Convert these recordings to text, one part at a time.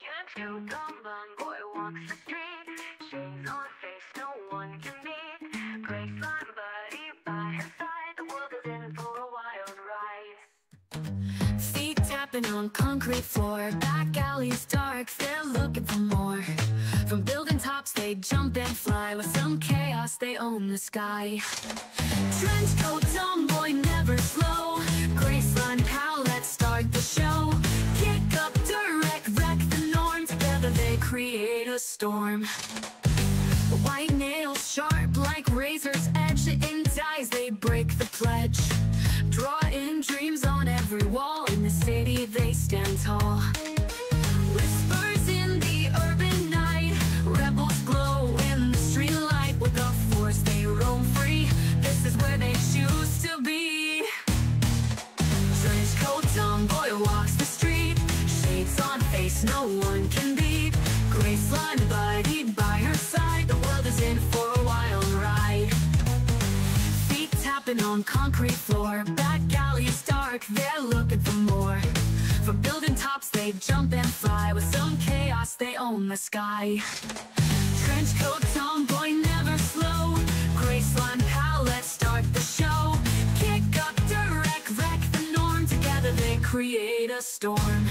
Can't do dumb bum boy walks the street. Shades on face, no one can beat. Grace on body by her side. The world is in for a wild ride. Feet tapping on concrete floor. Back alleys dark, they're looking for more. From building tops they jump and fly. With some chaos they own the sky. Trench coat tomboy never slow. Graceline pal, let's start the show. Kick up direct, wreck the norm. Together they create a storm. White nails sharp like razor's edge. In ties they break the pledge. Draw in dreams on every wall. In the city they stand tall. Whispers in the urban night. Rebels glow in the street light. With the force they roam free. This is where they choose to be. Trench coat tomboy walks the street. Shades on face, no one can beat. Graceline body by her side. The world is in for a wild ride. Feet tapping on concrete floor. Back alleys dark, they're looking for more. From building tops they jump and fly. With some chaos they own the sky. Trench coat tomboy never slow. Graceline pal, let's start the show. Kick up direct, wreck the norm. Together they create a storm.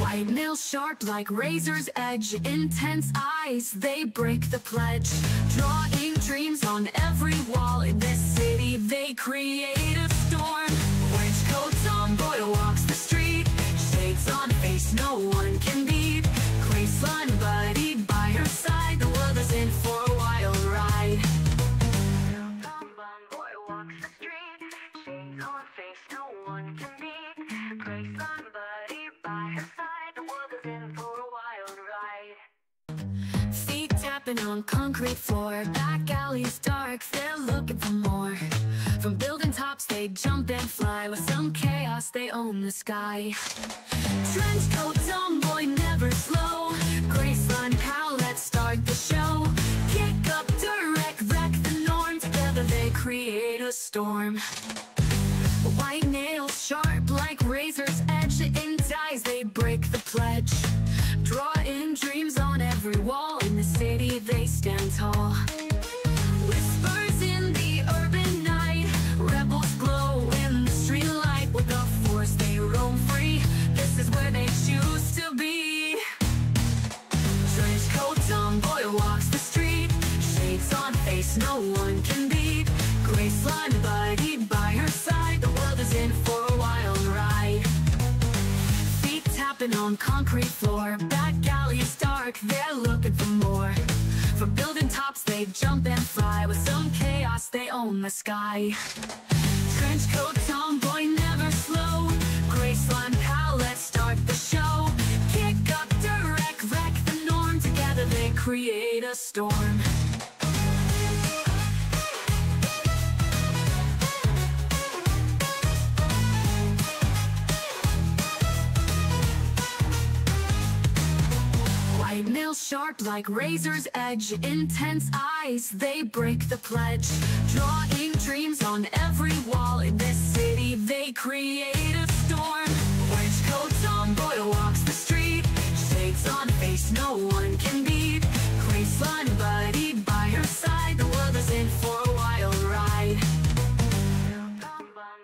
White nails sharp like razor's edge. Intense eyes, they break the pledge. Drawing dreams on every wall. In this city they create a storm. Trench coat tomboy walks the street. Shades on face, no one can beat. Graceline buddy by her side. The world is in for a wild ride. Boy walks the street. Shades on face, no one can beat. Graceline buddy by her side. The world is in for a wild ride. Feet tapping on concrete floor. Back alleys dark, they're looking for more. From building tops they jump and fly. With some chaos they own the sky. Trench coat tomboy never slow. Graceline pal, let's start the show. Kick up direct, wreck the norm. Together they create a storm. White nails sharp like razor's edge. In ties they break the pledge. Draw in dreams on every wall. In the city they stand tall. Whispers in the urban night. Rebels glow in the street light. With the force they roam free. This is where they choose to be. Trench coat tomboy walks the street. Shades on face, no one can beat. Graceline buddy by her side. The world is in for a wild ride. Feet tapping on concrete floor. Back alleys dark, they're looking for more. From building tops they jump and fly. With some chaos they own the sky. Trench coat tomboy never slow. Graceline pal, let's start the show. Kick up direct, wreck the norm. Together they create a storm. White nails sharp like razor's edge. Intense eyes, they break the pledge. Drawing dreams on every wall. In this city they create a storm. Trench coat tomboy walks the street. Shades on face, no one can beat. Graceline buddy by her side. The world is in for a wild ride.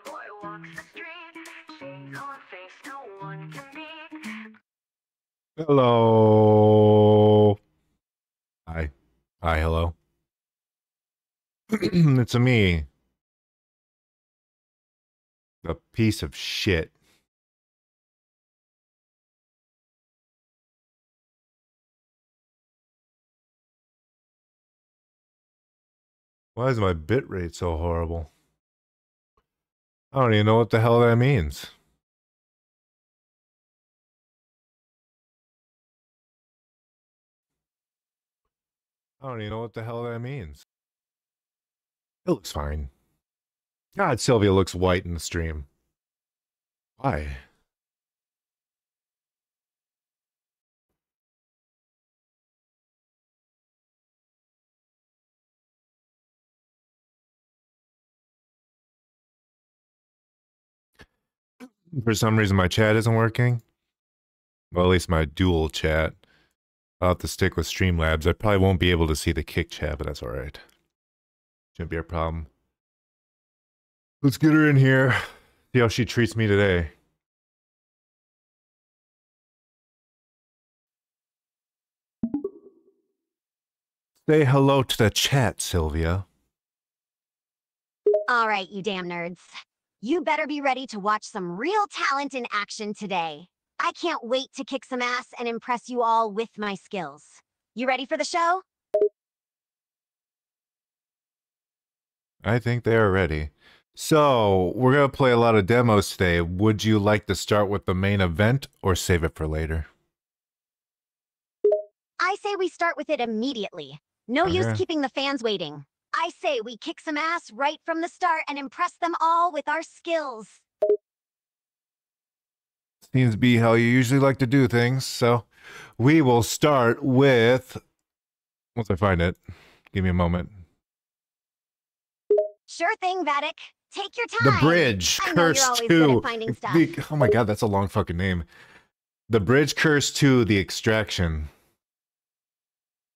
Boy walks the street. Shades on face, no one can beat. Hello. Hi. Hi, hello. It's a me. A piece of shit. Why is my bitrate so horrible? I don't even know what the hell that means. I don't even know what the hell that means. It looks fine. God, Sylvia looks white in the stream. Why? For some reason, my chat isn't working. Well, at least my dual chat. I'll have to stick with Streamlabs. I probably won't be able to see the kick chat, but that's alright. Shouldn't be a problem. Let's get her in here. See how she treats me today. Say hello to the chat, Sylvia. All right, you damn nerds. You better be ready to watch some real talent in action today. I can't wait to kick some ass and impress you all with my skills. You ready for the show? I think they are ready. So, we're going to play a lot of demos today. Would you like to start with the main event or save it for later? I say we start with it immediately. No use Okay. keeping the fans waiting. I say we kick some ass right from the start and impress them all with our skills. Seems to be how you usually like to do things. So, we will start with... Once I find it, give me a moment. Sure thing, Vattic. Take your time. The Bridge I know you're Curse always good 2. at finding stuff. Oh my god, that's a long fucking name. The Bridge Curse 2, The Extraction.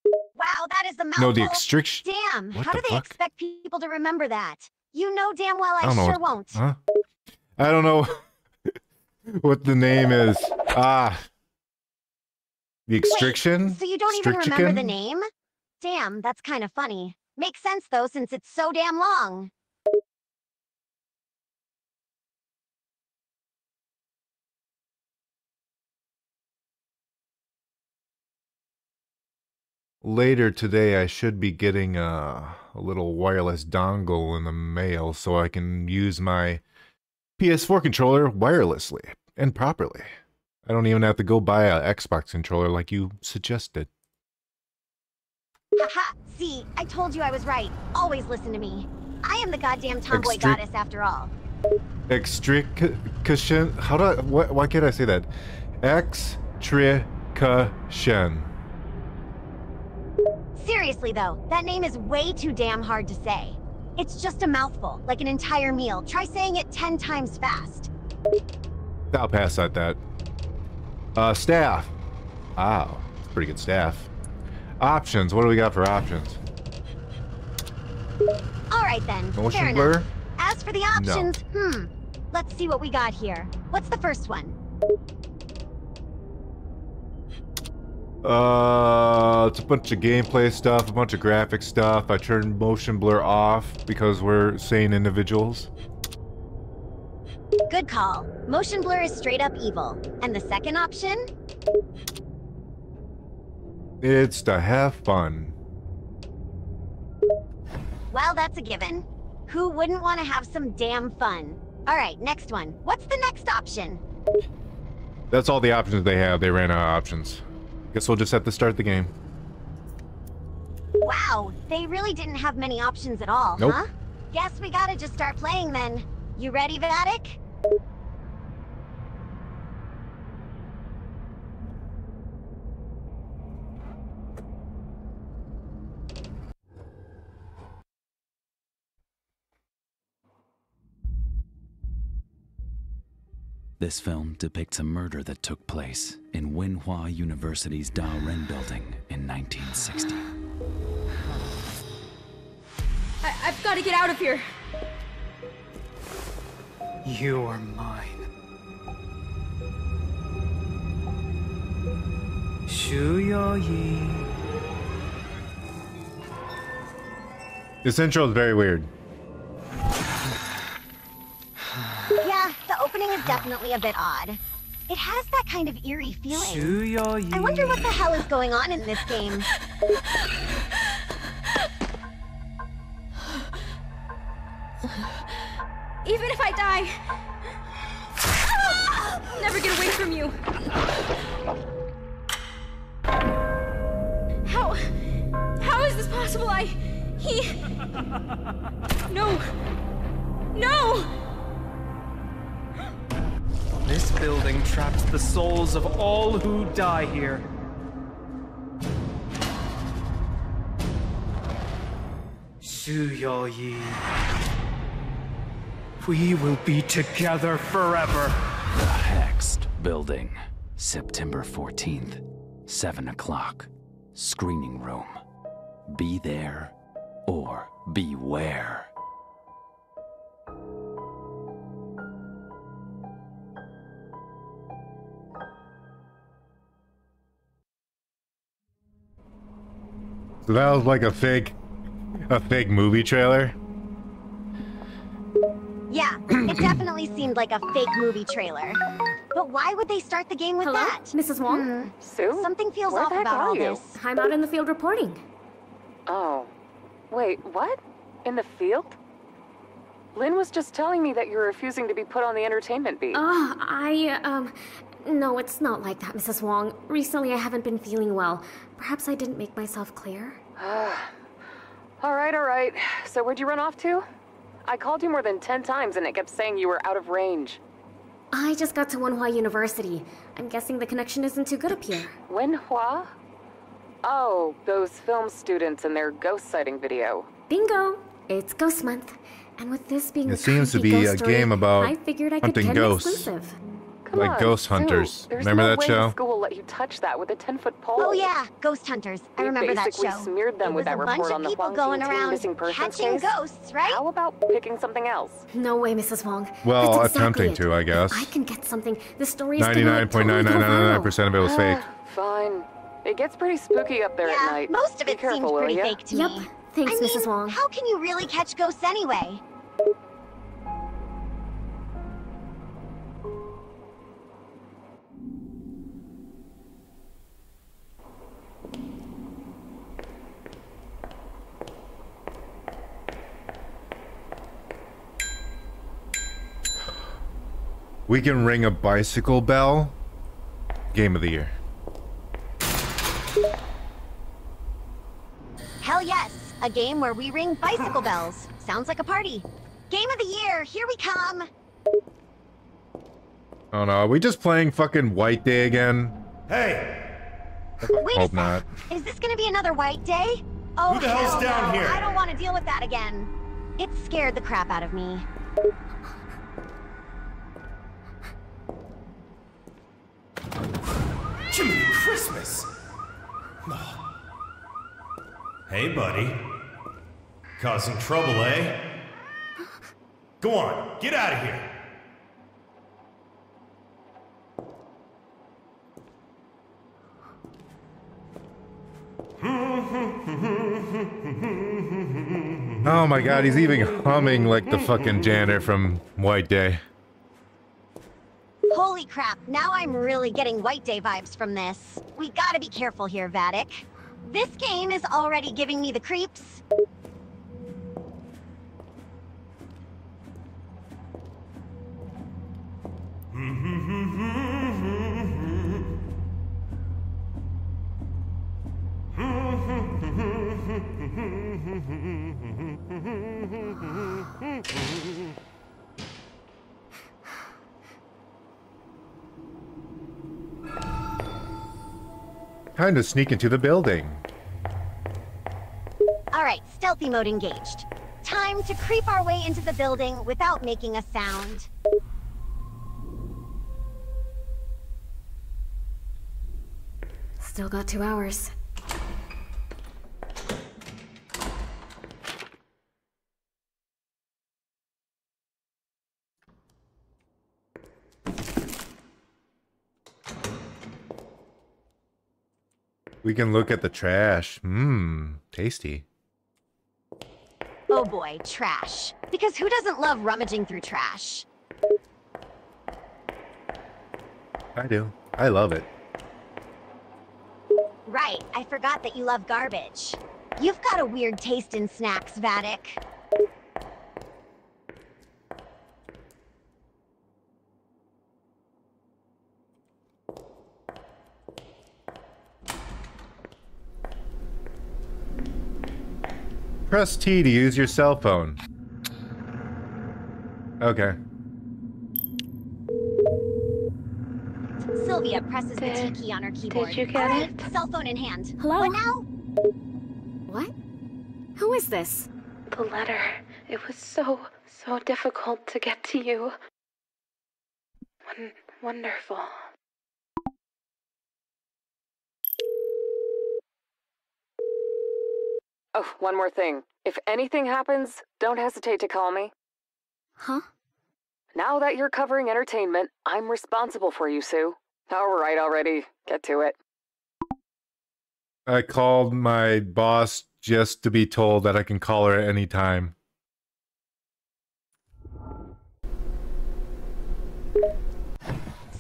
Wow, that is the mouthful. No, The Extraction. Damn, What how the do they fuck? expect people to remember that? You know damn well I don't know sure what- won't. Huh? I don't know what the name is. The Extraction? So you don't even remember the Strictican? name? Damn, that's kind of funny. Makes sense though, since it's so damn long. Later today, I should be getting a little wireless dongle in the mail so I can use my PS4 controller wirelessly and properly. I don't even have to go buy an Xbox controller like you suggested. Haha, see, I told you I was right. Always listen to me. I am the goddamn tomboy Extric- goddess after all. Extrication? How do I... Why can't I say that? Extrication. Seriously though, that name is way too damn hard to say. It's just a mouthful, like an entire meal. Try saying it 10 times fast. I'll pass at that. Staff. Wow, that's pretty good staff. Options. What do we got for options? Alright then, fair Motion enough. blur? As for the options, let's see what we got here. What's the first one? It's a bunch of gameplay stuff, a bunch of graphic stuff. I turned motion blur off because we're sane individuals. Good call. Motion blur is straight up evil. And the second option? It's to have fun. Well, that's a given. Who wouldn't want to have some damn fun? Alright, next one. What's the next option? That's all the options they have. They ran out of options. Guess we'll just have to start the game. Wow, they really didn't have many options at all, Nope. huh? Guess we gotta just start playing then. You ready, Vattic? This film depicts a murder that took place in Wenhua University's Daoren building in 1960. I've got to get out of here. You are mine. Shuyoyi. This intro is very weird. Yeah, the opening is definitely a bit odd. It has that kind of eerie feeling. Shuyoyi. I wonder what the hell is going on in this game. Even if I die, I'll never get away from you. How is this possible? No. No! This building traps the souls of all who die here. Shuyoyi. We will be together forever. Hexed Building, September 14th, 7 o'clock. Screening room. Be there or beware. So that was like a fake movie trailer. Yeah, it definitely seemed like a fake movie trailer. But why would they start the game with Hello, that? Mrs. Wong? Sue? Something feels Where off the heck about are all you? this. I'm out in the field reporting. Oh. Wait, what? In the field? Lynn was just telling me that you're refusing to be put on the entertainment beat. No, it's not like that, Mrs. Wong. Recently I haven't been feeling well. Perhaps I didn't make myself clear. Alright. So where'd you run off to? I called you more than 10 times and it kept saying you were out of range. I just got to Wenhua University. I'm guessing the connection isn't too good up here. Wenhua? Oh, those film students and their ghost sighting video. Bingo! It's Ghost Month. And with this being It seems to creepy be ghost a story, game about I figured I could hunting get ghosts. an exclusive. Come Like on, Ghost Sue. Hunters. There's Remember no that way show? The school will let you touch that with a 10-foot pole. Oh yeah, Ghost Hunters. I We remember that basically show. smeared them it with was that a bunch report of on the people Huang going Teen around missing persons catching case. ghosts, right? How about picking something else? No way, Mrs. Wong. Well, That's exactly attempting it. to, I guess. If I can get something. The story is gonna like, totally go 99.9999% of it was fake. Fine. It gets pretty spooky up there at Yeah, night. most of Be it careful, seemed will pretty ya? fake to Yep. me. Thanks, I mean, Mrs. Wong. how can you really catch ghosts anyway? We can ring a bicycle bell. Game of the year. Hell yes, a game where we ring bicycle bells. Sounds like a party. Game of the year, here we come. Oh no, are we just playing fucking White Day again? Hey, Wait a Hope sec. not. Is this gonna be another white day? Oh, Who the hell's hell down no. here? I don't want to deal with that again. It scared the crap out of me. Jiminy Christmas! Oh. Hey, buddy. Causing trouble, eh? Go on, get out of here! Oh my god, he's even humming like the fucking janitor from White Day. Holy crap, now I'm really getting White Day vibes from this. We gotta be careful here, Vattic. This game is already giving me the creeps. Time to sneak into the building. Alright, stealthy mode engaged. Time to creep our way into the building without making a sound. Still got 2 hours. We can look at the trash. Mmm, tasty. Oh boy, trash. Because who doesn't love rummaging through trash? I do. I love it. Right, I forgot that you love garbage. You've got a weird taste in snacks, Vattic. Press T to use your cell phone. Okay. Sylvia presses the T key on her keyboard. Did you get Alright, it? cell phone in hand. Hello? What now? What? Who is this? The letter. It was so difficult to get to you. Wonderful. Oh, one more thing. If anything happens, don't hesitate to call me. Huh? Now that you're covering entertainment, I'm responsible for you, Sue. Alright already. Get to it. I called my boss just to be told that I can call her at any time.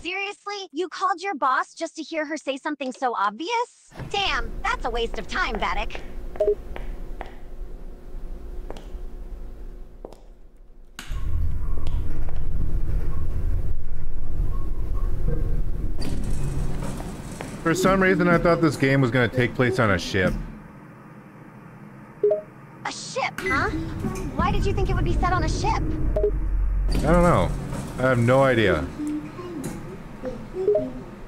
Seriously? You called your boss just to hear her say something so obvious? Damn, that's a waste of time, Vattic. For some reason, I thought this game was going to take place on a ship. A ship, huh? Why did you think it would be set on a ship? I don't know. I have no idea.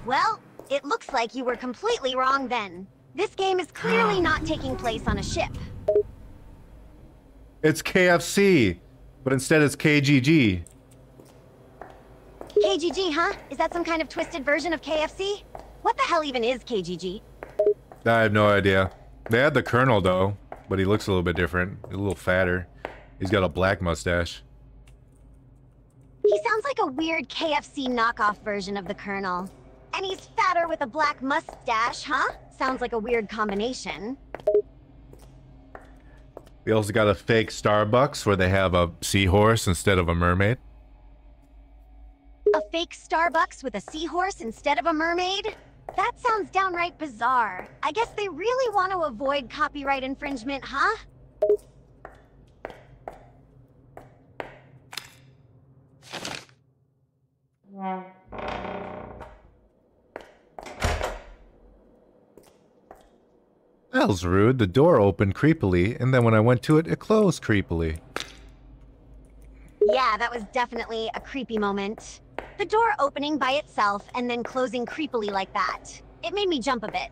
Well, it looks like you were completely wrong then. This game is clearly not taking place on a ship. It's KFC, but instead it's KGG. KGG, huh? Is that some kind of twisted version of KFC? What the hell even is KGG? I have no idea. They had the Colonel though, but he looks a little bit different. A little fatter. He's got a black mustache. He sounds like a weird KFC knockoff version of the Colonel. And he's fatter with a black mustache, huh? Sounds like a weird combination. They also got a fake Starbucks where they have a seahorse instead of a mermaid. A fake Starbucks with a seahorse instead of a mermaid? That sounds downright bizarre. I guess they really want to avoid copyright infringement, huh? That was rude. The door opened creepily, and then when I went to it, it closed creepily. Yeah, that was definitely a creepy moment. The door opening by itself and then closing creepily like that. It made me jump a bit.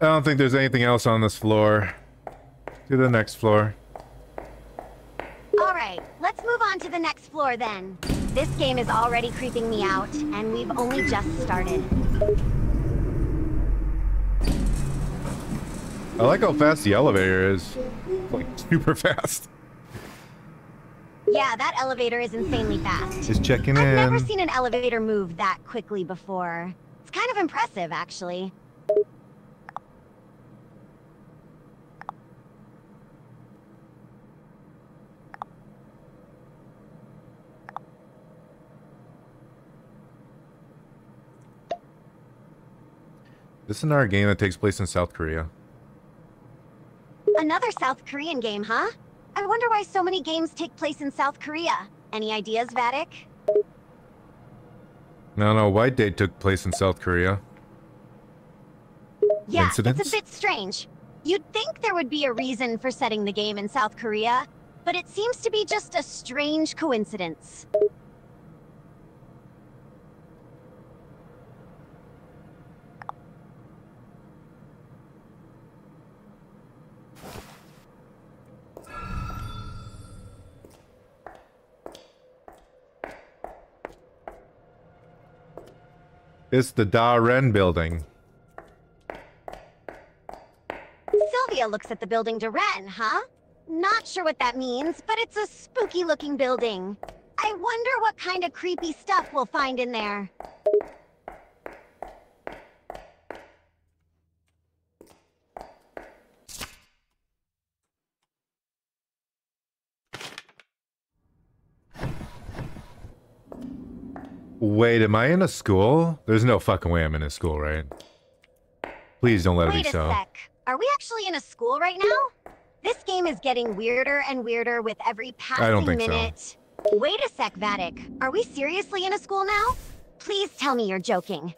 I don't think there's anything else on this floor. To the next floor. Alright, let's move on to the next floor then. This game is already creeping me out, and we've only just started. I like how fast the elevator is. Like, super fast. Yeah, that elevator is insanely fast. Just checking in. I've never seen an elevator move that quickly before. It's kind of impressive, actually. This is another game that takes place in South Korea. Another South Korean game, huh? I wonder why so many games take place in South Korea. Any ideas, Vattic? No, White Day took place in South Korea. Yeah, Incidents? it's a bit strange. You'd think there would be a reason for setting the game in South Korea, but it seems to be just a strange coincidence. It's the Da Ren building. Sylvia looks at the building to Ren, huh? Not sure what that means, but it's a spooky looking building. I wonder what kind of creepy stuff we'll find in there. Wait, am I in a school? There's no fucking way I'm in a school, right? Please don't let it be so. Wait a sec. Are we actually in a school right now? This game is getting weirder and weirder with every passing minute. So. Wait a sec, Vattic. Are we seriously in a school now? Please tell me you're joking.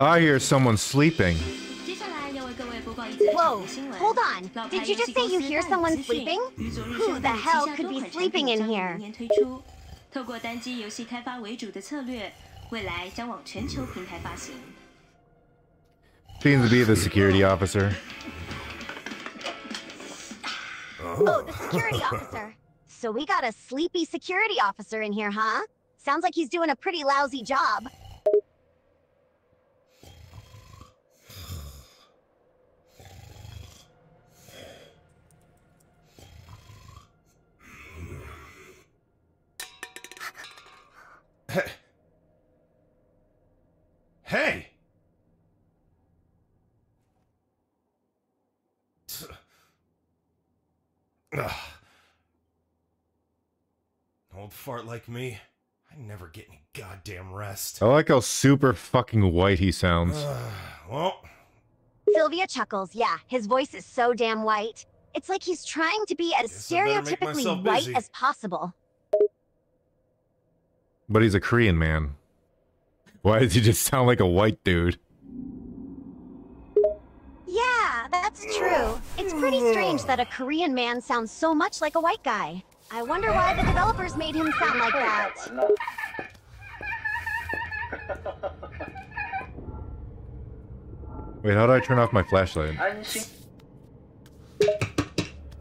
I hear someone sleeping. Whoa, hold on. Did you just say you hear someone sleeping? Who the hell could be sleeping in here? 透过单机游戏开发为主的策略，未来将往全球平台发行。Seems to be the security officer. Oh, the security officer. So we got a sleepy security officer in here, huh? Sounds like he's doing a pretty lousy job. Hey! Ugh. Old fart like me, I never get any goddamn rest. I like how super fucking white he sounds. Well, Sylvia chuckles. Yeah, his voice is so damn white. It's like he's trying to be as Guess I better make stereotypically myself white busy. as possible. But he's a Korean man. Why does he just sound like a white dude? Yeah, that's true. It's pretty strange that a Korean man sounds so much like a white guy. I wonder why the developers made him sound like that. Wait, how do I turn off my flashlight?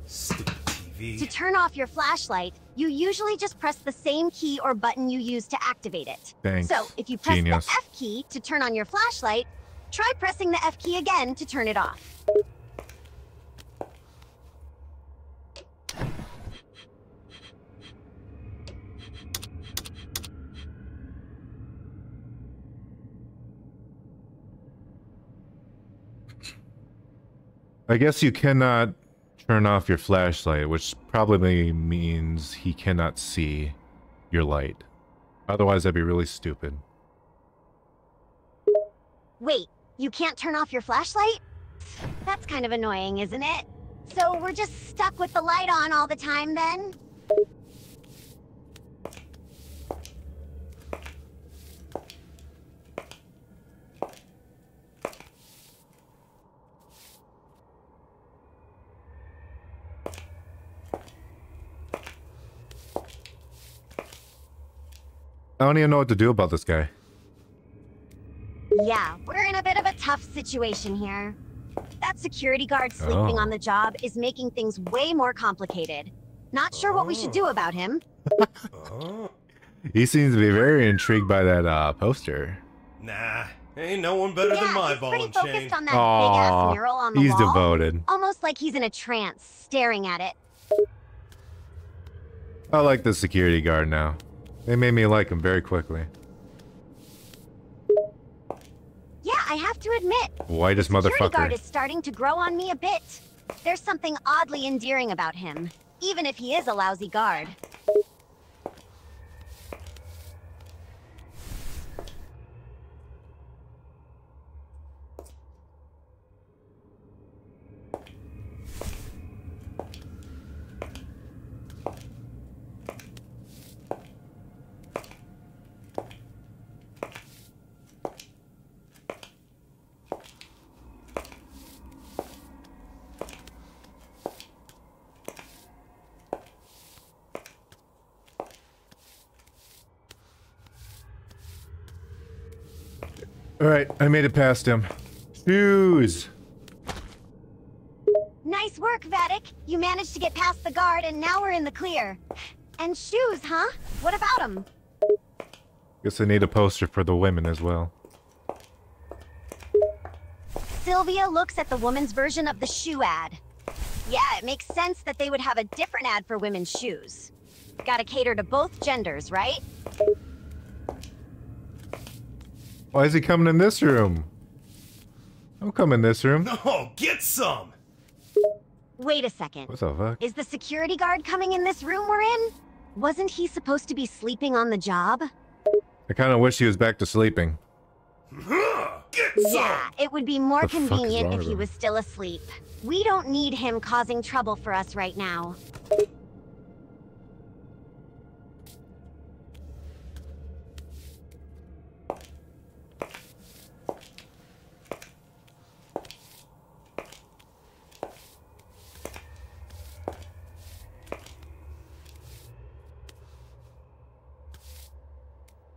stupid TV. To turn off your flashlight, you usually just press the same key or button you use to activate it. Thanks, So, if you press genius. the F key to turn on your flashlight, try pressing the F key again to turn it off. I guess you cannot turn off your flashlight, which probably means he cannot see your light. Otherwise, that'd be really stupid. Wait, you can't turn off your flashlight? That's kind of annoying, isn't it? So we're just stuck with the light on all the time then? I don't even know what to do about this guy. Yeah, we're in a bit of a tough situation here. That security guard sleeping on the job is making things way more complicated. Not sure what we should do about him. He seems to be very intrigued by that poster. Nah, ain't no one better than Yeah, my he's ball pretty and focused chain. on that big-ass mural on the he's wall. devoted. Almost like he's in a trance, staring at it. I like the security guard now. They made me like him very quickly. Yeah, I have to admit, Whitest the security guard motherfucker. is starting to grow on me a bit. There's something oddly endearing about him, even if he is a lousy guard. Alright, I made it past him. Shoes! Nice work, Vattic. You managed to get past the guard, and now we're in the clear. And shoes, huh? What about them? Guess I need a poster for the women as well. Sylvia looks at the woman's version of the shoe ad. Yeah, it makes sense that they would have a different ad for women's shoes. Gotta cater to both genders, right? Why is he coming in this room? Don't come in this room. No, get some! Wait a second. What the fuck? Is the security guard coming in this room we're in? Wasn't he supposed to be sleeping on the job? I kind of wish he was back to sleeping. Get some! Yeah, it would be more The fuck is convenient wrong if with he him? was still asleep. We don't need him causing trouble for us right now.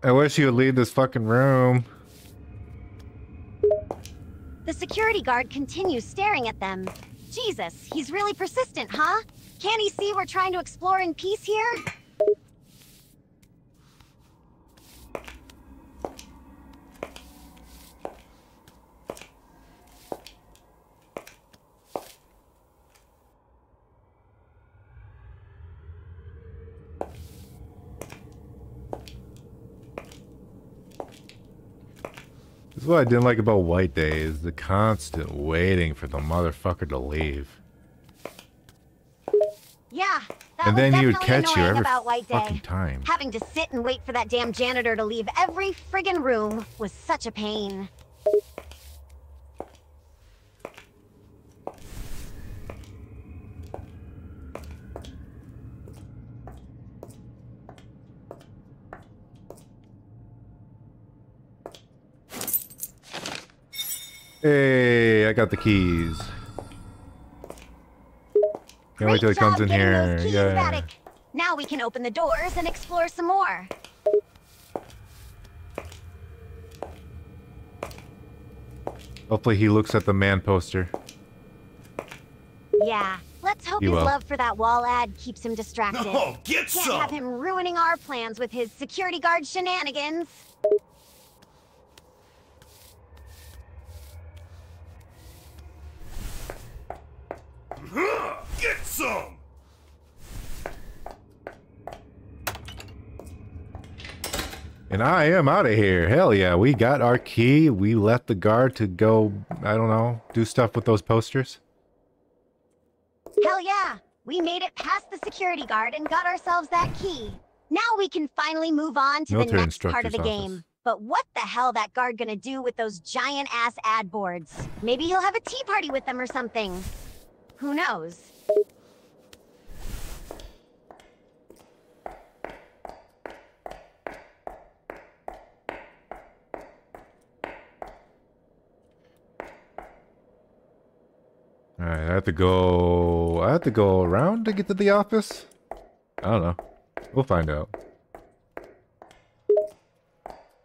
I wish you would leave this fucking room. The security guard continues staring at them. Jesus, he's really persistent, huh? Can't he see we're trying to explore in peace here? This is what I didn't like about White Days, the constant waiting for the motherfucker to leave. Yeah, that And was then he would definitely catch you annoying every about White fucking Day. time. Having to sit and wait for that damn janitor to leave every friggin' room was such a pain. Hey, I got the keys. Can't wait till he comes in here. Keys, Yeah. Vattic. Now we can open the doors and explore some more. Hopefully he looks at the man poster. Yeah, let's hope He his will. love for that wall ad keeps him distracted. No, get Can't some! have him ruining our plans with his security guard shenanigans. Get some! And I am out of here. Hell yeah, we got our key. We left the guard to go, I don't know, do stuff with those posters. Hell yeah! We made it past the security guard and got ourselves that key. Now we can finally move on to Military the next part of the instructor's game. office. But what the hell that guard gonna do with those giant-ass ad boards? Maybe he'll have a tea party with them or something. Who knows? Alright, I have to go around to get to the office? I don't know. We'll find out.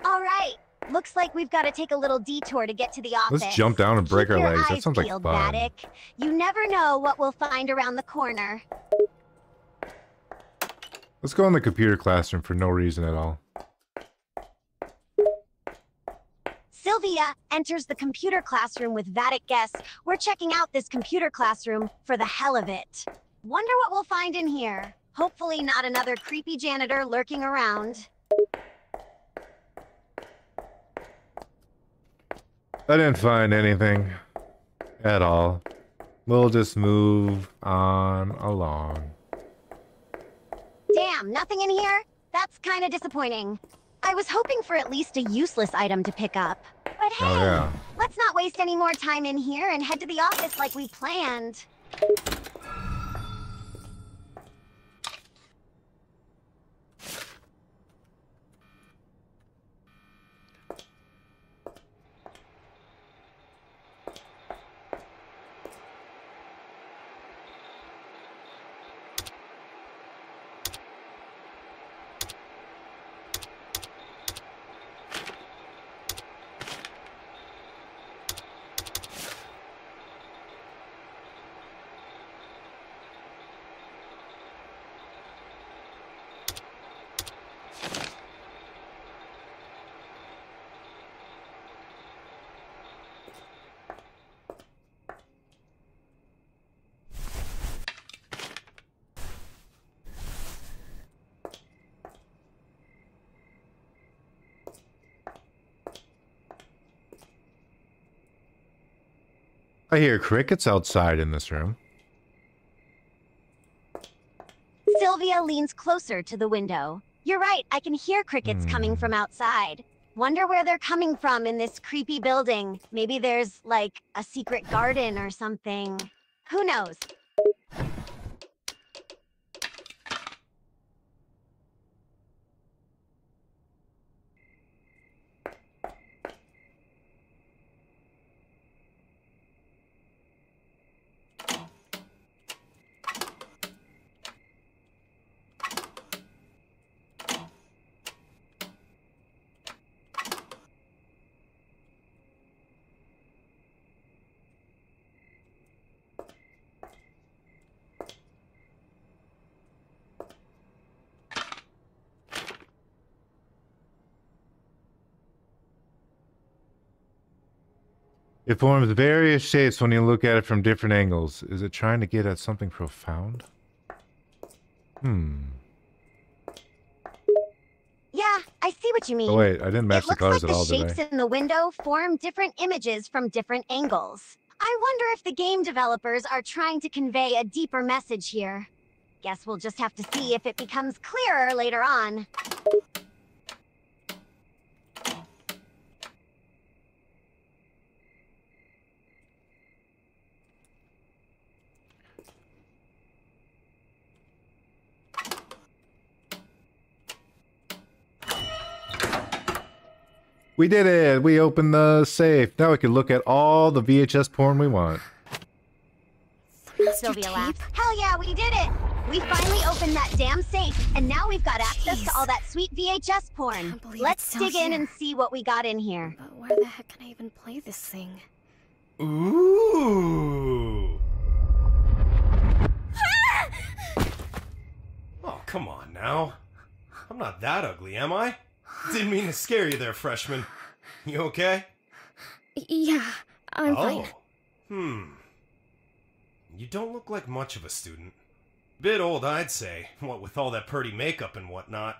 All right. Looks like we've got to take a little detour to get to the office. Let's jump down and break Keep our your legs. That eyes sounds like peeled, fun. Vattic. You never know what we'll find around the corner. Let's go in the computer classroom for no reason at all. Sylvia enters the computer classroom with Vattic guests. We're checking out this computer classroom for the hell of it. Wonder what we'll find in here. Hopefully not another creepy janitor lurking around. I didn't find anything at all. We'll just move on along. Damn, nothing in here? That's kind of disappointing. I was hoping for at least a useless item to pick up. But hey, Oh, yeah. let's not waste any more time in here and head to the office like we planned. I hear crickets outside in this room. Sylvia leans closer to the window. You're right, I can hear crickets coming from outside. Wonder where they're coming from in this creepy building. Maybe there's, like, a secret garden or something. Who knows? It forms various shapes when you look at it from different angles. Is it trying to get at something profound? Yeah, I see what you mean. Oh wait, I didn't match the colors at all, It looks like did the shapes in the window form different images from different angles. I wonder if the game developers are trying to convey a deeper message here. Guess we'll just have to see if it becomes clearer later on. We did it! We opened the safe. Now we can look at all the VHS porn we want. Sylvia laughs. Hell yeah, we did it! We finally opened that damn safe, and now we've got access to all that sweet VHS porn. Let's dig in and see what we got in here. But where the heck can I even play this thing? Ooh. Oh, come on now. I'm not that ugly, am I? Didn't mean to scare you there, freshman. You okay? Yeah, I'm fine. You don't look like much of a student. Bit old, I'd say, what with all that pretty makeup and whatnot.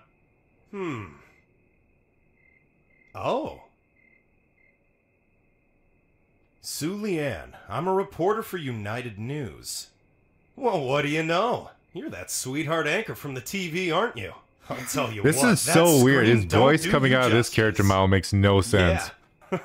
Oh. Sue Leanne, I'm a reporter for United News. Well, what do you know? You're that sweetheart anchor from the TV, aren't you? I'll tell you what. This is so weird. His voice coming out of this character model makes no sense. Yeah.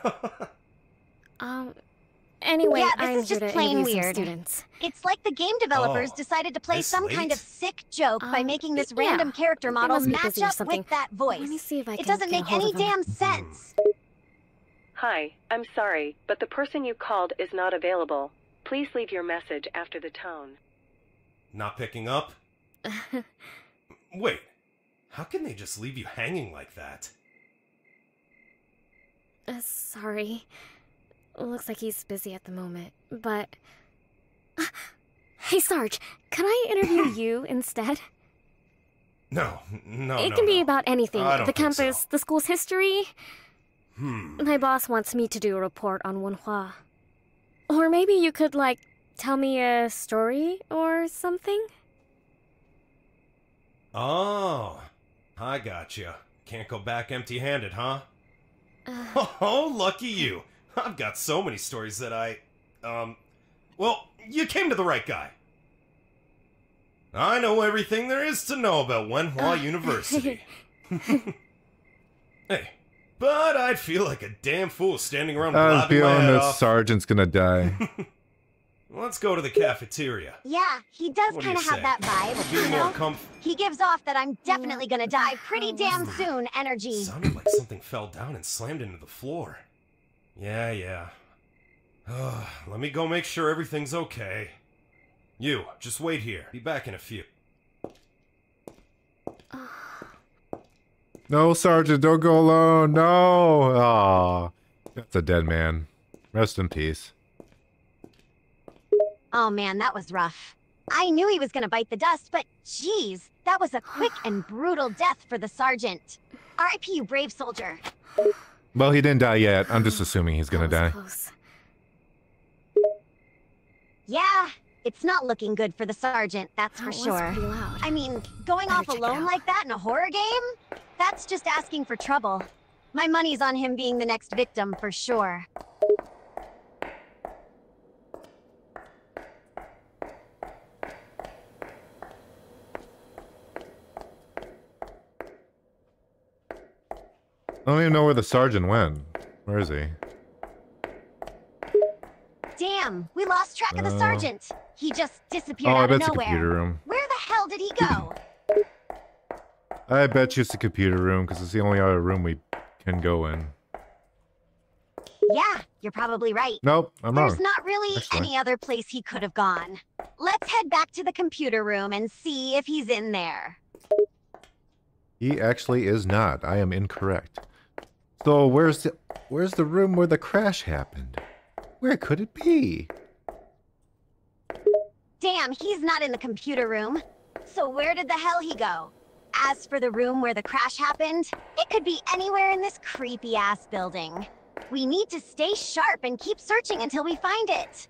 Anyway, Yeah, I'm this is here just to plain interview some weird. students. It's like the game developers decided to play this some kind of late? sick joke by making this random character They model must be match busy or up something. with that voice. Let me see if I It can doesn't get a make hold any of them. damn sense. Hi, I'm sorry, but the person you called is not available. Please leave your message after the tone. Not picking up? Wait, how can they just leave you hanging like that? Sorry. Looks like he's busy at the moment, but... Hey, Sarge, can I interview you instead? No. It can be about anything. I don't The think campus, so. the school's history. My boss wants me to do a report on Wenhua. Or maybe you could, like, tell me a story or something? Oh, I gotcha. Can't go back empty-handed, huh? Oh, lucky you. I've got so many stories that well, you came to the right guy. I know everything there is to know about Wenhua University. Hey, but I'd feel like a damn fool standing around I was blabbing my feeling head the off. sergeant's gonna die. Let's go to the cafeteria. Yeah, he does What do you kind of have say? that vibe, Be you more know? He gives off that I'm definitely gonna die pretty damn soon energy. Sounded like something fell down and slammed into the floor. Yeah. Let me go make sure everything's okay. You, just wait here. Be back in a few. No, Sergeant, don't go alone. No. Aw. That's a dead man. Rest in peace. Oh man, that was rough. I knew he was gonna bite the dust, but geez, that was a quick and brutal death for the sergeant. R.I.P. you brave soldier. Well, he didn't die yet. I'm just assuming he's gonna die. Close. Yeah, it's not looking good for the sergeant, that's for That was sure. pretty loud. I mean, going off check it alone out. like that in a horror game? That's just asking for trouble. My money's on him being the next victim for sure. I don't even know where the sergeant went. Where is he? Damn, we lost track of the sergeant. He just disappeared Oh, I out of bet it's a nowhere. computer room. Where the hell did he go? I bet you it's the computer room, because it's the only other room we can go in. Yeah, you're probably right. Nope, I'm wrong. There's not really Actually. any other place he could have gone. Let's head back to the computer room and see if he's in there. He actually is not. I am incorrect. So where's the room where the crash happened? Where could it be? Damn, he's not in the computer room. So where did the hell he go? As for the room where the crash happened, it could be anywhere in this creepy-ass building. We need to stay sharp and keep searching until we find it.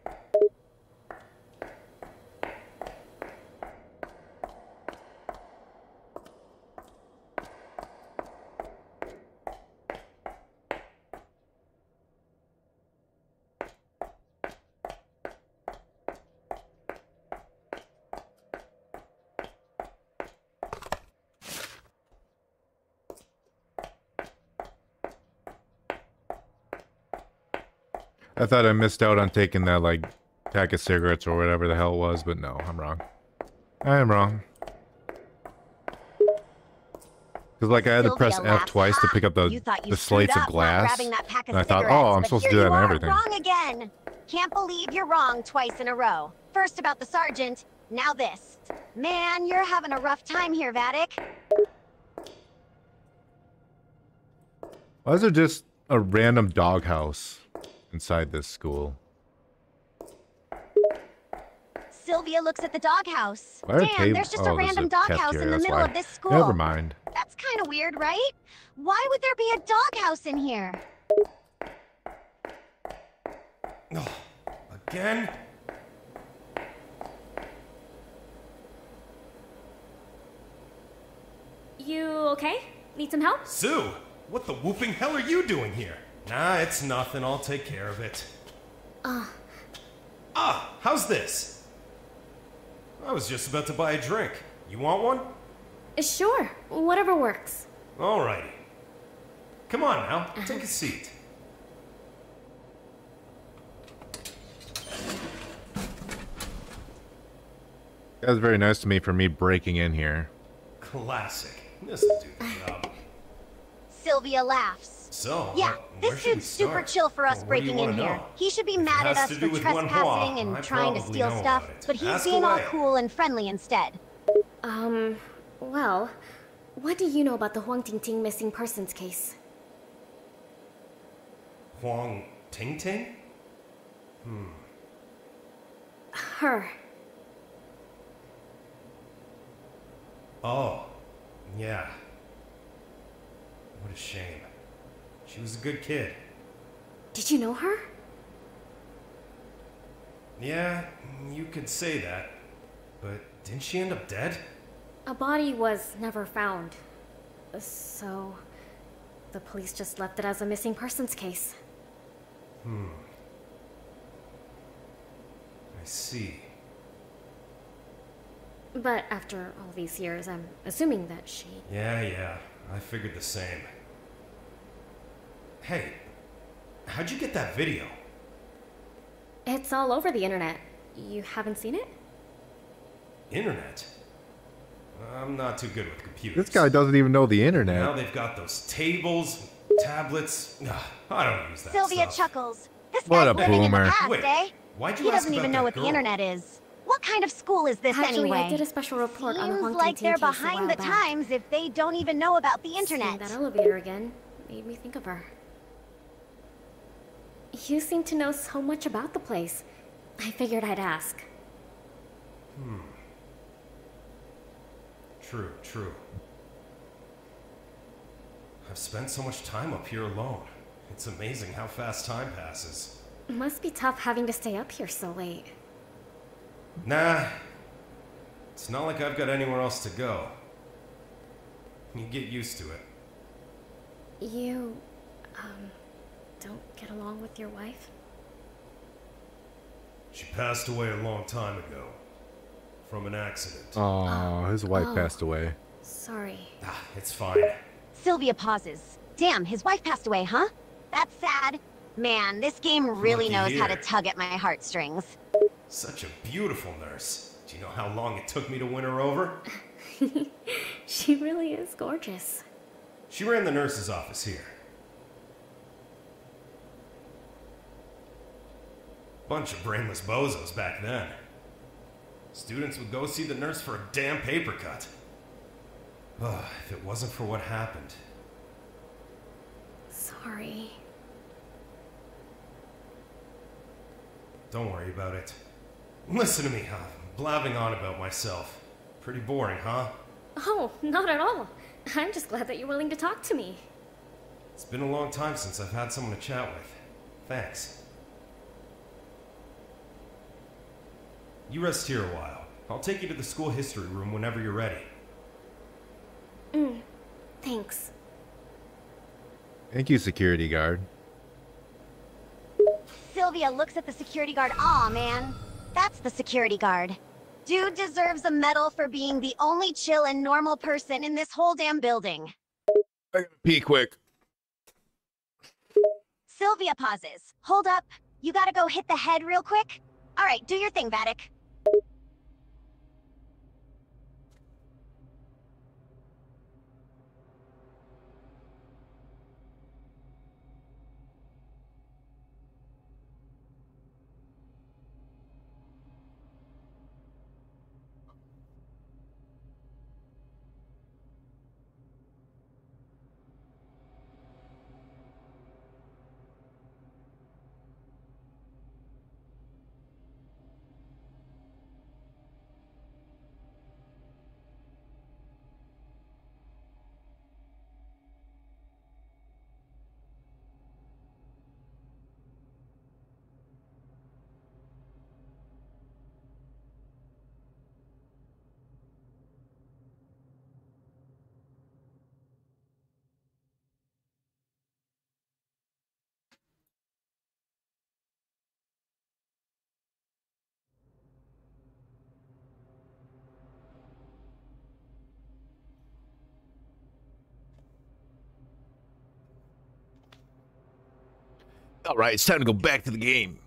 I thought I missed out on taking that, like, pack of cigarettes or whatever the hell it was, but no, I'm wrong. I am wrong. Because, like, I had to press F twice to pick up the slates of glass. And I thought, oh, I'm supposed to do that and everything. Wrong again. Can't believe you're wrong twice in a row. First about the sergeant, now this. Man, you're having a rough time here, Vattic. Why is there just a random doghouse inside this school? Sylvia looks at the doghouse. Damn, there's just a random doghouse in the middle of this school. Never mind. That's kind of weird, right? Why would there be a doghouse in here? Oh, again? You okay? Need some help? Sue, what the whooping hell are you doing here? Nah, it's nothing. I'll take care of it. How's this? I was just about to buy a drink. You want one? Sure, whatever works. Alrighty. Come on now, take a seat. That was very nice to me for me breaking in here. Classic. This'll do the job. Sylvia laughs. So, yeah, this dude's super chill for us breaking in here. He should be mad at us for trespassing and trying to steal stuff, but he's being all cool and friendly instead. Well, what do you know about the Huang Tingting missing persons case? Huang Tingting? Her. Oh, yeah. What a shame. She was a good kid. Did you know her? Yeah, you could say that. But didn't she end up dead? A body was never found. So, the police just left it as a missing persons case. I see. But after all these years, I'm assuming that she... Yeah, I figured the same. Hey, how'd you get that video? It's all over the internet. You haven't seen it? Internet? I'm not too good with computers. This guy doesn't even know the internet. Now they've got those tables, tablets. I don't use that Sylvia stuff. chuckles. This What guy's a living in the boomer. past, Wait, eh? why'd you He ask doesn't about even know that what girl? the internet is. What kind of school is this Actually, anyway? I did a special report on the Huang Seems like Tingting they're case a behind while the back. times if they don't even know about the internet. Seeing that elevator again made me think of her. You seem to know so much about the place. I figured I'd ask. True. I've spent so much time up here alone. It's amazing how fast time passes. Must be tough having to stay up here so late. Nah. It's not like I've got anywhere else to go. You get used to it. You, don't get along with your wife? She passed away a long time ago. From an accident. Oh, his wife passed away. Sorry. It's fine. Sylvia pauses. Damn, his wife passed away, huh? That's sad. Man, this game really knows how to tug at my heartstrings. Such a beautiful nurse. Do you know how long it took me to win her over? She really is gorgeous. She ran the nurse's office here. Bunch of brainless bozos back then. Students would go see the nurse for a damn paper cut. If it wasn't for what happened. Sorry. Don't worry about it. Listen to me, huh? Blabbing on about myself. Pretty boring, huh? Oh, not at all. I'm just glad that you're willing to talk to me. It's been a long time since I've had someone to chat with. Thanks. You rest here a while. I'll take you to the school history room whenever you're ready. Thanks. Thank you, security guard. Sylvia looks at the security guard. Aw, man. That's the security guard. Dude deserves a medal for being the only chill and normal person in this whole damn building. I gotta pee quick. Sylvia pauses. Hold up. You gotta go hit the head real quick? Alright, do your thing, Vattic. Alright, it's time to go back to the game.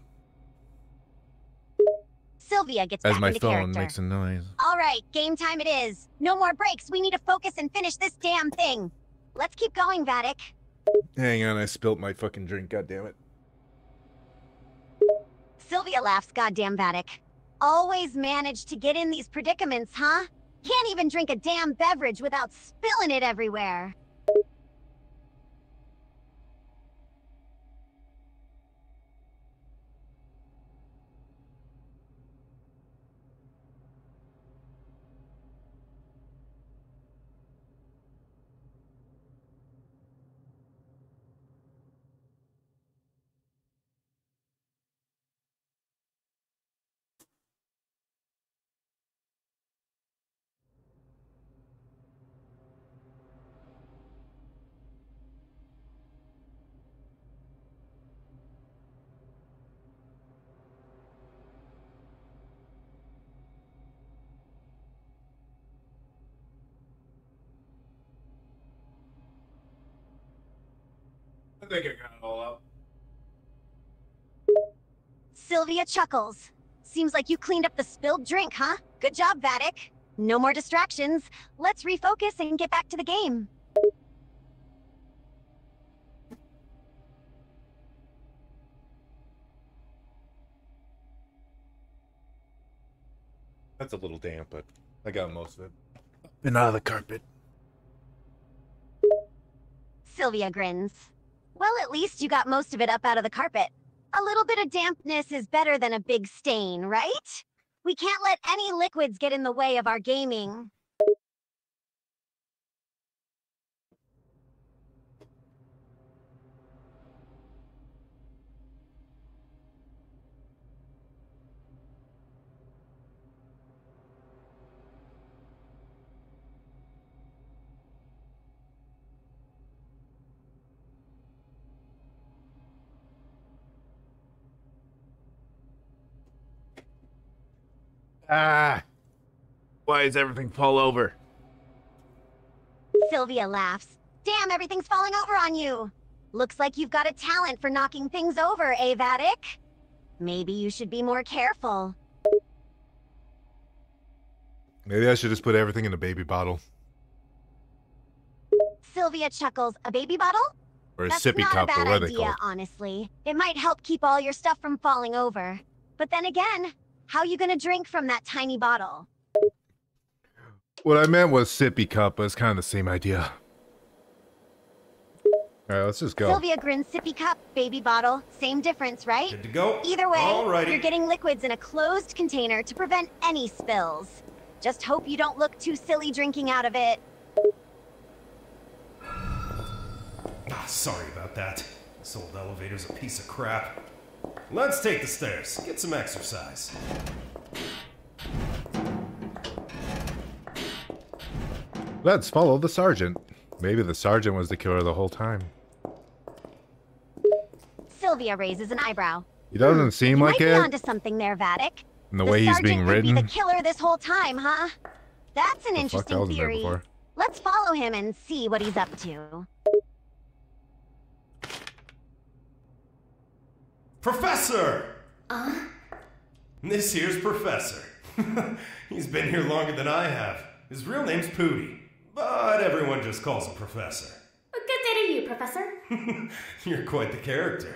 Sylvia gets As back my into phone character. makes a noise. Alright, game time it is. No more breaks. We need to focus and finish this damn thing. Let's keep going, Vattic. Hang on, I spilt my fucking drink, goddammit. Sylvia laughs, goddamn Vattic. Always manage to get in these predicaments, huh? Can't even drink a damn beverage without spilling it everywhere. I think I got it all out. Sylvia chuckles. Seems like you cleaned up the spilled drink, huh? Good job, Vattic. No more distractions. Let's refocus and get back to the game. That's a little damp, but I got most of it. And out of the carpet. Sylvia grins. Well, at least you got most of it up out of the carpet. A little bit of dampness is better than a big stain, right? We can't let any liquids get in the way of our gaming. Ah! Why does everything fall over? Sylvia laughs. Damn, everything's falling over on you. Looks like you've got a talent for knocking things over, eh, Vattic? Maybe you should be more careful. Maybe I should just put everything in a baby bottle. Sylvia chuckles. A baby bottle? Or a That's sippy not cup, a or bad what are they idea, called? honestly. It might help keep all your stuff from falling over. But then again, how you gonna drink from that tiny bottle? What I meant was sippy cup, but it's kind of the same idea. Alright, let's just go. Sylvia grins. Sippy cup, baby bottle, same difference, right? Good to go. Either way, Alrighty. you're getting liquids in a closed container to prevent any spills. Just hope you don't look too silly drinking out of it. Sorry about that. This old elevator's a piece of crap. Let's take the stairs. Get some exercise. Let's follow the sergeant. Maybe the sergeant was the killer the whole time. Sylvia raises an eyebrow. He doesn't seem like You it. might be onto something there, Vattic. And the way he's being sergeant could be written. the killer this whole time, huh? That's an The fuck, that interesting wasn't there theory. before. Let's follow him and see what he's up to. Professor! This here's Professor. He's been here longer than I have. His real name's Pooty, but everyone just calls him Professor. Good day to you, Professor. You're quite the character.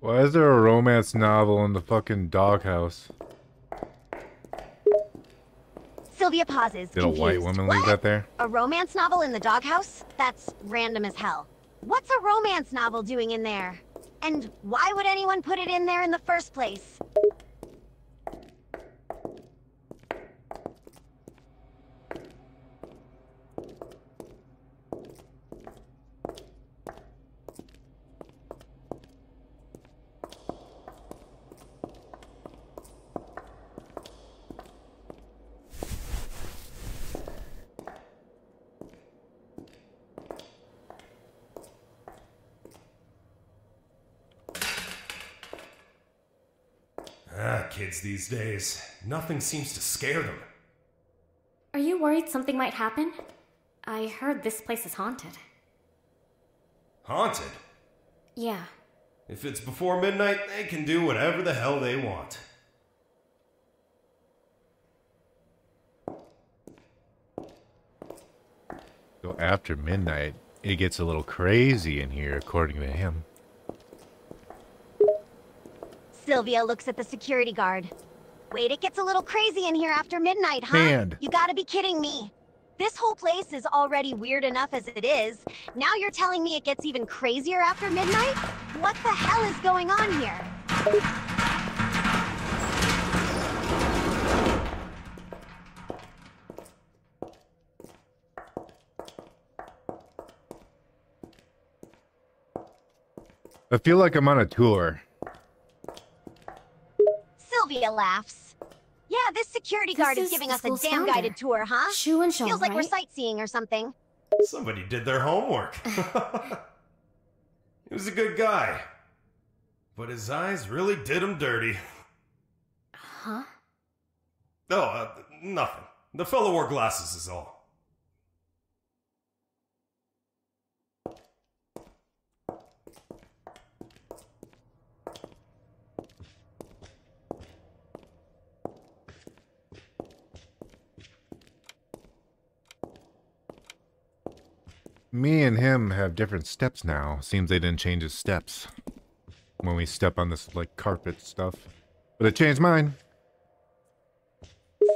Why is there a romance novel in the fucking doghouse? Sylvia pauses. Did a white confused. woman What? leave that there? A romance novel in the doghouse? That's random as hell. What's a romance novel doing in there? And why would anyone put it in there in the first place? Kids these days, nothing seems to scare them. Are you worried something might happen? I heard this place is haunted. Haunted? Yeah. If it's before midnight, they can do whatever the hell they want. So after midnight, it gets a little crazy in here, according to him. Sylvia looks at the security guard. Wait, it gets a little crazy in here after midnight, huh? And You gotta be kidding me. This whole place is already weird enough as it is. Now you're telling me it gets even crazier after midnight? What the hell is going on here? I feel like I'm on a tour. Sylvia laughs. Yeah, this security guard is giving us a damn guided tour, huh? Shu and Sean, Feels like we're right? sightseeing or something. Somebody did their homework. He was a good guy. But his eyes really did him dirty. Huh? Oh, nothing. The fellow wore glasses is all. Me and him have different steps now. Seems they didn't change his steps when we step on this, like, carpet stuff. But it changed mine.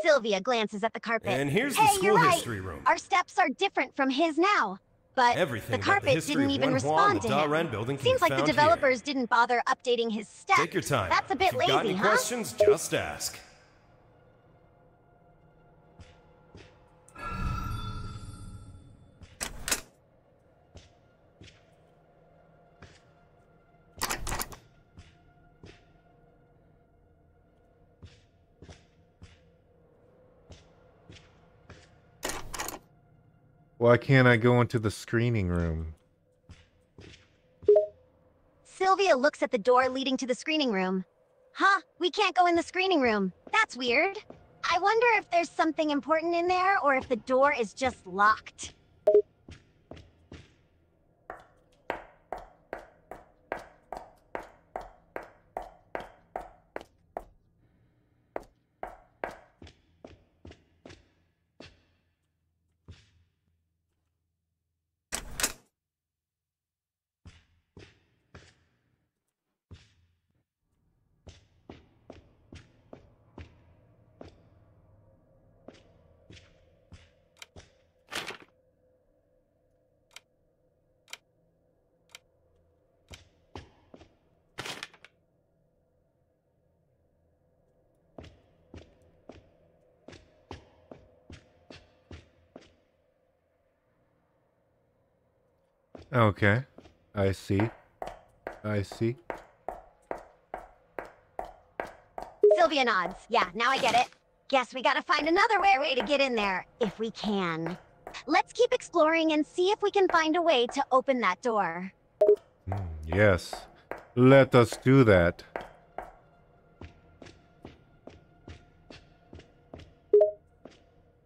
Sylvia glances at the carpet. And here's the Hey, school you're right. history room. Our steps are different from his now. But Everything the about carpet history didn't of even Wenhua respond and to the Da him. Ren building can Seems be like the found developers didn't bother updating his steps. Take your time. That's a bit if you've got lazy, any huh? questions, just ask. Why can't I go into the screening room? Sylvia looks at the door leading to the screening room. Huh, we can't go in the screening room. That's weird. I wonder if there's something important in there or if the door is just locked. Okay. I see. I see. Sylvia nods. Yeah, now I get it. Guess we gotta find another way to get in there, if we can. Let's keep exploring and see if we can find a way to open that door. Yes. Let us do that.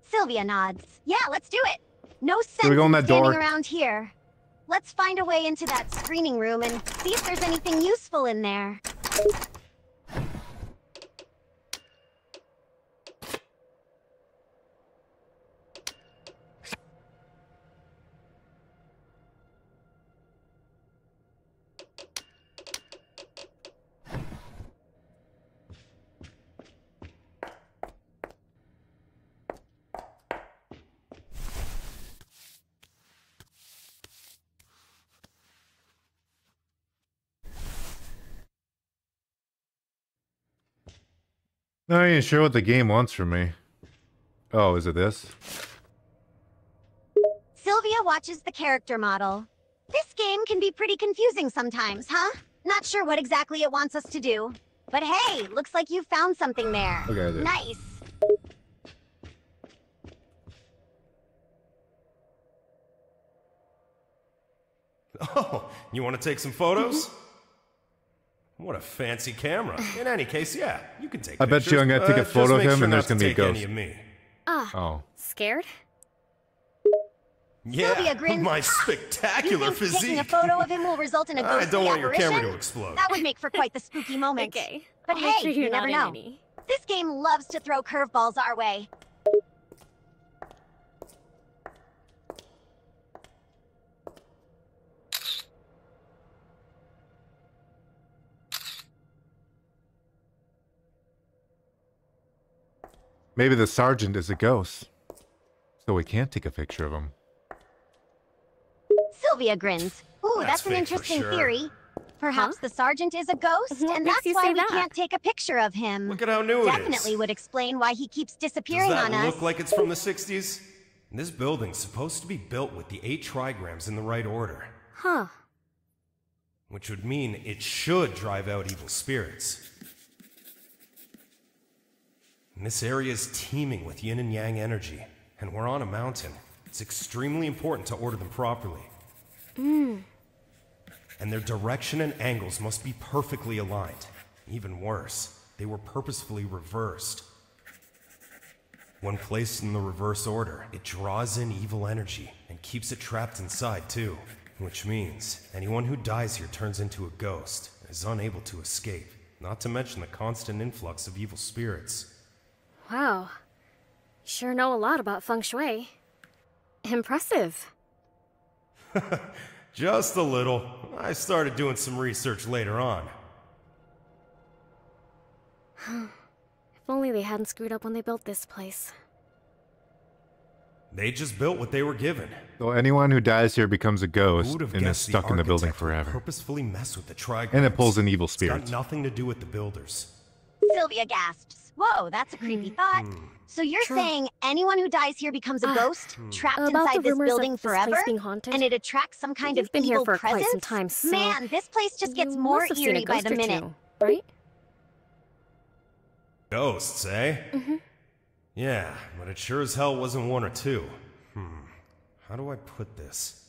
Sylvia nods. Yeah, let's do it. No sense we go in in that standing door? around here. Let's find a way into that screening room and see if there's anything useful in there. Not even sure what the game wants from me. Oh, is it this? Sylvia watches the character model. This game can be pretty confusing sometimes, huh? Not sure what exactly it wants us to do. But hey, looks like you found something there. Okay, I did. Nice. Oh, you want to take some photos? What a fancy camera. In any case, yeah, you can take I bet you I'm gonna take a just photo of make him sure and there's not gonna be a to take any ghost. of me. Oh. Scared? Yeah, Sylvia grins. my You spectacular think taking a physique. photo of him will result in a I ghostly don't want your apparition? camera to explode. That would make for quite the spooky moment. Okay. But I'll make hey, sure you're you never not in know. any. This game loves to throw curveballs our way. Maybe the sergeant is a ghost. So we can't take a picture of him. Sylvia grins. Ooh, that's an fake for interesting sure. theory. Perhaps the sergeant is a ghost, What and makes that's you why say we that? can't take a picture of him. Look at how new it is. Definitely would explain why he keeps Does disappearing that on look us. like it's from the 60s? This building's supposed to be built with the 8 trigrams in the right order. Huh. Which would mean it should drive out evil spirits. And this area is teeming with yin and yang energy, and we're on a mountain. It's extremely important to order them properly. And their direction and angles must be perfectly aligned. Even worse, they were purposefully reversed. When placed in the reverse order, it draws in evil energy and keeps it trapped inside too. Which means anyone who dies here turns into a ghost and is unable to escape. Not to mention the constant influx of evil spirits. Wow. You sure know a lot about feng shui. Impressive. Just a little. I started doing some research later on. If only they hadn't screwed up when they built this place. They just built what they were given. So anyone who dies here becomes a Who ghost would have and is guessed stuck in the building architect would forever. purposefully mess with the trigrams. And it pulls in evil It's spirits. got nothing to do with the builders. Sylvia gasps. Whoa, that's a creepy thought. So you're saying anyone who dies here becomes a ghost, trapped About inside the this rumors building of this place forever? being haunted? And it attracts some kind You've of been here evil for quite presence? some time, so Man, this place just gets you more must have seen a eerie by ghost the or minute. two, right? Ghosts, eh? Mm-hmm. Yeah, but it sure as hell wasn't one or two. How do I put this?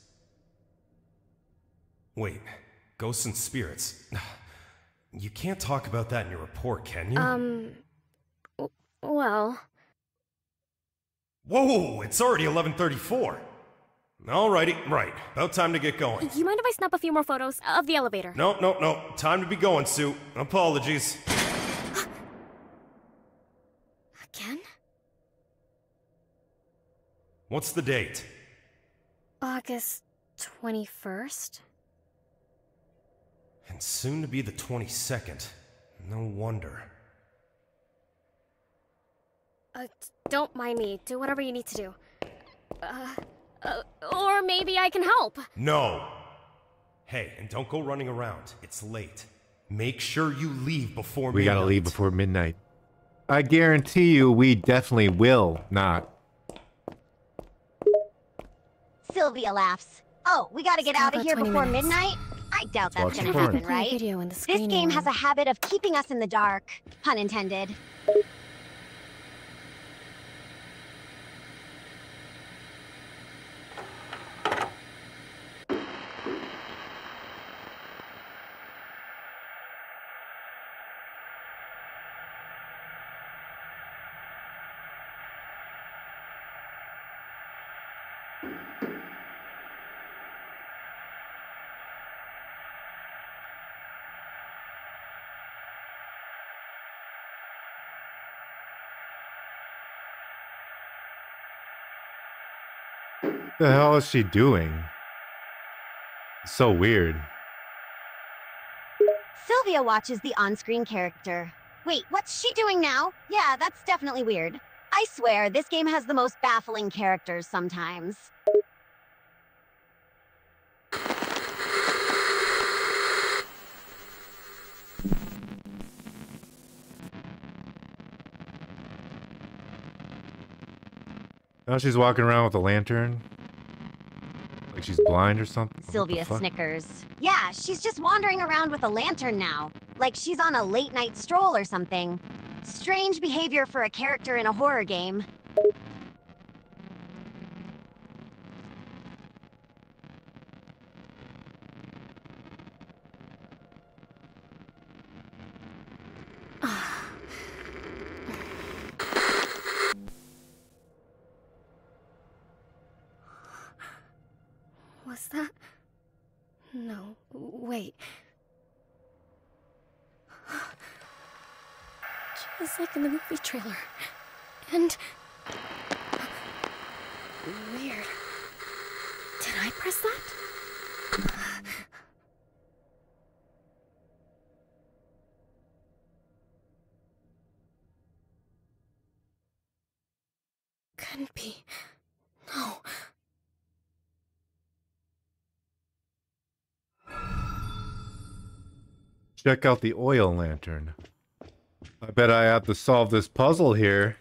Wait, ghosts and spirits. You can't talk about that in your report, can you? Well... Whoa, it's already 11:34. Alrighty, right. About time to get going. You mind if I snap a few more photos of the elevator? No. Time to be going, Sue. Apologies. Again? What's the date? August 21st? And soon to be the 22nd. No wonder. Don't mind me. Do whatever you need to do. Or maybe I can help. No! Hey, and don't go running around. It's late. Make sure you leave before We midnight. gotta leave before midnight. I guarantee you we definitely will not. Sylvia laughs. Oh, we gotta get Still out of about here 20 before minutes. midnight? I doubt that's Watch gonna the porn. happen, Play a right? video in the This screening game has a room. habit of keeping us in the dark. Pun intended. What the hell is she doing? It's so weird. Sylvia watches the on-screen character. Wait, what's she doing now? Yeah, that's definitely weird. I swear, this game has the most baffling characters sometimes. Now she's walking around with a lantern. Like she's blind or something. What the Sylvia fuck? snickers. Yeah, she's just wandering around with a lantern now. Like she's on a late-night stroll or something. Strange behavior for a character in a horror game. Was that? No, wait. Just like in the movie trailer. And... weird. Did I press that? Couldn't be. No. Check out the oil lantern. I bet I have to solve this puzzle here.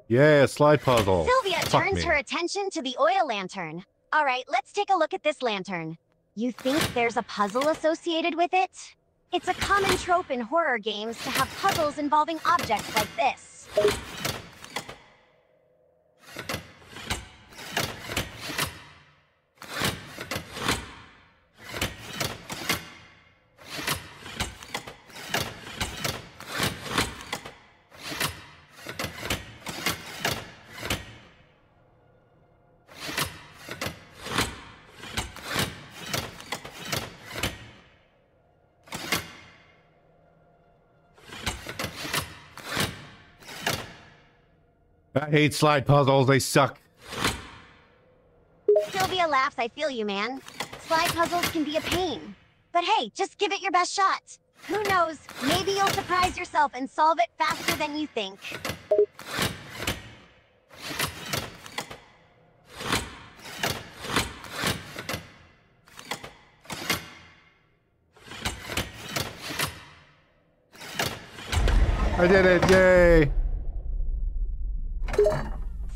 Yeah, slide puzzle. Sylvia Fuck turns me. her attention to the oil lantern. All right, let's take a look at this lantern. You think there's a puzzle associated with it? It's a common trope in horror games to have puzzles involving objects like this. I hate slide puzzles, they suck. Sylvia laughs, I feel you, man. Slide puzzles can be a pain. But hey, just give it your best shot. Who knows, maybe you'll surprise yourself and solve it faster than you think. I did it, yay!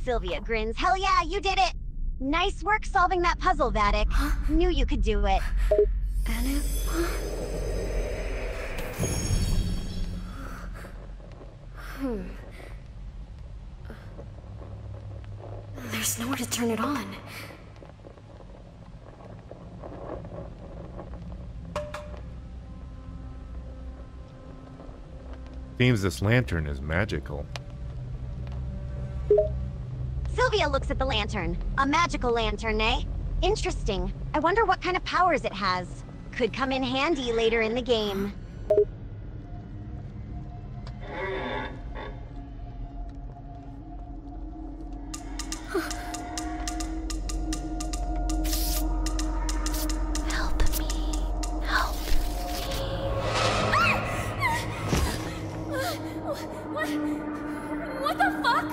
Sylvia grins, hell yeah, you did it! Nice work solving that puzzle, Vattic. Knew you could do it. And it... There's nowhere to turn it on. Seems this lantern is magical. Sylvia looks at the lantern. A magical lantern, eh? Interesting. I wonder what kind of powers it has. Could come in handy later in the game. Help me. Help me. What the fuck?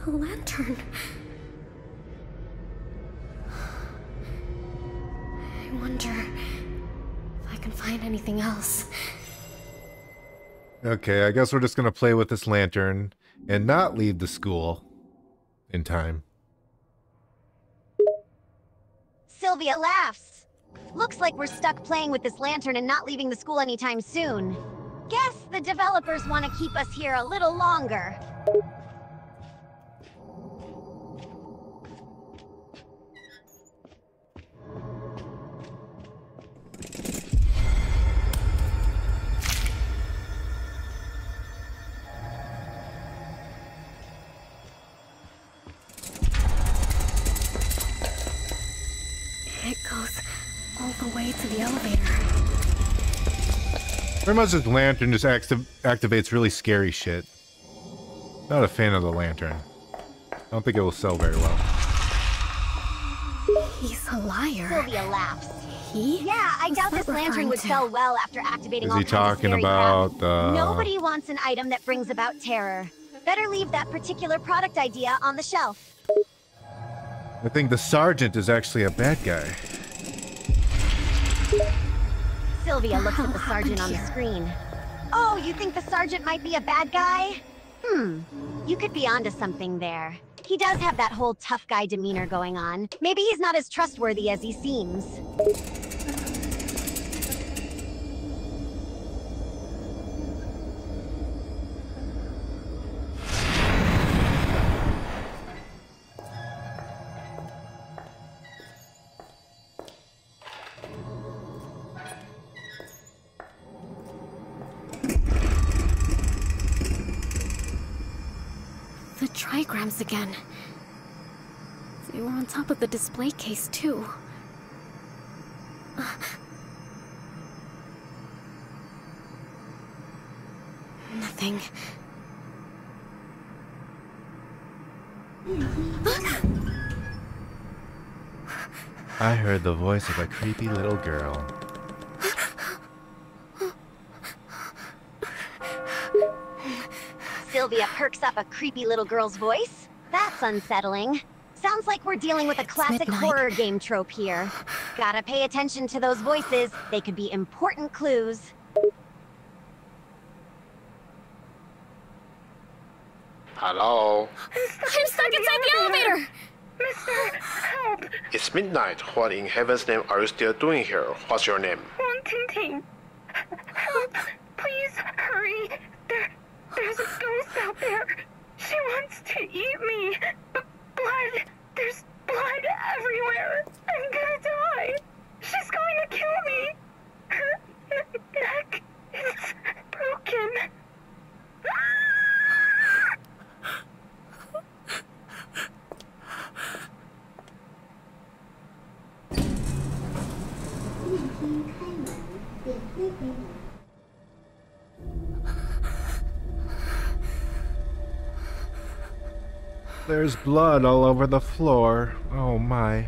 A lantern. I wonder if I can find anything else. Okay, I guess we're just gonna play with this lantern and not leave the school in time. Sylvia laughs. Looks like we're stuck playing with this lantern and not leaving the school anytime soon. Guess the developers want to keep us here a little longer. It goes all the way to the elevator. Pretty much this lantern just activates really scary shit. Not a fan of the lantern. I don't think it will sell very well. He's a liar. Sylvia laughs. He? Yeah, I What's doubt that this lantern referring would to? sell well after activating Is all he kinds of talking scary about crap. Nobody wants an item that brings about terror. Better leave that particular product idea on the shelf. I think the sergeant is actually a bad guy. Sylvia looks at the sergeant on the screen. Oh, you think the sergeant might be a bad guy? You could be onto something there. He does have that whole tough guy demeanor going on. Maybe he's not as trustworthy as he seems. The trigrams again. They were on top of the display case, too. Nothing. I heard the voice of a creepy little girl. Sylvia perks up a creepy little girl's voice. That's unsettling. Sounds like we're dealing with a classic midnight. horror game trope here. Gotta pay attention to those voices. They could be important clues. Hello? I'm stuck inside the elevator! Mister, help! It's midnight. What in heaven's name are you still doing here? What's your name? Wang Ting. Help! Please hurry! There's a ghost out there. She wants to eat me. Blood. There's blood everywhere. I'm gonna die. She's going to kill me. Her neck is broken. There's blood all over the floor. Oh my.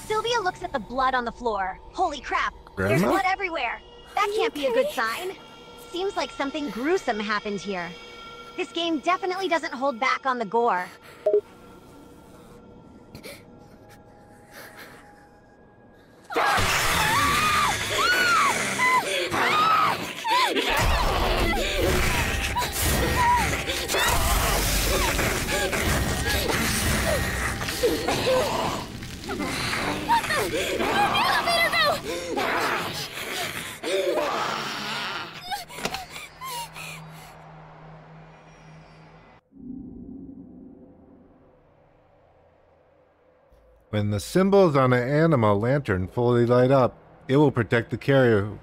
Sylvia looks at the blood on the floor. Holy crap, there's Grandma? blood everywhere. That can't be a good sign. Seems like something gruesome happened here. This game definitely doesn't hold back on the gore. Where'd the elevator go? When the symbols on an anima lantern fully light up, it will protect the carrier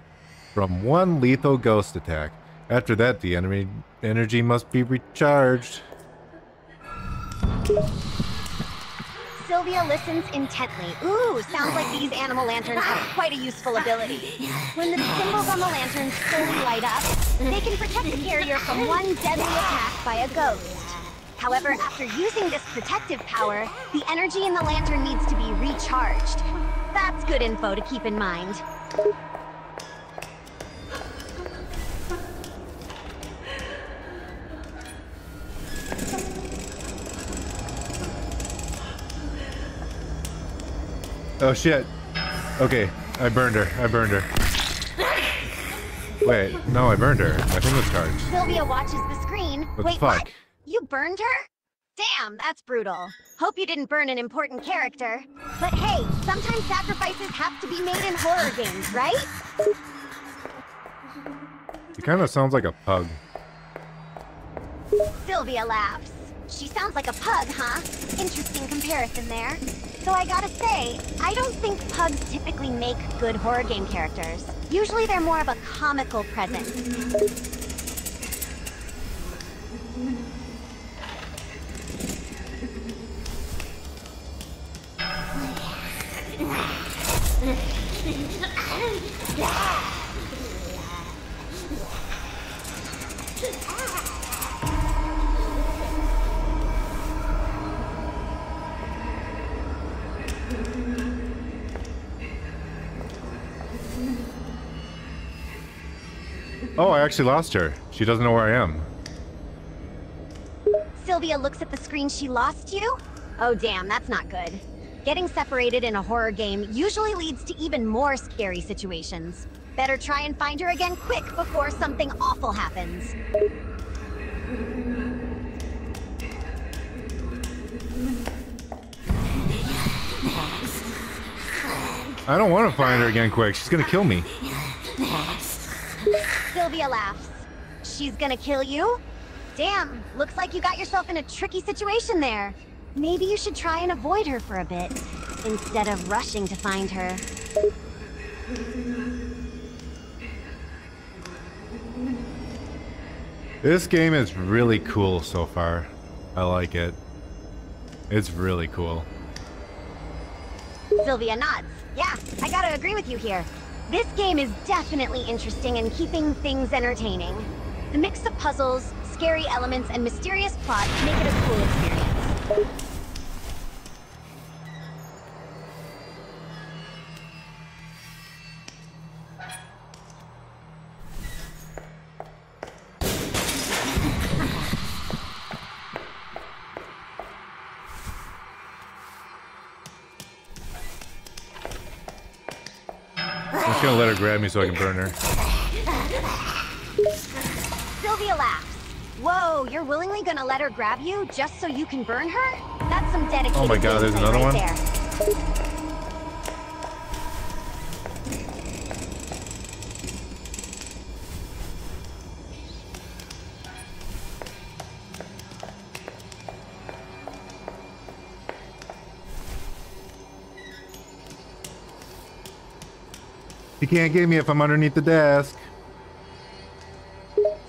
from one lethal ghost attack. After that, the enemy energy must be recharged. Sylvia listens intently. Ooh, sounds like these animal lanterns have quite a useful ability. When the symbols on the lanterns fully light up, they can protect the carrier from one deadly attack by a ghost. However, after using this protective power, the energy in the lantern needs to be recharged. That's good info to keep in mind. Oh shit. Okay, I burned her. I burned her. Wait, no, I burned her. My thing was charged. Sylvia watches the screen. What Wait, the fuck? what? You burned her? Damn, that's brutal. Hope you didn't burn an important character. But hey, sometimes sacrifices have to be made in horror games, right? He kind of sounds like a pug. Sylvia laughs. She sounds like a pug, huh? Interesting comparison there. So I gotta say, I don't think pugs typically make good horror game characters. Usually they're more of a comical presence. Oh, I actually lost her. She doesn't know where I am. Sylvia looks at the screen. She lost you? Oh damn, that's not good. Getting separated in a horror game usually leads to even more scary situations. Better try and find her again quick before something awful happens. I don't want to find her again quick. She's gonna kill me. Sylvia laughs. She's gonna kill you? Damn, looks like you got yourself in a tricky situation there. Maybe you should try and avoid her for a bit, instead of rushing to find her. This game is really cool so far. I like it. It's really cool. Sylvia nods. Yeah, I gotta agree with you here. This game is definitely interesting and keeping things entertaining. The mix of puzzles, scary elements, and mysterious plots make it a cool experience. I'm just gonna let her grab me so I can burn her. Sylvia laughs. Whoa, you're willingly gonna let her grab you just so you can burn her? That's some dedicated Oh my god, there's gameplay another right one? there. You can't get me if I'm underneath the desk.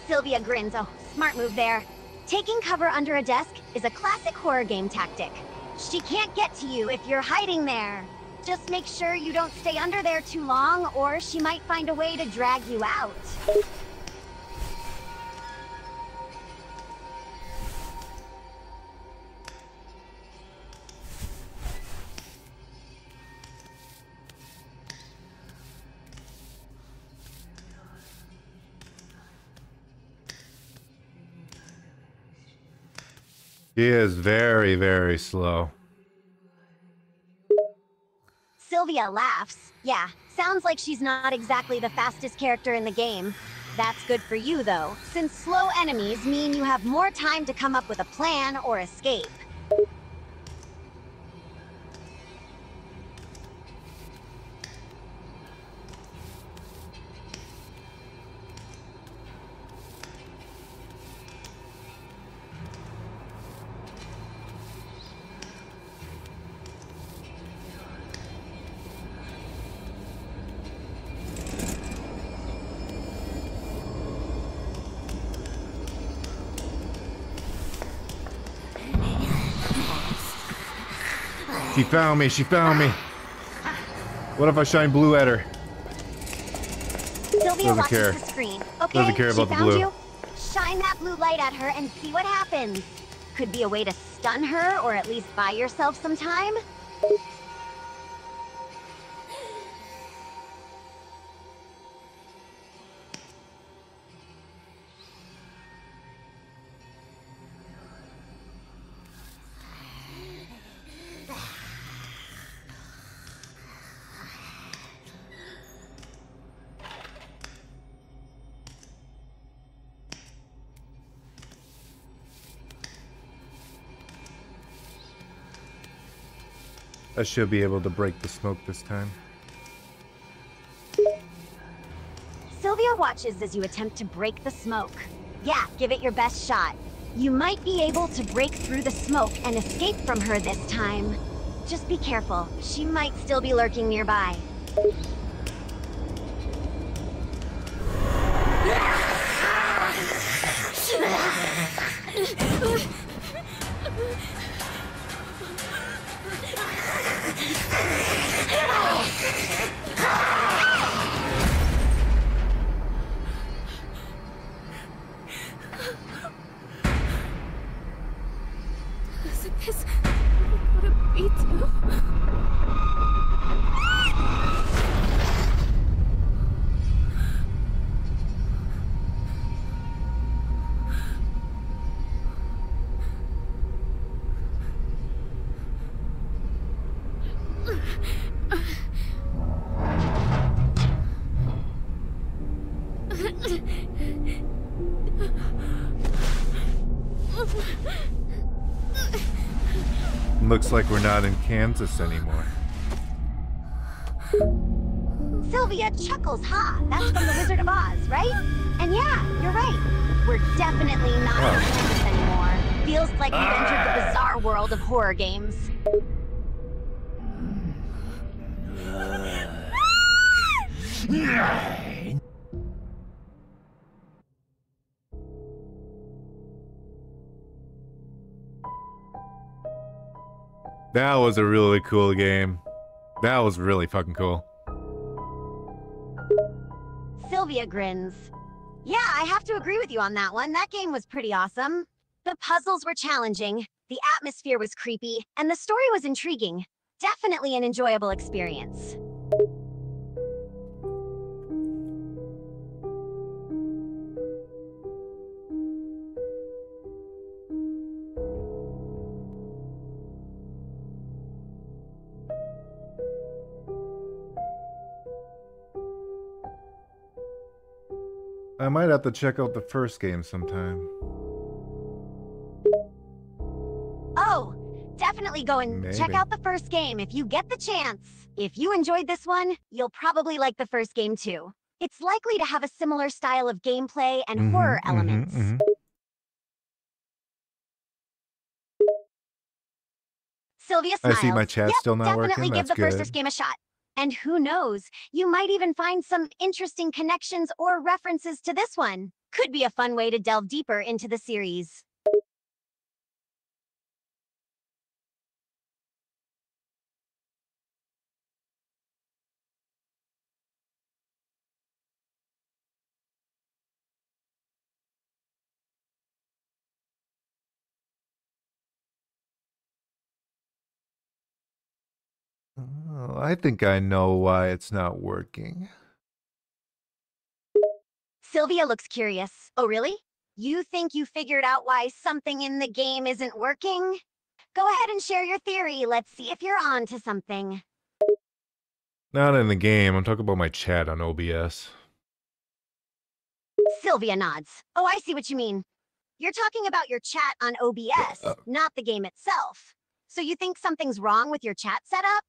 Sylvia grins. Oh, smart move there. Taking cover under a desk is a classic horror game tactic. She can't get to you if you're hiding there. Just make sure you don't stay under there too long, or she might find a way to drag you out. He is very, very slow. Sylvia laughs. Yeah, sounds like she's not exactly the fastest character in the game. That's good for you, though, since slow enemies mean you have more time to come up with a plan or escape. She found me, she found me. What if I shine blue at her? Sylvia Doesn't watches care. the screen. Okay, Doesn't care she about the found blue. you. Shine that blue light at her and see what happens. Could be a way to stun her, or at least buy yourself some time. I should be able to break the smoke this time. Sylvia watches as you attempt to break the smoke. Yeah, give it your best shot. You might be able to break through the smoke and escape from her this time. Just be careful. She might still be lurking nearby. Isn't this what it be too? Looks like we're not in Kansas anymore. Sylvia chuckles, huh? That's from The Wizard of Oz, right? And yeah, you're right. We're definitely not in Kansas anymore. Feels like we've entered the bizarre world of horror games. That was a really cool game. That was really fucking cool. Sylvia grins. Yeah, I have to agree with you on that one. That game was pretty awesome. The puzzles were challenging, the atmosphere was creepy, and the story was intriguing. Definitely an enjoyable experience. I might have to check out the first game sometime. Oh, definitely go and check Maybe. out the first game if you get the chance. If you enjoyed this one, you'll probably like the first game too. It's likely to have a similar style of gameplay and horror elements. Sylvia I smiles. see my chat Yep, still not working. definitely give That's the good. first game a shot. And who knows, you might even find some interesting connections or references to this one. Could be a fun way to delve deeper into the series. Oh, I think I know why it's not working. Sylvia looks curious. Oh, really? You think you figured out why something in the game isn't working? Go ahead and share your theory. Let's see if you're on to something. Not in the game. I'm talking about my chat on OBS. Sylvia nods. Oh, I see what you mean. You're talking about your chat on OBS, not the game itself. So you think something's wrong with your chat setup?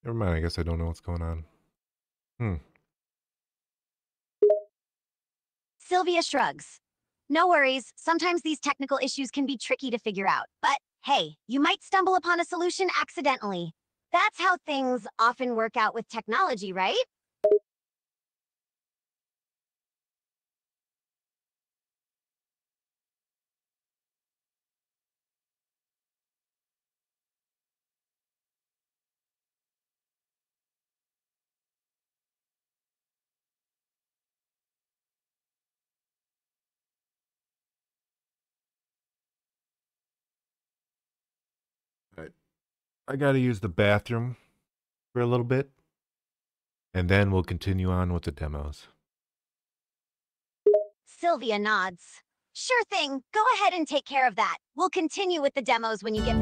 Never mind. I guess I don't know what's going on. Sylvia shrugs. No worries, sometimes these technical issues can be tricky to figure out. But hey, you might stumble upon a solution accidentally. That's how things often work out with technology, right? Right. I gotta use the bathroom for a little bit, and then we'll continue on with the demos. Sylvia nods. Sure thing. Go ahead and take care of that. We'll continue with the demos when you get...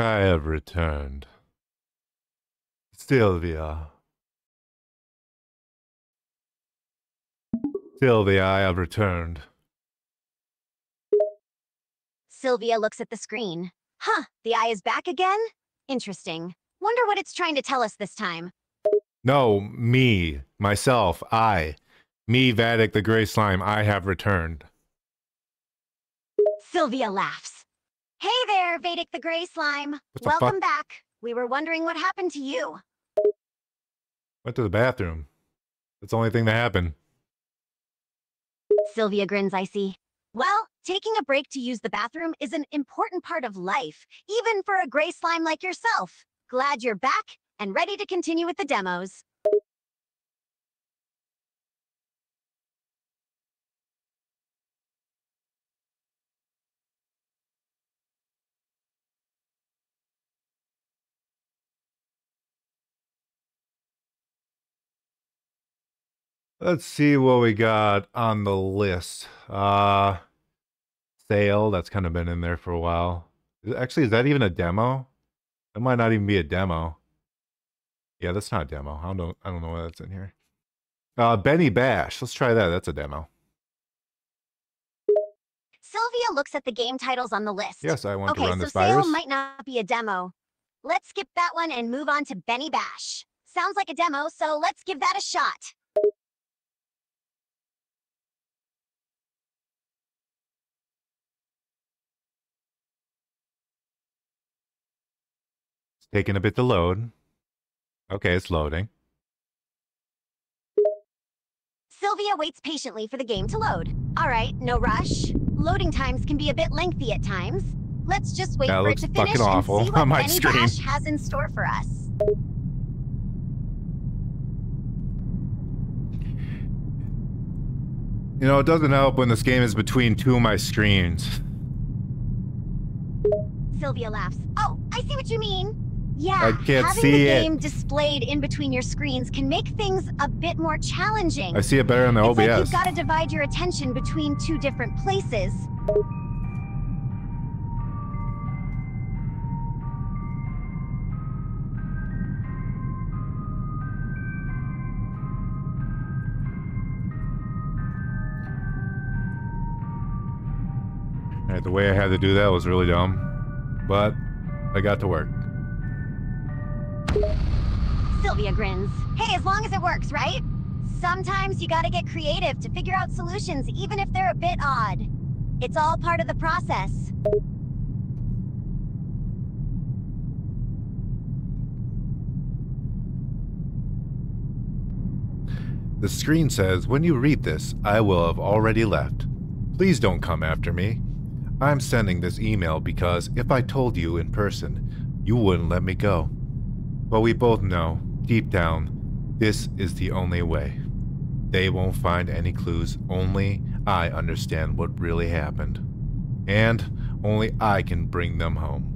I have returned. Sylvia. Sylvia, I have returned. Sylvia looks at the screen. Huh, the eye is back again? Interesting. Wonder what it's trying to tell us this time. No, me. Myself. I. Me, Vattic the Gray Slime. I have returned. Sylvia laughs. Hey there, Vattic the Gray Slime. Welcome back. We were wondering what happened to you. Went to the bathroom. That's the only thing that happened. Sylvia grins icy. Well, taking a break to use the bathroom is an important part of life, even for a gray slime like yourself. Glad you're back and ready to continue with the demos. Let's see what we got on the list. Sale, that's kind of been in there for a while. Actually, is that even a demo? That might not even be a demo. Yeah, that's not a demo. I don't know why that's in here. Benny Bash. Let's try that. That's a demo. Sylvia looks at the game titles on the list. Yes, I want to run so this virus. Sale might not be a demo. Let's skip that one and move on to Benny Bash. Sounds like a demo, so let's give that a shot. It's taking a bit to load. Okay, it's loading. Sylvia waits patiently for the game to load. All right, no rush. Loading times can be a bit lengthy at times. Let's just wait for it to finish and see what Benny Bash has in store for us. You know, it doesn't help when this game is between two of my screens. Sylvia laughs. Oh, I see what you mean. Yeah, I can't having see the it. game displayed in between your screens can make things a bit more challenging. I see it better on the OBS. It's like you've got to divide your attention between two different places. Alright, the way I had to do that was really dumb, but I got to work. Sylvia grins. Hey, as long as it works, right? Sometimes you gotta get creative to figure out solutions, even if they're a bit odd. It's all part of the process. The screen says, when you read this, I will have already left. Please don't come after me. I'm sending this email because if I told you in person, you wouldn't let me go. But we both know, deep down, this is the only way. They won't find any clues, only I understand what really happened. And only I can bring them home.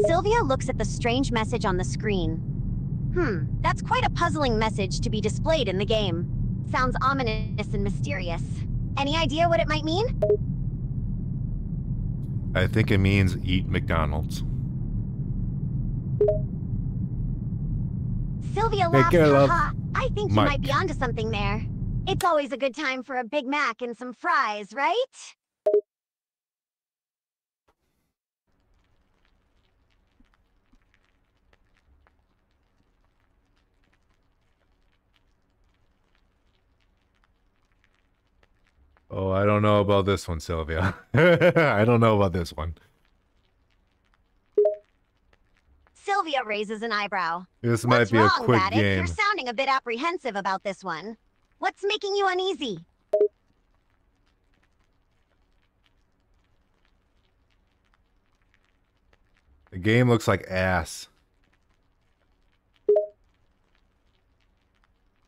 Sylvia looks at the strange message on the screen. That's quite a puzzling message to be displayed in the game. Sounds ominous and mysterious. Any idea what it might mean? I think it means eat McDonald's. Sylvia laughs, haha. I think you might be onto something there. It's always a good time for a Big Mac and some fries, right? Oh, I don't know about this one, Sylvia. I don't know about this one. Sylvia raises an eyebrow. This might be a quick Vattic? game. You're sounding a bit apprehensive about this one. What's making you uneasy? The game looks like ass.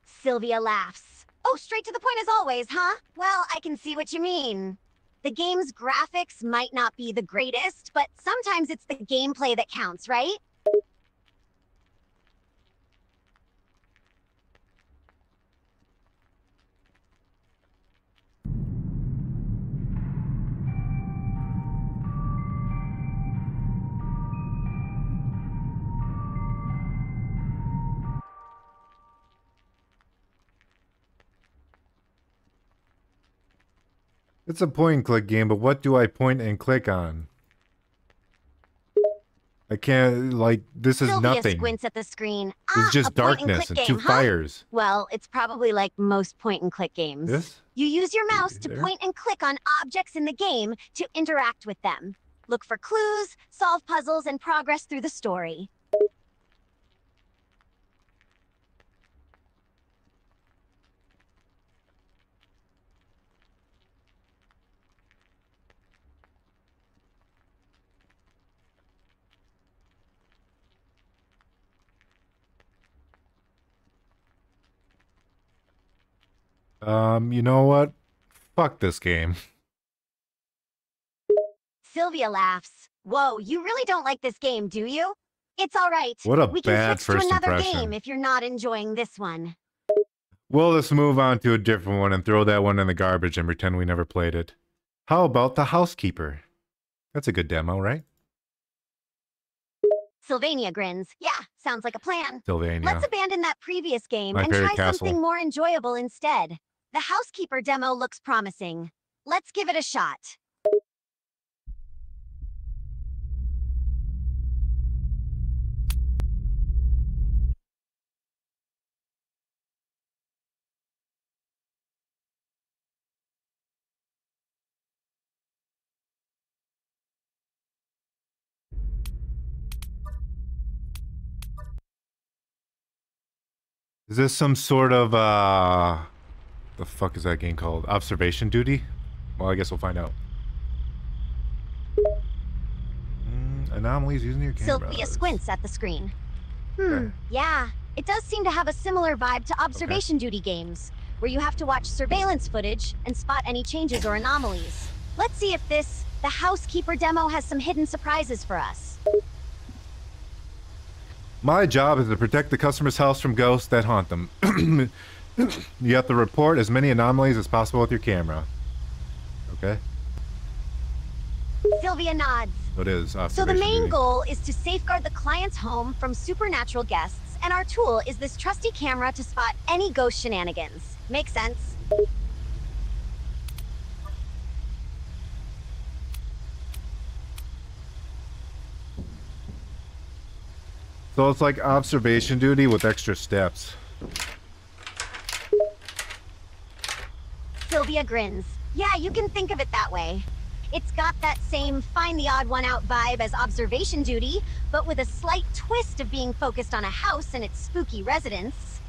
Sylvia laughs. Oh, straight to the point as always, huh? Well, I can see what you mean. The game's graphics might not be the greatest, but sometimes it's the gameplay that counts, right? It's a point and click game, but what do I point and click on? I can't, like, this is Sylvia nothing. squints at the screen. It's just a point darkness and and click two game, huh? fires. Well, it's probably like most point and click games. This? You use your mouse to There? point and click on objects in the game to interact with them. Look for clues, solve puzzles, and progress through the story. You know what? Fuck this game. Sylvia laughs. Whoa, you really don't like this game, do you? It's all right. What a We can bad switch to first another impression. game if you're not enjoying this one. Well, let's move on to a different one and throw that one in the garbage and pretend we never played it. How about The Housekeeper? That's a good demo, right? Sylvania grins. Yeah, sounds like a plan. Sylvania. Let's abandon that previous game My and favorite try castle. something more enjoyable instead. The Housekeeper demo looks promising. Let's give it a shot. Is this some sort of, the fuck is that game called? Observation duty? Well, I guess we'll find out. Anomalies using your camera. Sylvia squints at the screen. Yeah. It does seem to have a similar vibe to observation duty games, where you have to watch surveillance footage and spot any changes or anomalies. Let's see if the Housekeeper demo has some hidden surprises for us. My job is to protect the customer's house from ghosts that haunt them. You have to report as many anomalies as possible with your camera. Okay. Sylvia nods. It is So observation the main duty. goal is to safeguard the client's home from supernatural guests, and our tool is this trusty camera to spot any ghost shenanigans. Make sense? So it's like observation duty with extra steps. Sylvia grins. Yeah, you can think of it that way. It's got that same find the odd one out vibe as observation duty, but with a slight twist of being focused on a house and its spooky residents.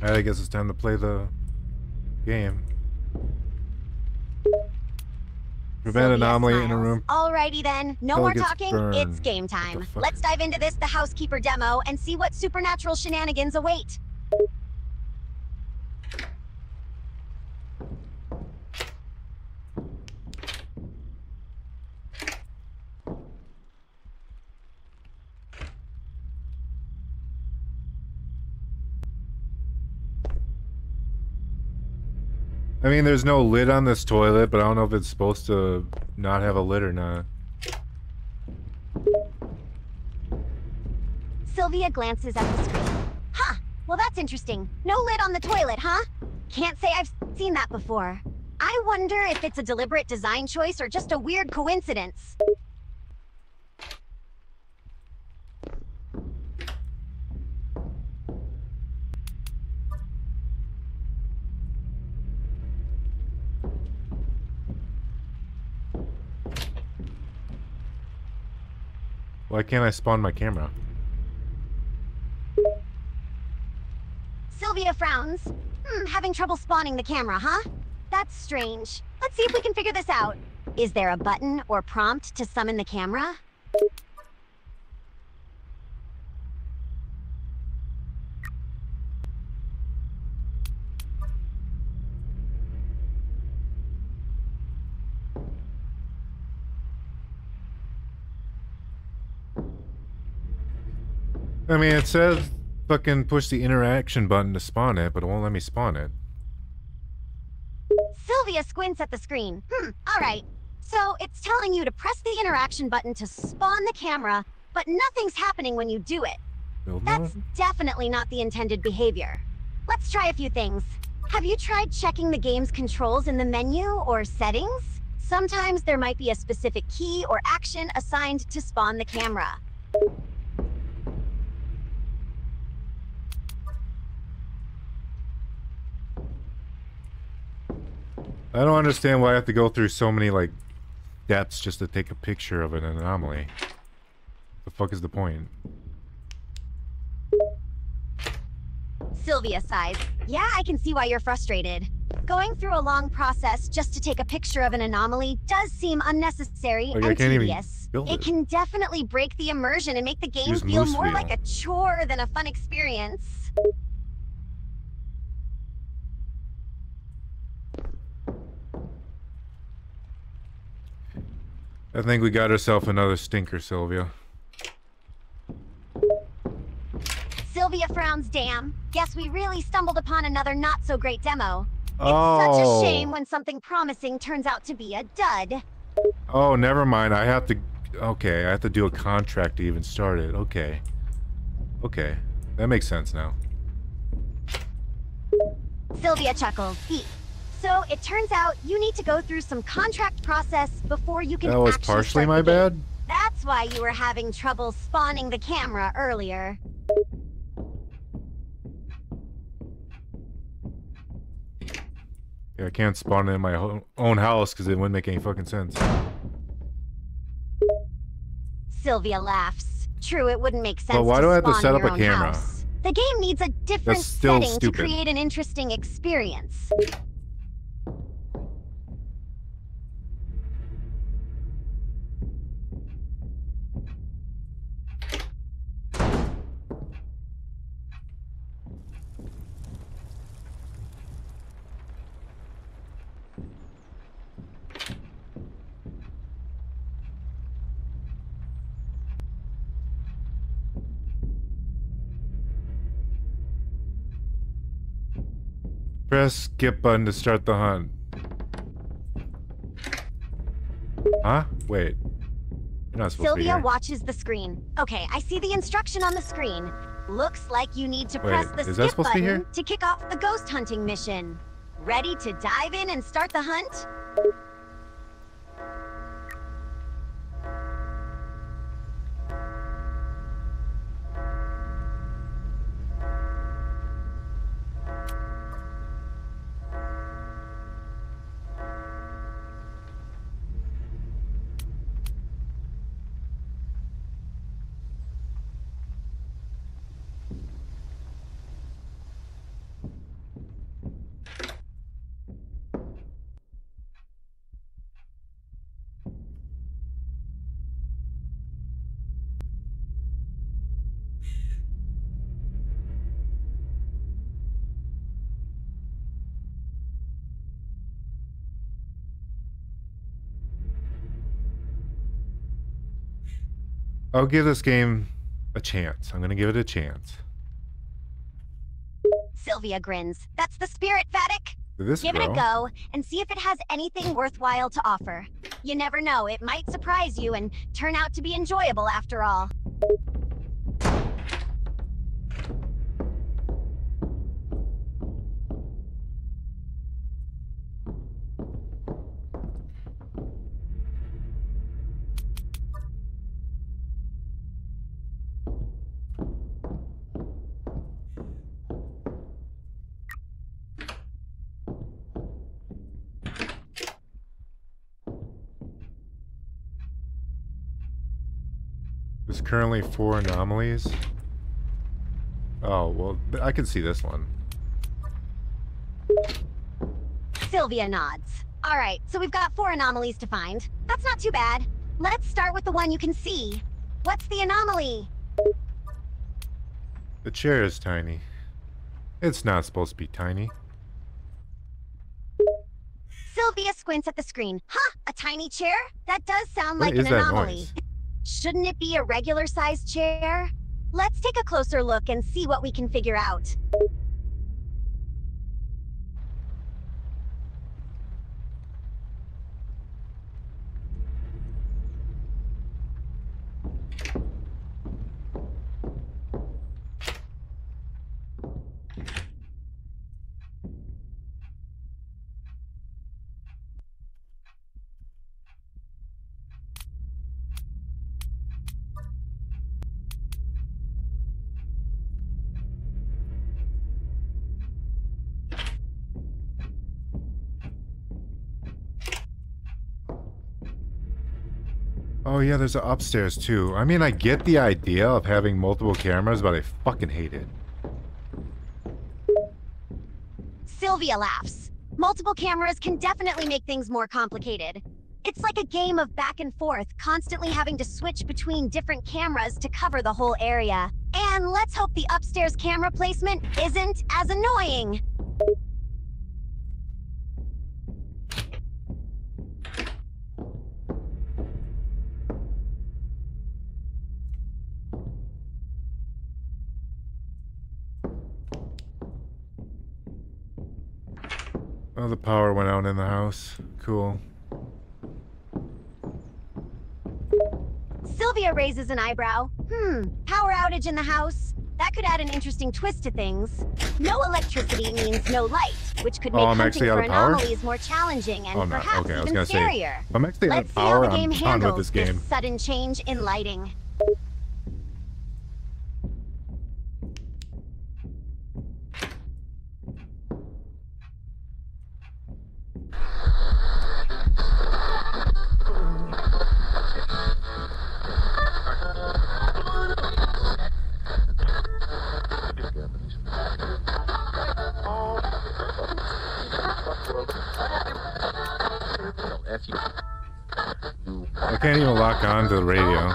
Alright, I guess it's time to play the game. Prevent Sylvia anomaly in a smiles. room. Alrighty then, no Till it more gets talking, burned. it's game time. Let's dive into the Housekeeper demo and see what supernatural shenanigans await. I mean, there's no lid on this toilet, but I don't know if it's supposed to not have a lid or not. Sylvia glances at the screen. Huh, well that's interesting. No lid on the toilet, huh? Can't say I've seen that before. I wonder if it's a deliberate design choice or just a weird coincidence. Why can't I spawn my camera? Sylvia frowns. Having trouble spawning the camera, huh? That's strange. Let's see if we can figure this out. Is there a button or prompt to summon the camera? I mean, it says fucking push the interaction button to spawn it, but it won't let me spawn it. Sylvia squints at the screen. Alright. So, it's telling you to press the interaction button to spawn the camera, but nothing's happening when you do it. That's definitely not the intended behavior. Let's try a few things. Have you tried checking the game's controls in the menu or settings? Sometimes there might be a specific key or action assigned to spawn the camera. I don't understand why I have to go through so many, like, steps just to take a picture of an anomaly. The fuck is the point? Sylvia sighs. Yeah, I can see why you're frustrated. Going through a long process just to take a picture of an anomaly does seem unnecessary and tedious. It can definitely break the immersion and make the game feel more like a chore than a fun experience. I think we got ourselves another stinker, Sylvia. Sylvia frowns, damn. Guess we really stumbled upon another not-so-great demo. It's such a shame when something promising turns out to be a dud. Oh, never mind. I have to... Okay, I have to do a contract to even start it. Okay. Okay. That makes sense now. Sylvia chuckles. So, it turns out you need to go through some contract process before you can That was actually partially start my the game. bad? That's why you were having trouble spawning the camera earlier. Yeah, I can't spawn it in my own house because it wouldn't make any fucking sense. Sylvia laughs. True, it wouldn't make sense. But why do I have to spawn set in up your a own camera? house. The game needs a different That's still setting stupid. to create an interesting experience. Press skip button to start the hunt. Huh? Wait. You're not supposed to be Sylvia here. watches the screen. Okay, I see the instruction on the screen. Looks like you need to press the is that skip supposed to be button here? to kick off the ghost hunting mission. Ready to dive in and start the hunt? I'll give this game a chance. I'm gonna give it a chance. Sylvia grins. That's the spirit, Vattic. Did this Give it a grow? go and see if it has anything worthwhile to offer. You never know, it might surprise you and turn out to be enjoyable after all. There's currently 4 anomalies. Oh, well, I can see this one. Sylvia nods. Alright, so we've got 4 anomalies to find. That's not too bad. Let's start with the one you can see. What's the anomaly? The chair is tiny. It's not supposed to be tiny. Sylvia squints at the screen. Huh, a tiny chair? That does sound What like is an that anomaly. noise? Shouldn't it be a regular-sized chair? Let's take a closer look and see what we can figure out. Oh yeah, there's an upstairs too. I mean, I get the idea of having multiple cameras, but I fucking hate it. Sylvia laughs. Multiple cameras can definitely make things more complicated. It's like a game of back and forth, constantly having to switch between different cameras to cover the whole area. And let's hope the upstairs camera placement isn't as annoying. Oh, the power went out in the house. Cool. Sylvia raises an eyebrow. Power outage in the house? That could add an interesting twist to things. No electricity means no light, which could make hunting for anomalies more challenging and perhaps even scarier. I'm actually out Let's of see how power. the game I'm done with handles this game. sudden change in lighting. I can't even lock on to the radio.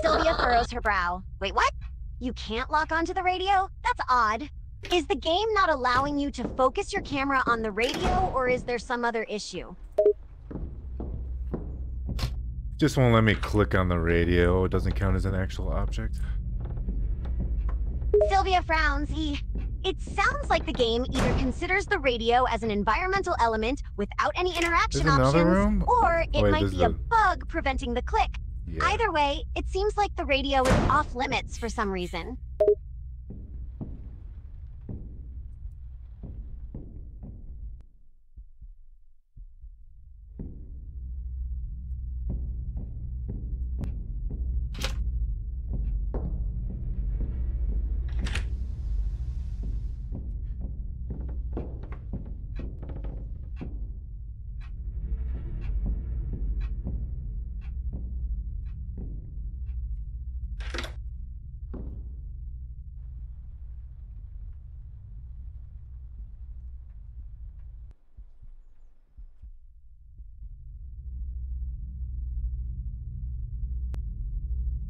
Sylvia furrows her brow. Wait, what? You can't lock onto the radio? That's odd. Is the game not allowing you to focus your camera on the radio, or is there some other issue? Just won't let me click on the radio. It doesn't count as an actual object. Sylvia frowns. It sounds like the game either considers the radio as an environmental element without any interaction options, or it might be a bug preventing the click. Yeah. Either way, it seems like the radio is off limits for some reason.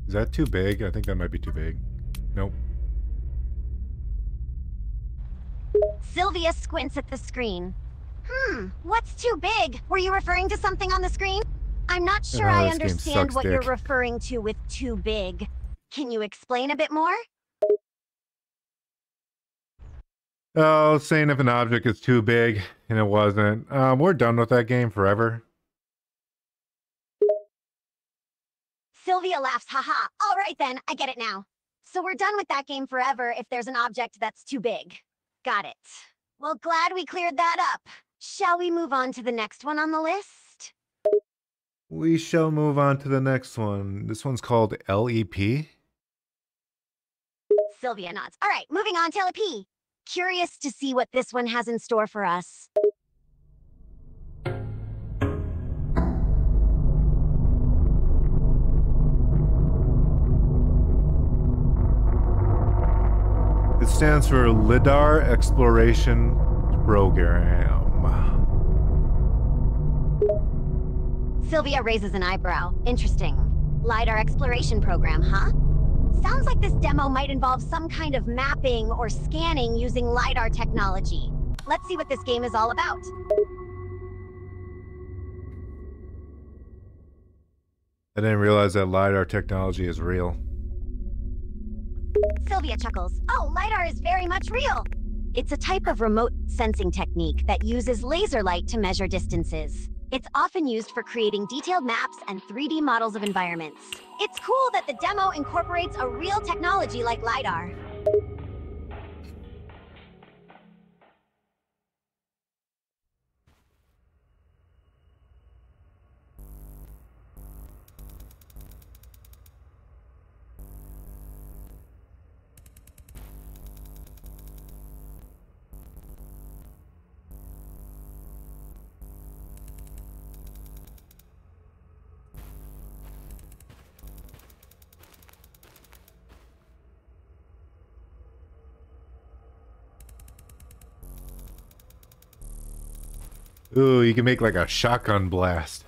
Is that too big? I think that might be too big. Nope. Sylvia squints at the screen. What's too big? Were you referring to something on the screen? I'm not sure I understand what you're referring to with too big. Can you explain a bit more? Oh, saying if an object is too big, and it wasn't. We're done with that game forever. Sylvia laughs, haha. All right then, I get it now. So we're done with that game forever if there's an object that's too big. Got it. Well, glad we cleared that up. Shall we move on to the next one on the list? We shall move on to the next one. This one's called LEP. Sylvia nods. All right, moving on to LEP. Curious to see what this one has in store for us. It stands for LIDAR Exploration Program. Sylvia raises an eyebrow. Interesting. LiDAR Exploration Program, huh? Sounds like this demo might involve some kind of mapping or scanning using LiDAR technology. Let's see what this game is all about. I didn't realize that LiDAR technology is real. Sylvia chuckles. Oh, LiDAR is very much real. It's a type of remote sensing technique that uses laser light to measure distances. It's often used for creating detailed maps and 3D models of environments. It's cool that the demo incorporates a real technology like LiDAR. Ooh, you can make like a shotgun blast.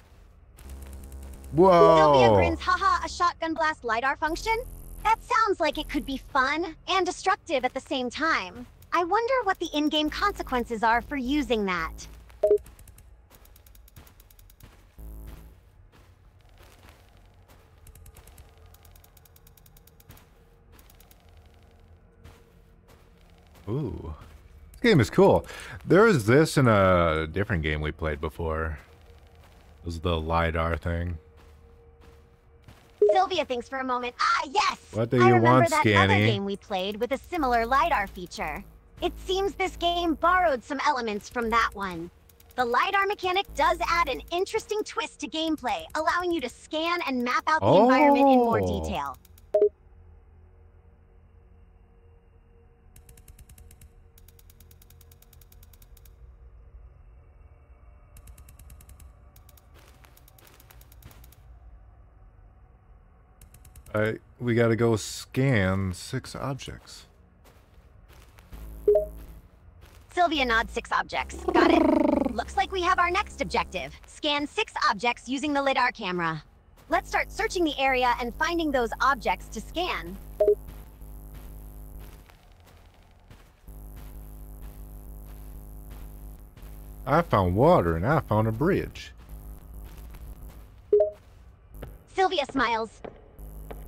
Whoa! Sylvia grins, haha, a shotgun blast LiDAR function? That sounds like it could be fun and destructive at the same time. I wonder what the in-game consequences are for using that. Ooh. This game is cool. There was this in a different game we played before. It was the LiDAR thing. Sylvia thinks for a moment. Ah, yes! What do I you remember want, that Scanny? other game we played with a similar LiDAR feature. It seems this game borrowed some elements from that one. The LiDAR mechanic does add an interesting twist to gameplay, allowing you to scan and map out the environment in more detail. We gotta go scan 6 objects. Sylvia nods 6 objects. Got it. Looks like we have our next objective. Scan 6 objects using the LiDAR camera. Let's start searching the area and finding those objects to scan. I found water and I found a bridge. Sylvia smiles.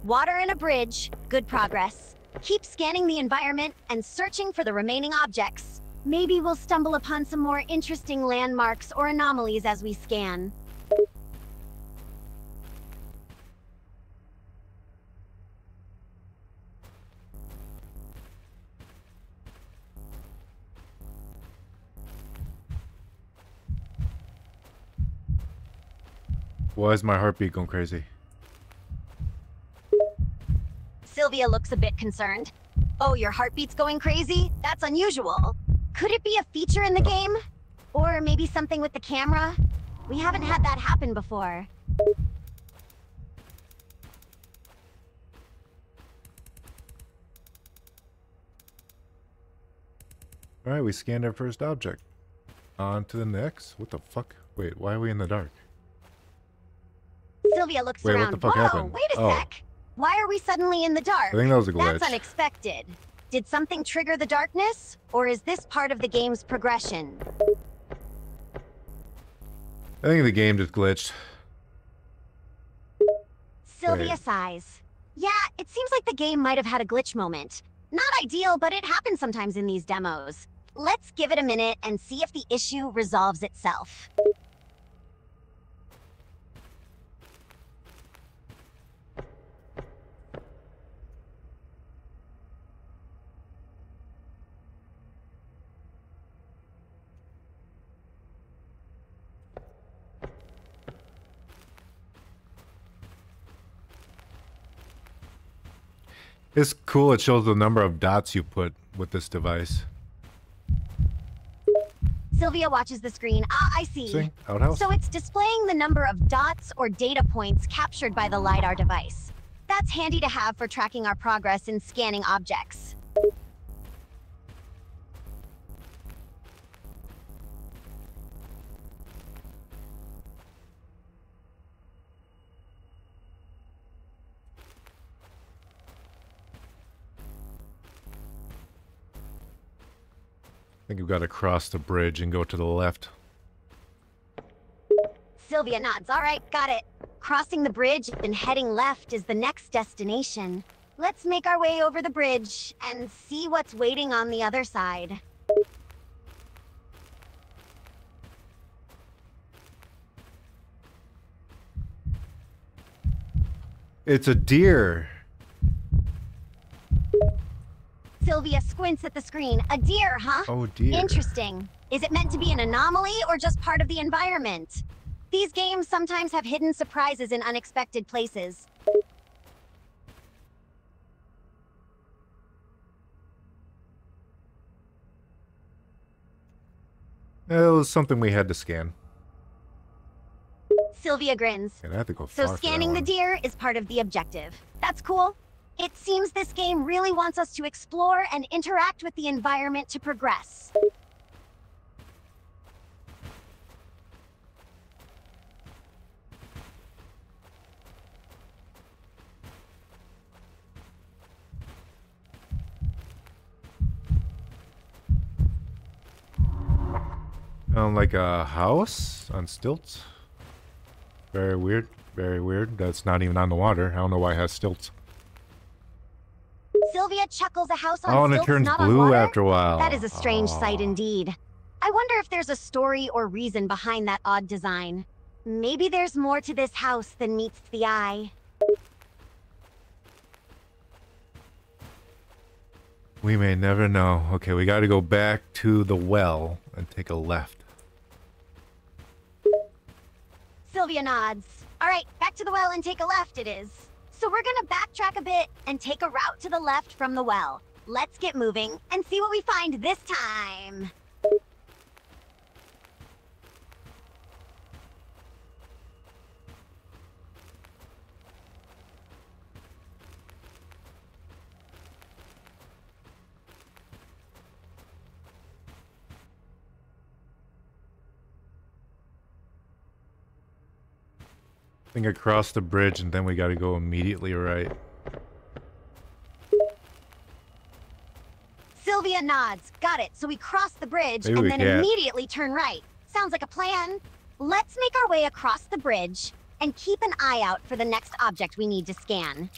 Water and a bridge. Good progress. Keep scanning the environment and searching for the remaining objects. Maybe we'll stumble upon some more interesting landmarks or anomalies as we scan. Why is my heartbeat going crazy? Sylvia looks a bit concerned. Oh, your heartbeat's going crazy? That's unusual. Could it be a feature in the game? Or maybe something with the camera? We haven't had that happen before. Alright, we scanned our first object. On to the next. What the fuck? Wait, why are we in the dark? Sylvia looks Wait, around. what the fuck Whoa, happened? wait a Oh. sec. Why are we suddenly in the dark? I think that was a glitch. That's unexpected. Did something trigger the darkness? Or is this part of the game's progression? I think the game just glitched. Sylvia Wait. sighs. Yeah, it seems like the game might have had a glitch moment. Not ideal, but it happens sometimes in these demos. Let's give it a minute and see if the issue resolves itself. It's cool, it shows the number of dots you put with this device. Sylvia watches the screen. Ah, I see. See? Outhouse? So it's displaying the number of dots or data points captured by the LiDAR device. That's handy to have for tracking our progress in scanning objects. I think we've got to cross the bridge and go to the left. Sylvia nods. All right, got it. Crossing the bridge and heading left is the next destination. Let's make our way over the bridge and see what's waiting on the other side. It's a deer. Sylvia squints at the screen. A deer, huh? Oh, dear. Interesting. Is it meant to be an anomaly or just part of the environment? These games sometimes have hidden surprises in unexpected places. It was something we had to scan. Sylvia grins. And I have to go So far for scanning that the one. deer is part of the objective. That's cool. It seems this game really wants us to explore and interact with the environment to progress. Like a house on stilts. Very weird. Very weird. That's not even on the water. I don't know why it has stilts. Sylvia chuckles. A house on Oh, and it stilts, turns not on blue water? after a while. That is a strange Oh. sight indeed. I wonder if there's a story or reason behind that odd design. Maybe there's more to this house than meets the eye. We may never know. Okay, we gotta go back to the well and take a left. Sylvia nods. All right, back to the well and take a left it is. So we're gonna backtrack a bit and take a route to the left from the well. Let's get moving and see what we find this time. I think across the bridge and then we gotta go immediately right. Sylvia nods. Got it. So we cross the bridge Maybe and we then can't. immediately turn right. Sounds like a plan. Let's make our way across the bridge and keep an eye out for the next object we need to scan.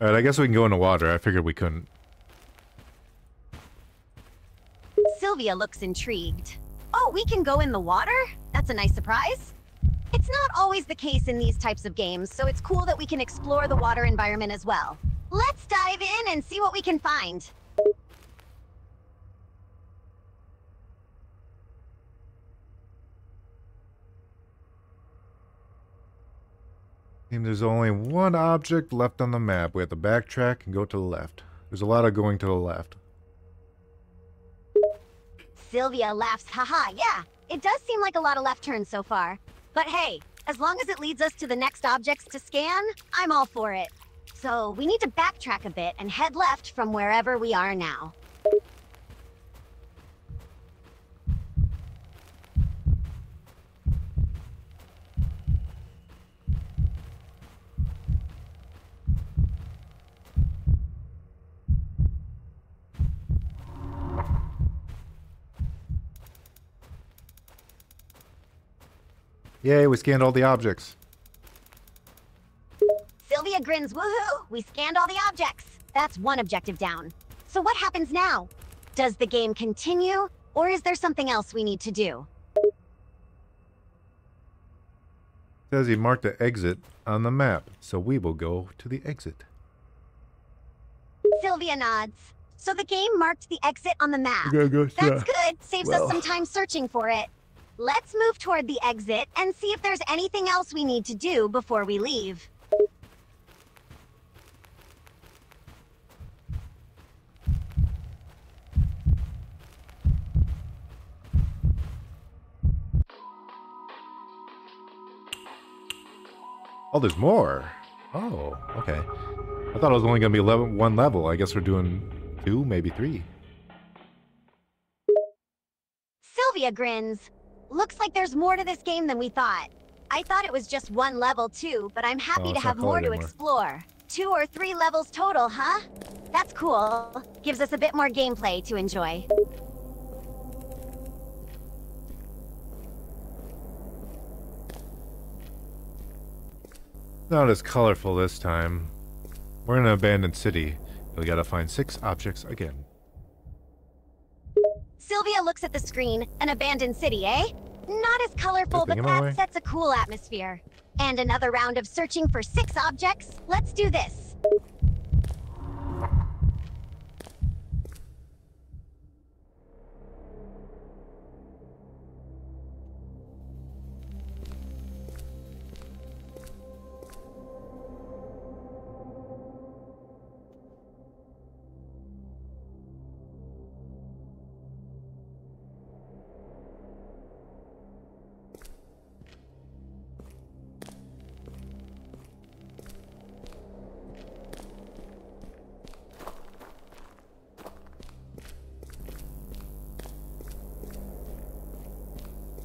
Alright, I guess we can go in the water. I figured we couldn't. Sylvia looks intrigued. Oh, we can go in the water? That's a nice surprise. It's not always the case in these types of games, so it's cool that we can explore the water environment as well. Let's dive in and see what we can find. Seems there's only one object left on the map. We have to backtrack and go to the left. There's a lot of going to the left. Sylvia laughs. Haha, yeah. It does seem like a lot of left turns so far. But hey, as long as it leads us to the next objects to scan, I'm all for it. So we need to backtrack a bit and head left from wherever we are now. Yay, we scanned all the objects. Sylvia grins. Woohoo! We scanned all the objects. That's one objective down. So what happens now? Does the game continue, or is there something else we need to do? Says he marked the exit on the map, so we will go to the exit. Sylvia nods. So the game marked the exit on the map. Yeah, That's good. Saves Well. us some time searching for it. Let's move toward the exit and see if there's anything else we need to do before we leave. Oh, there's more. Oh, okay. I thought it was only going to be one level. I guess we're doing 2, maybe 3. Sylvia grins. Looks like there's more to this game than we thought. I thought it was just one level too, but I'm happy Oh, to it's have not more colored to anymore. explore. 2 or 3 levels total, huh? That's cool. Gives us a bit more gameplay to enjoy. Not as colorful this time. We're in an abandoned city. We gotta find 6 objects again. Sylvia looks at the screen. An abandoned city, eh? Not as colorful, but that sets a cool atmosphere. And another round of searching for 6 objects. Let's do this.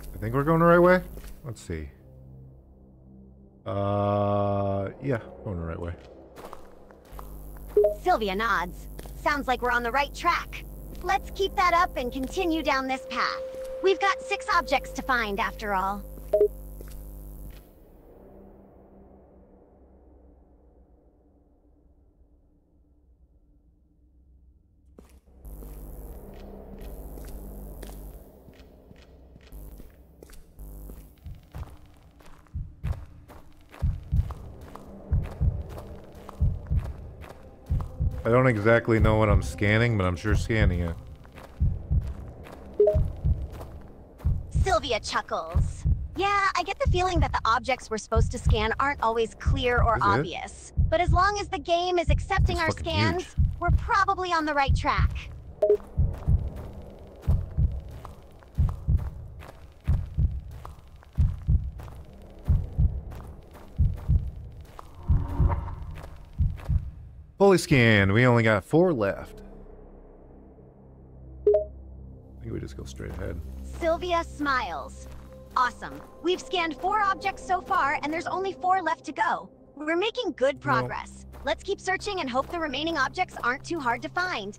I think we're going the right way. Let's see. Yeah, going the right way. Sylvia nods. Sounds like we're on the right track. Let's keep that up and continue down this path. We've got 6 objects to find after all. I don't exactly know what I'm scanning, but I'm sure scanning it. Sylvia chuckles. Yeah, I get the feeling that the objects we're supposed to scan aren't always clear or obvious. But as long as the game is accepting our scans, we're probably on the right track. Fully scanned. We only got 4 left. I think we just go straight ahead. Sylvia smiles. Awesome. We've scanned 4 objects so far, and there's only 4 left to go. We're making good progress. Let's keep searching and hope the remaining objects aren't too hard to find.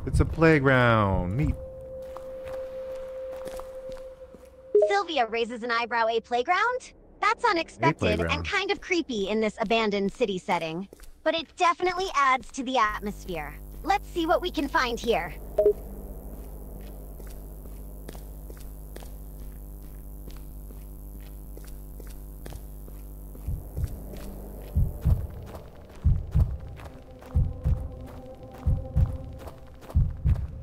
It's a playground. Neat. Sylvia raises an eyebrow. A playground? That's unexpected and kind of creepy in this abandoned city setting. But it definitely adds to the atmosphere. Let's see what we can find here.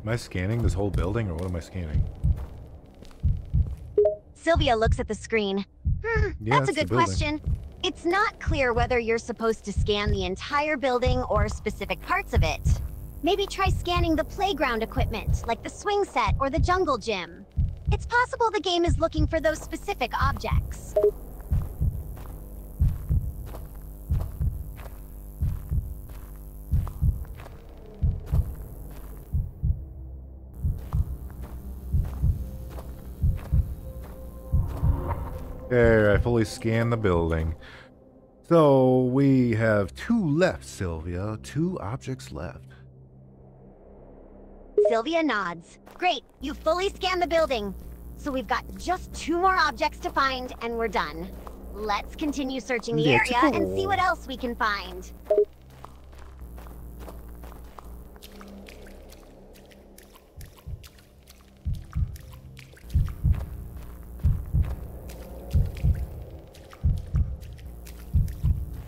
Am I scanning this whole building, or what am I scanning? Sylvia looks at the screen. Yeah, that's a good question. It's not clear whether you're supposed to scan the entire building or specific parts of it. Maybe try scanning the playground equipment, like the swing set or the jungle gym. It's possible the game is looking for those specific objects. There, I fully scanned the building. So, we have 2 left, Sylvia. 2 objects left. Sylvia nods. Great, you fully scanned the building. So we've got just 2 more objects to find, and we're done. Let's continue searching the area and see what else we can find.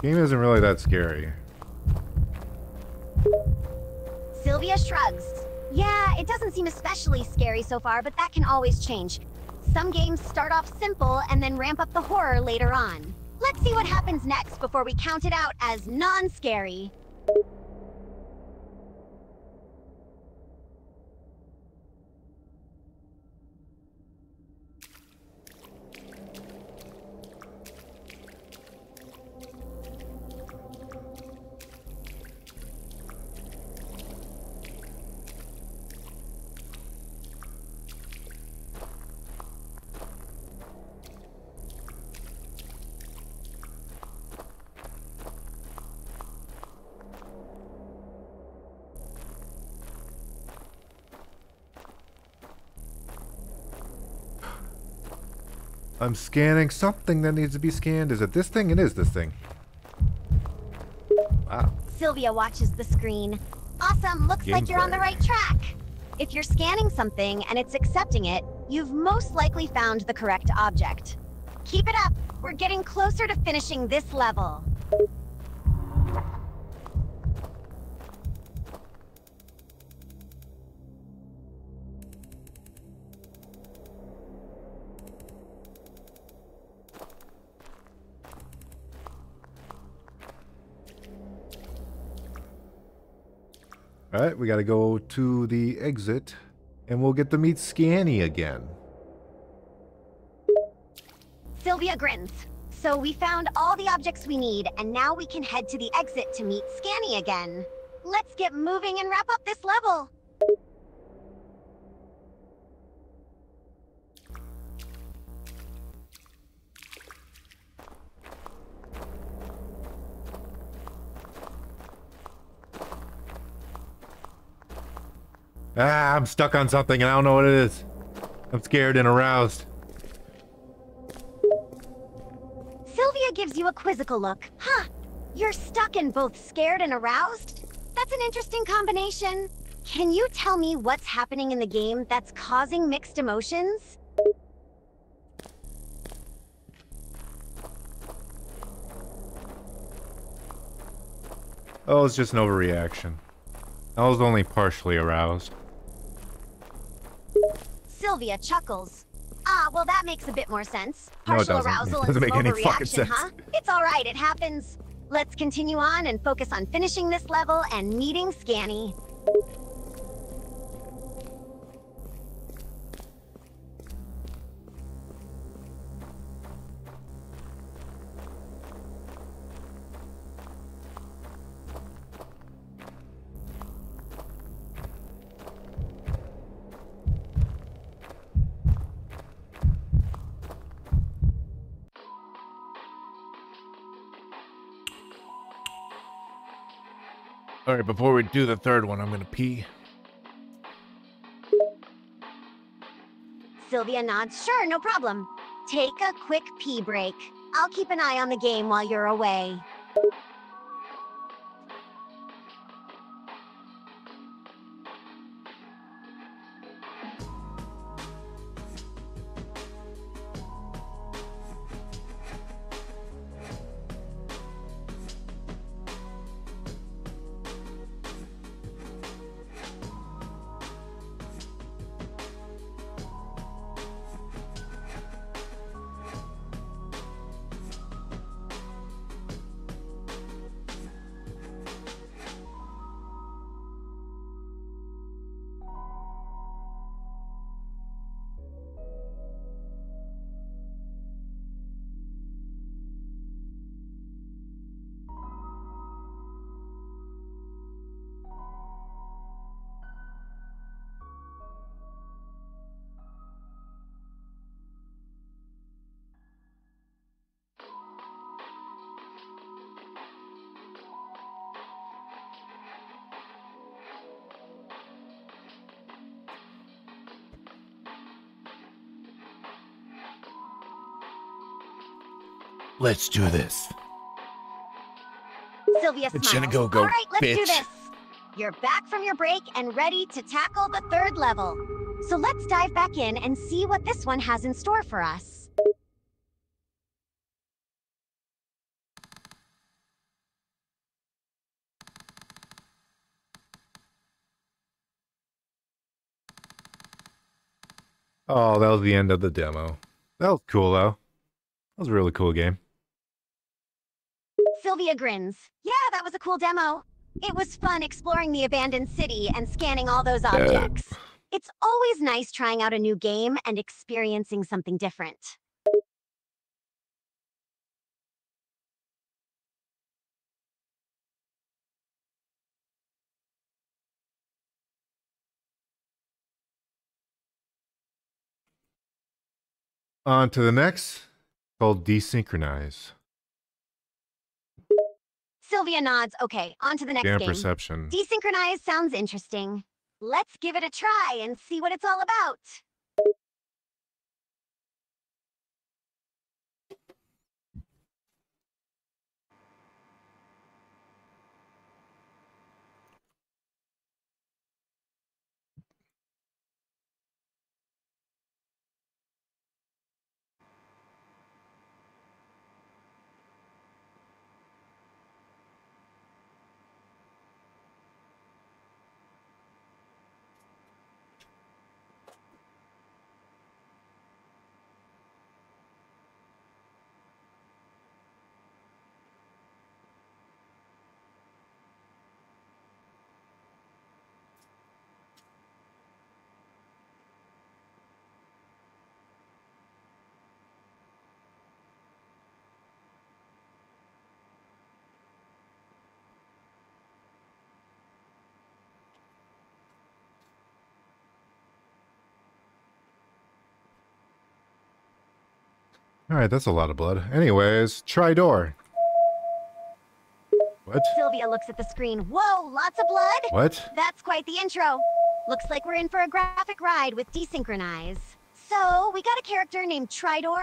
Game isn't really that scary. Sylvia shrugs. Yeah, it doesn't seem especially scary so far, but that can always change. Some games start off simple and then ramp up the horror later on. Let's see what happens next before we count it out as non-scary. I'm scanning something that needs to be scanned. Is it this thing? It is this thing. Wow. Sylvia watches the screen. Awesome, looks like you're on the right track. If you're scanning something and it's accepting it, you've most likely found the correct object. Keep it up. We're getting closer to finishing this level. Alright, we gotta go to the exit, and we'll get to meet Scanny again. Sylvia grins. So we found all the objects we need, and now we can head to the exit to meet Scanny again. Let's get moving and wrap up this level. Ah, I'm stuck on something and I don't know what it is. I'm scared and aroused. Sylvia gives you a quizzical look. Huh. You're stuck and both scared and aroused? That's an interesting combination. Can you tell me what's happening in the game that's causing mixed emotions? Oh, it's just an overreaction. I was only partially aroused. Sylvia chuckles. Ah, well that makes a bit more sense. No, it Partial doesn't. arousal It doesn't and make some any fucking overreaction, sense. huh? It's alright, it happens. Let's continue on and focus on finishing this level and meeting Scanny. Alright, before we do the third one, I'm gonna pee. Sylvia nods. Sure, no problem. Take a quick pee break. I'll keep an eye on the game while you're away. Let's do this. Sylvia It's smiles. gonna go, All right, let's do bitch. this. You're back from your break and ready to tackle the third level. So let's dive back in and see what this one has in store for us. Oh, that was the end of the demo. That was cool, though. That was a really cool game. Sylvia grins. Yeah, that was a cool demo. It was fun exploring the abandoned city and scanning all those objects. It's always nice trying out a new game and experiencing something different. On to the next, called Desynchronize. Sylvia nods. Okay, on to the next Damn game. perception. Desynchronize sounds interesting. Let's give it a try and see what it's all about. Alright, that's a lot of blood. Anyways, try door. What? Sylvia looks at the screen. Whoa, lots of blood? What? That's quite the intro. Looks like we're in for a graphic ride with Desynchronize. So, we got a character named Tridor.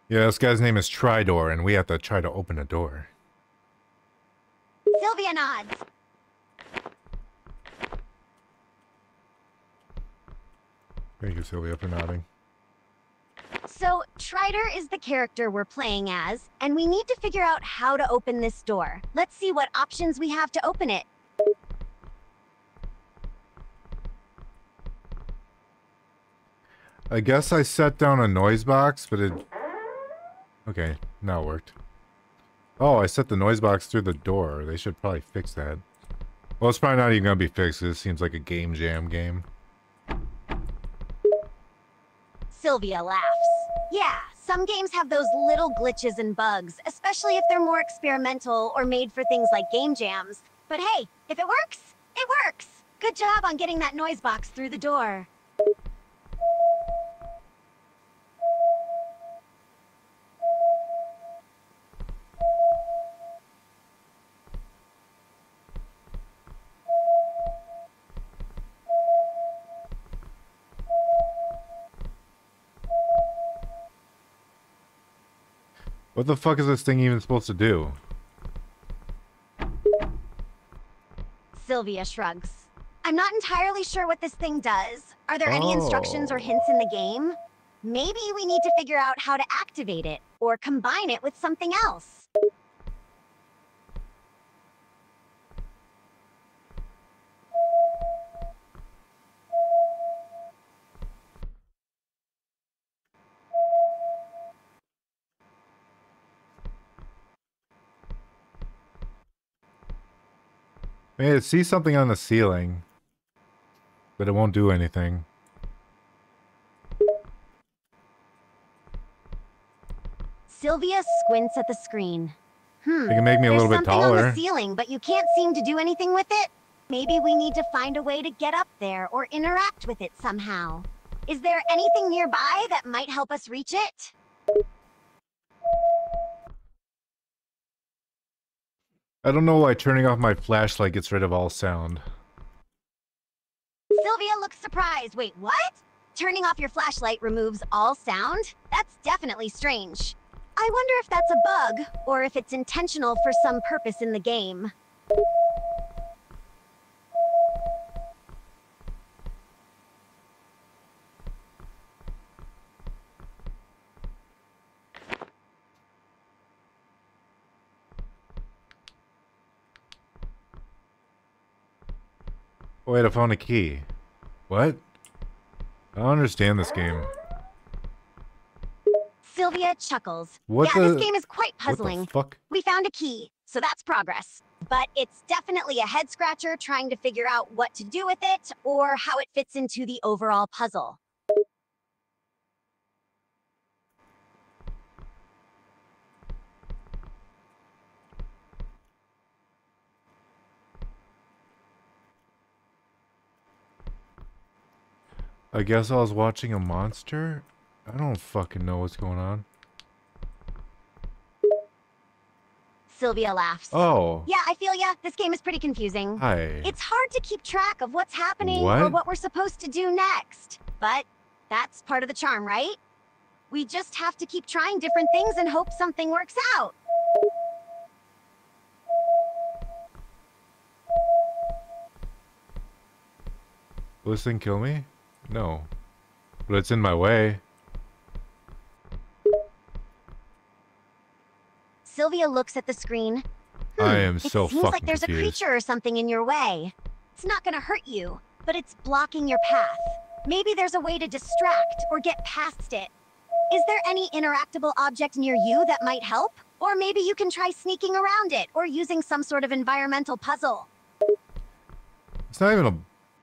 Yeah, this guy's name is Tridor, and we have to try to open a door. Sylvia nods. Thank you, Sylvia, for nodding. So, Tridor is the character we're playing as, and we need to figure out how to open this door. Let's see what options we have to open it. I guess I set down a noise box, but it... Okay, now it worked. Oh, I set the noise box through the door. They should probably fix that. Well, it's probably not even gonna be fixed. This seems like a game jam game. Sylvia laughs. Yeah, some games have those little glitches and bugs, especially if they're more experimental or made for things like game jams. But hey, if it works, it works! Good job on getting that noise box through the door. What the fuck is this thing even supposed to do? Sylvia shrugs. I'm not entirely sure what this thing does. Are there any instructions or hints in the game? Maybe we need to figure out how to activate it, or combine it with something else. I see something on the ceiling, but it won't do anything. Sylvia squints at the screen. It can make me a little bit There's something on taller. the ceiling, but you can't seem to do anything with it. Maybe we need to find a way to get up there or interact with it somehow. Is there anything nearby that might help us reach it? I don't know why turning off my flashlight gets rid of all sound. Sylvia looks surprised. Wait, what? Turning off your flashlight removes all sound? That's definitely strange. I wonder if that's a bug, or if it's intentional for some purpose in the game. Oh, wait, I found a key. What? I don't understand this game. Sylvia chuckles. What yeah, the- this game is quite puzzling. What the fuck? We found a key, so that's progress. But it's definitely a head scratcher trying to figure out what to do with it or how it fits into the overall puzzle. I guess I was watching a monster? I don't fucking know what's going on. Sylvia laughs. Oh. Yeah, I feel ya. This game is pretty confusing. Hi. It's hard to keep track of what's happening or What? what we're supposed to do next. But that's part of the charm, right? We just have to keep trying different things and hope something works out. Will this thing kill me? No. But it's in my way. Sylvia looks at the screen. I am so It seems fucking like there's confused. a creature or something in your way. It's not gonna hurt you, but it's blocking your path. Maybe there's a way to distract or get past it. Is there any interactable object near you that might help? Or maybe you can try sneaking around it or using some sort of environmental puzzle. It's not even a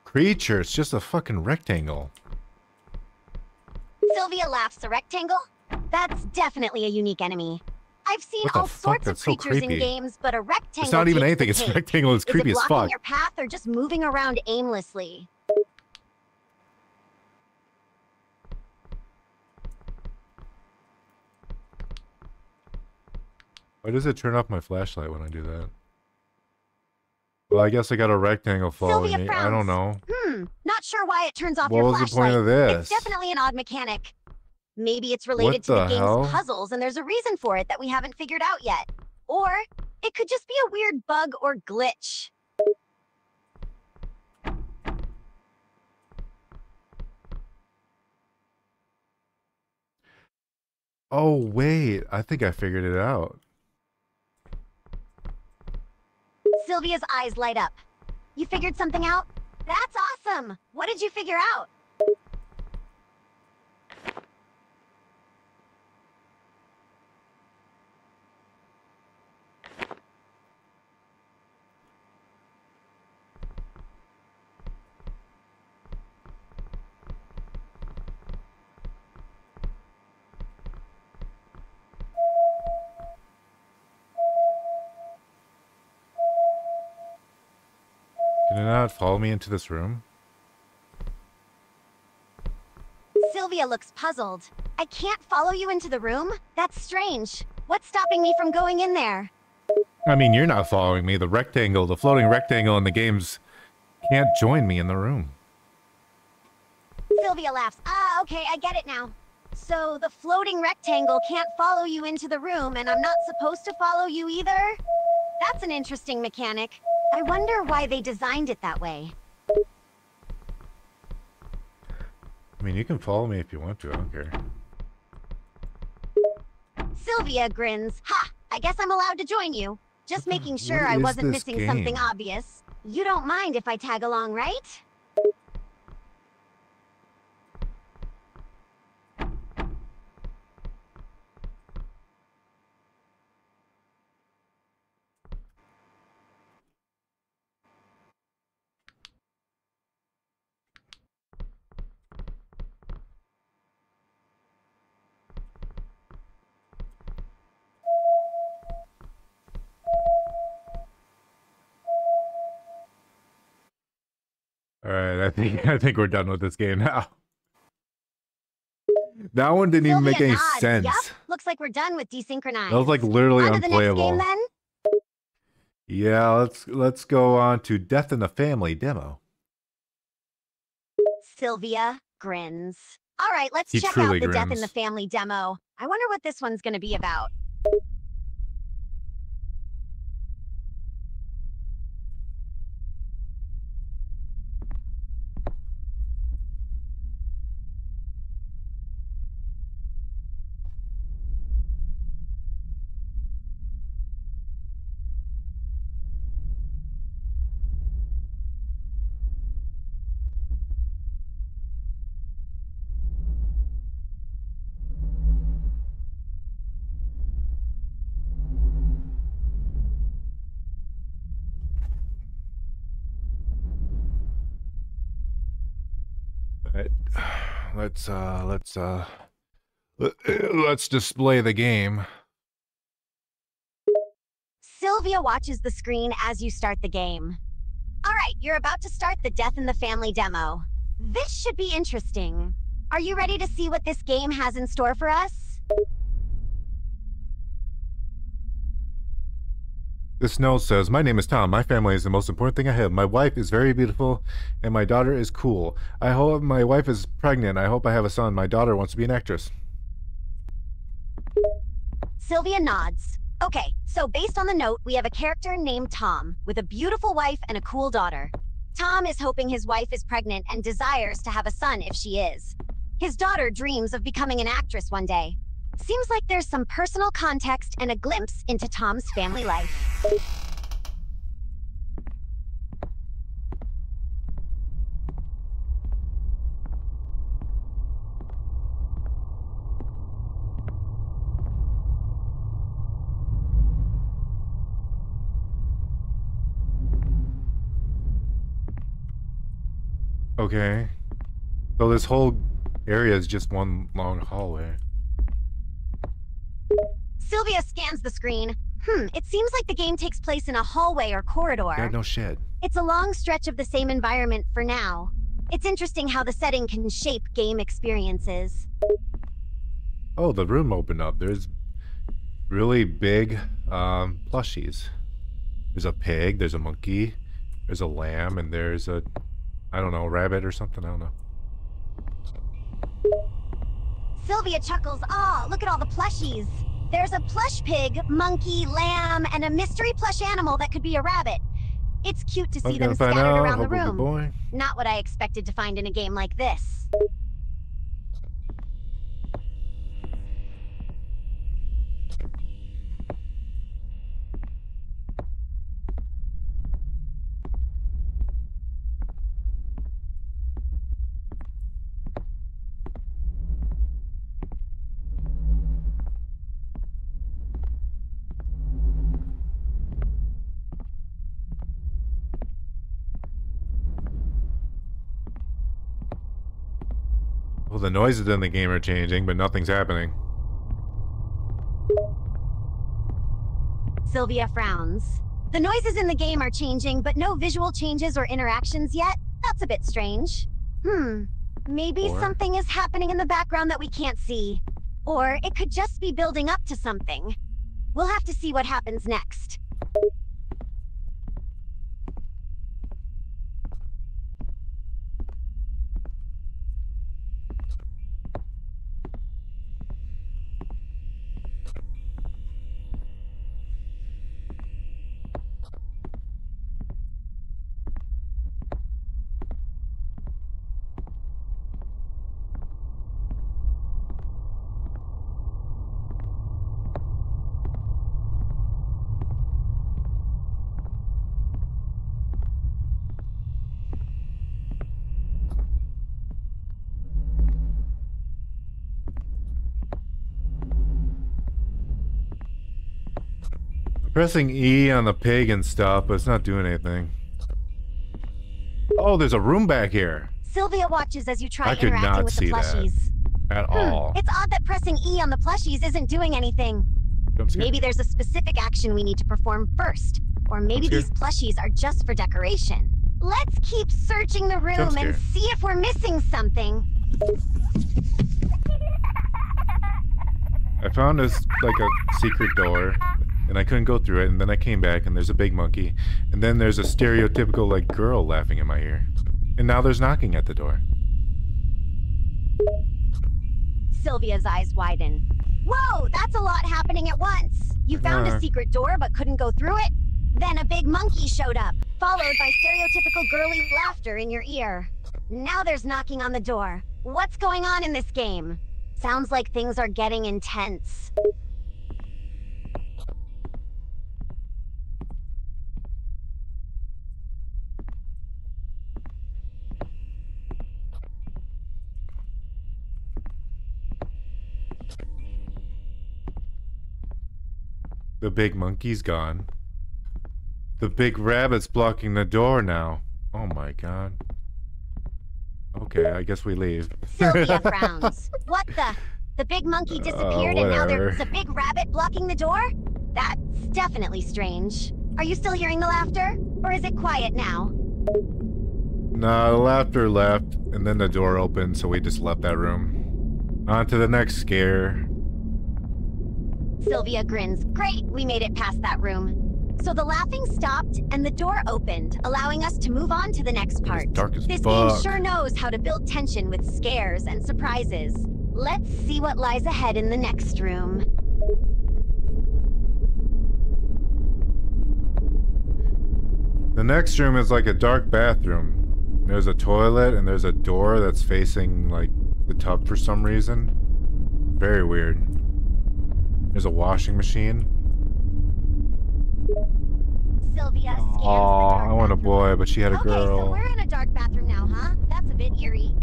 creature, it's just a fucking rectangle. Sylvia laughs. A rectangle? That's definitely a unique enemy. I've seen What the all fuck? sorts of That's so creatures in creepy. games, but a rectangle It's not even takes anything. the It's cake. rectangle. It's creepy Is as it blocking fuck. your path or just moving around aimlessly? Why does it turn off my flashlight when I do that? Well, I guess I got a rectangle following Sylvia me. frowns. I don't know. Not sure why it turns off What your was the flashlight. point of this? It's definitely an odd mechanic. Maybe it's related What to the the game's hell? puzzles and there's a reason for it that we haven't figured out yet. Or it could just be a weird bug or glitch. Oh, wait. I think I figured it out. Sylvia's eyes light up. You figured something out? That's awesome! What did you figure out? Can it not follow me into this room? Sylvia looks puzzled. I can't follow you into the room? That's strange. What's stopping me from going in there? I mean, you're not following me. The rectangle, the floating rectangle in the games can't join me in the room. Sylvia laughs. Ah, okay, I get it now. So the floating rectangle can't follow you into the room, and I'm not supposed to follow you either? That's an interesting mechanic. I wonder why they designed it that way. I mean, you can follow me if you want to. I don't care. Sylvia grins. Ha! I guess I'm allowed to join you. Just making sure I is wasn't this missing something game? obvious. You don't mind if I tag along, right? All right, I think we're done with this game now. That one didn't even make any nods. sense. Yup. Looks like we're done with Desynchronized. That was like literally On to the next unplayable. game then? Yeah, let's go on to Death in the Family demo. Sylvia grins. All right, let's He check out truly the Death in grins. the Family demo. I wonder what this one's gonna be about. Alright, let's display the game. Sylvia watches the screen as you start the game. All right, you're about to start the Death in the Family demo. This should be interesting. Are you ready to see what this game has in store for us? This note says, "My name is Tom. My family is the most important thing I have. My wife is very beautiful, and my daughter is cool. I hope my wife is pregnant. I hope I have a son. My daughter wants to be an actress." Sylvia nods. Okay, so based on the note, we have a character named Tom with a beautiful wife and a cool daughter. Tom is hoping his wife is pregnant and desires to have a son if she is. His daughter dreams of becoming an actress one day. Seems like there's some personal context and a glimpse into Tom's family life. Okay. So this whole area is just one long hallway. Sylvia scans the screen. It seems like the game takes place in a hallway or corridor. Yeah, no shit. It's a long stretch of the same environment for now. It's interesting how the setting can shape game experiences. Oh, the room opened up. There's really big plushies. There's a pig, there's a monkey, there's a lamb, and there's a, I don't know, rabbit or something, I don't know. Sylvia chuckles. Aw, look at all the plushies. There's a plush pig, monkey, lamb, and a mystery plush animal that could be a rabbit. It's cute to see them scattered around the room. Not what I expected to find in a game like this. Well, the noises in the game are changing, but nothing's happening. Sylvia frowns. The noises in the game are changing, but no visual changes or interactions yet? That's a bit strange. Maybe something is happening in the background that we can't see. Or it could just be building up to something. We'll have to see what happens next. Pressing E on the pig and stuff, but it's not doing anything. Oh, there's a room back here. Sylvia watches as you try I could interacting not with see the plushies. That at all. It's odd that pressing E on the plushies isn't doing anything. Maybe there's a specific action we need to perform first. Or maybe these plushies are just for decoration. Let's keep searching the room and see if we're missing something. I found this, like, a secret door, and I couldn't go through it, and then I came back, and there's a big monkey, and then there's a stereotypical, like, girl laughing in my ear. And now there's knocking at the door. Sylvia's eyes widen. Whoa, that's a lot happening at once. You found a secret door but couldn't go through it? Then a big monkey showed up, followed by stereotypical girly laughter in your ear. Now there's knocking on the door. What's going on in this game? Sounds like things are getting intense. The big monkey's gone. The big rabbit's blocking the door now. Oh my god. Okay, I guess we leave. Sylvia frowns. What the? The big monkey disappeared and now there's a big rabbit blocking the door? That's definitely strange. Are you still hearing the laughter? Or is it quiet now? Nah, the laughter left, and then the door opened, so we just left that room. On to the next scare. Sylvia grins. Great, we made it past that room. So the laughing stopped and the door opened, allowing us to move on to the next part. This game sure knows how to build tension with scares and surprises. Let's see what lies ahead in the next room. The next room is like a dark bathroom. There's a toilet and there's a door that's facing like the tub for some reason. Very weird. There's a washing machine. Sylvia scans the Aw, dark I want a boy, but she had a girl. Okay, so we're in a dark bathroom now, huh? That's a bit eerie.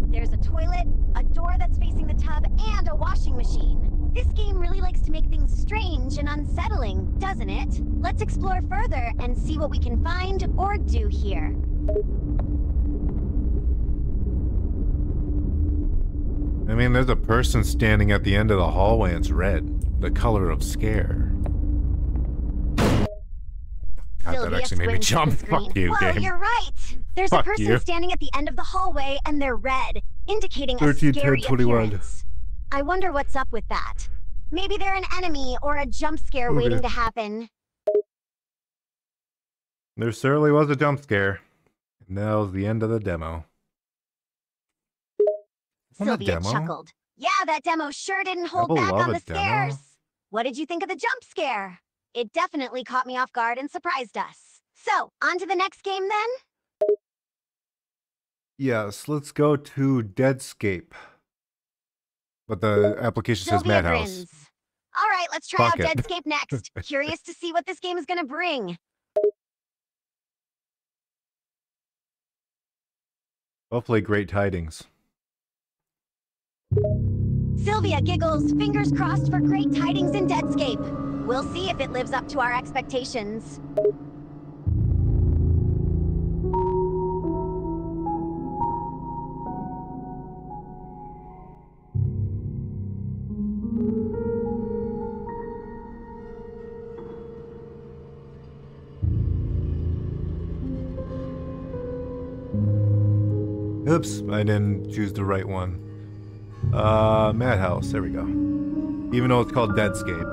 There's a toilet, a door that's facing the tub, and a washing machine. This game really likes to make things strange and unsettling, doesn't it? Let's explore further and see what we can find or do here. I mean, there's a person standing at the end of the hallway and it's red. the color of scare. God, that Sylvia actually made me squints at jump. the screen. Fuck you, Whoa, game. you're right. There's a Fuck person you. standing at the end of the hallway, and they're red, indicating a 13, 10, scary 21. appearance. I wonder what's up with that. Maybe they're an enemy or a jump scare Okay. waiting to happen. There certainly was a jump scare. And that was the end of the demo. Sylvia chuckled. Yeah, that demo sure didn't hold People back love on a the demo. scares. What did you think of the jump scare? It definitely caught me off guard and surprised us. So, on to the next game then? Yes, let's go to Deadscape. But the application says Sylvia Madhouse. grins. All right, let's try Fuck out it. Deadscape next. Curious to see what this game is gonna bring. Hopefully great tidings. Sylvia giggles, fingers crossed for great tidings in Deadscape. We'll see if it lives up to our expectations. Oops, I didn't choose the right one. Madhouse, there we go. Even though it's called Deadscape.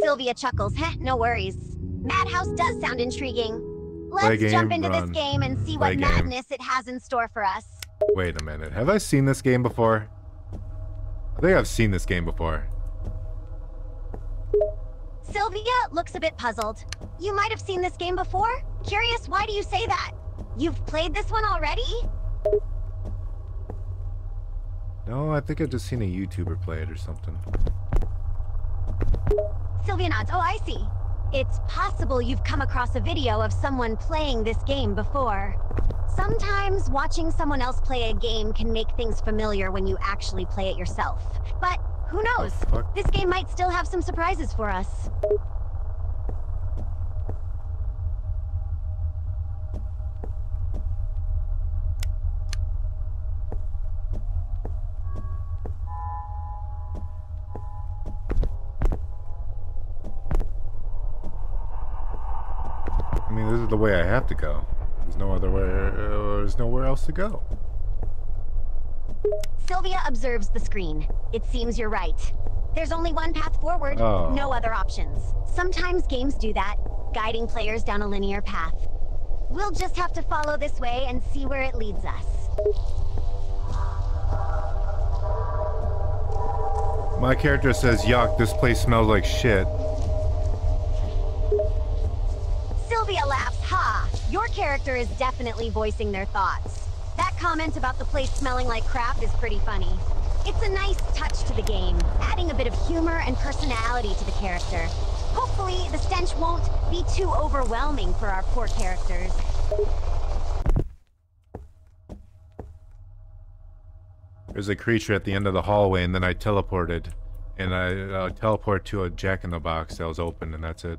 Sylvia chuckles, heh, no worries. Madhouse does sound intriguing. Play Let's game, jump into run. this game and see Play what game. madness it has in store for us. Wait a minute, have I seen this game before? I think I've seen this game before. Sylvia looks a bit puzzled. You might have seen this game before? Curious, why do you say that? You've played this one already? No, I think I've just seen a YouTuber play it or something. Sylvia nods. Oh, I see. It's possible you've come across a video of someone playing this game before. Sometimes watching someone else play a game can make things familiar when you actually play it yourself. But who knows? fuck? This game might still have some surprises for us. I mean, this is the way I have to go. There's no other way. There's nowhere else to go. Sylvia observes the screen. It seems you're right. There's only one path forward, Oh. no other options. Sometimes games do that, guiding players down a linear path. We'll just have to follow this way and see where it leads us. My character says, yuck, this place smells like shit. Sylvia laughs, ha! Your character is definitely voicing their thoughts. That comment about the place smelling like crap is pretty funny. It's a nice touch to the game, adding a bit of humor and personality to the character. Hopefully, the stench won't be too overwhelming for our poor characters. There's a creature at the end of the hallway, and then I teleported. And I teleport to a jack-in-the-box that was open, and that's it.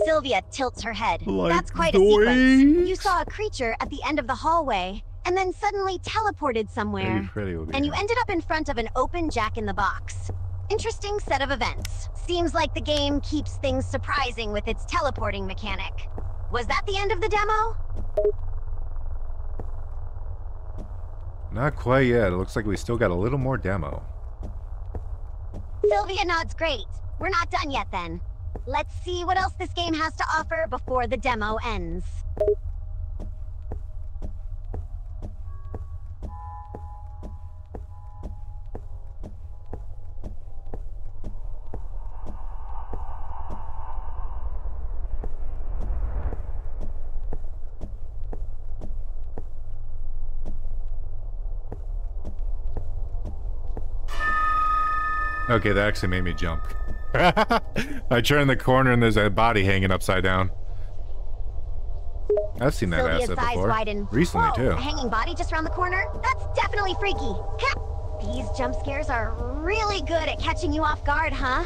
Sylvia tilts her head. Like That's quite a noise. sequence. You saw a creature at the end of the hallway, and then suddenly teleported somewhere. Maybe Freddy will be And you here. ended up in front of an open jack-in-the-box. Interesting set of events. Seems like the game keeps things surprising with its teleporting mechanic. Was that the end of the demo? Not quite yet. It looks like we still got a little more demo. Sylvia nods great. We're not done yet then. Let's see what else this game has to offer before the demo ends. Okay, that actually made me jump. I turned the corner and there's a body hanging upside down. I've seen that Sylvia's asset eyes before. widen. Recently, Whoa, too. a hanging body just around the corner? That's definitely freaky. Ha! These jump scares are really good at catching you off guard, huh?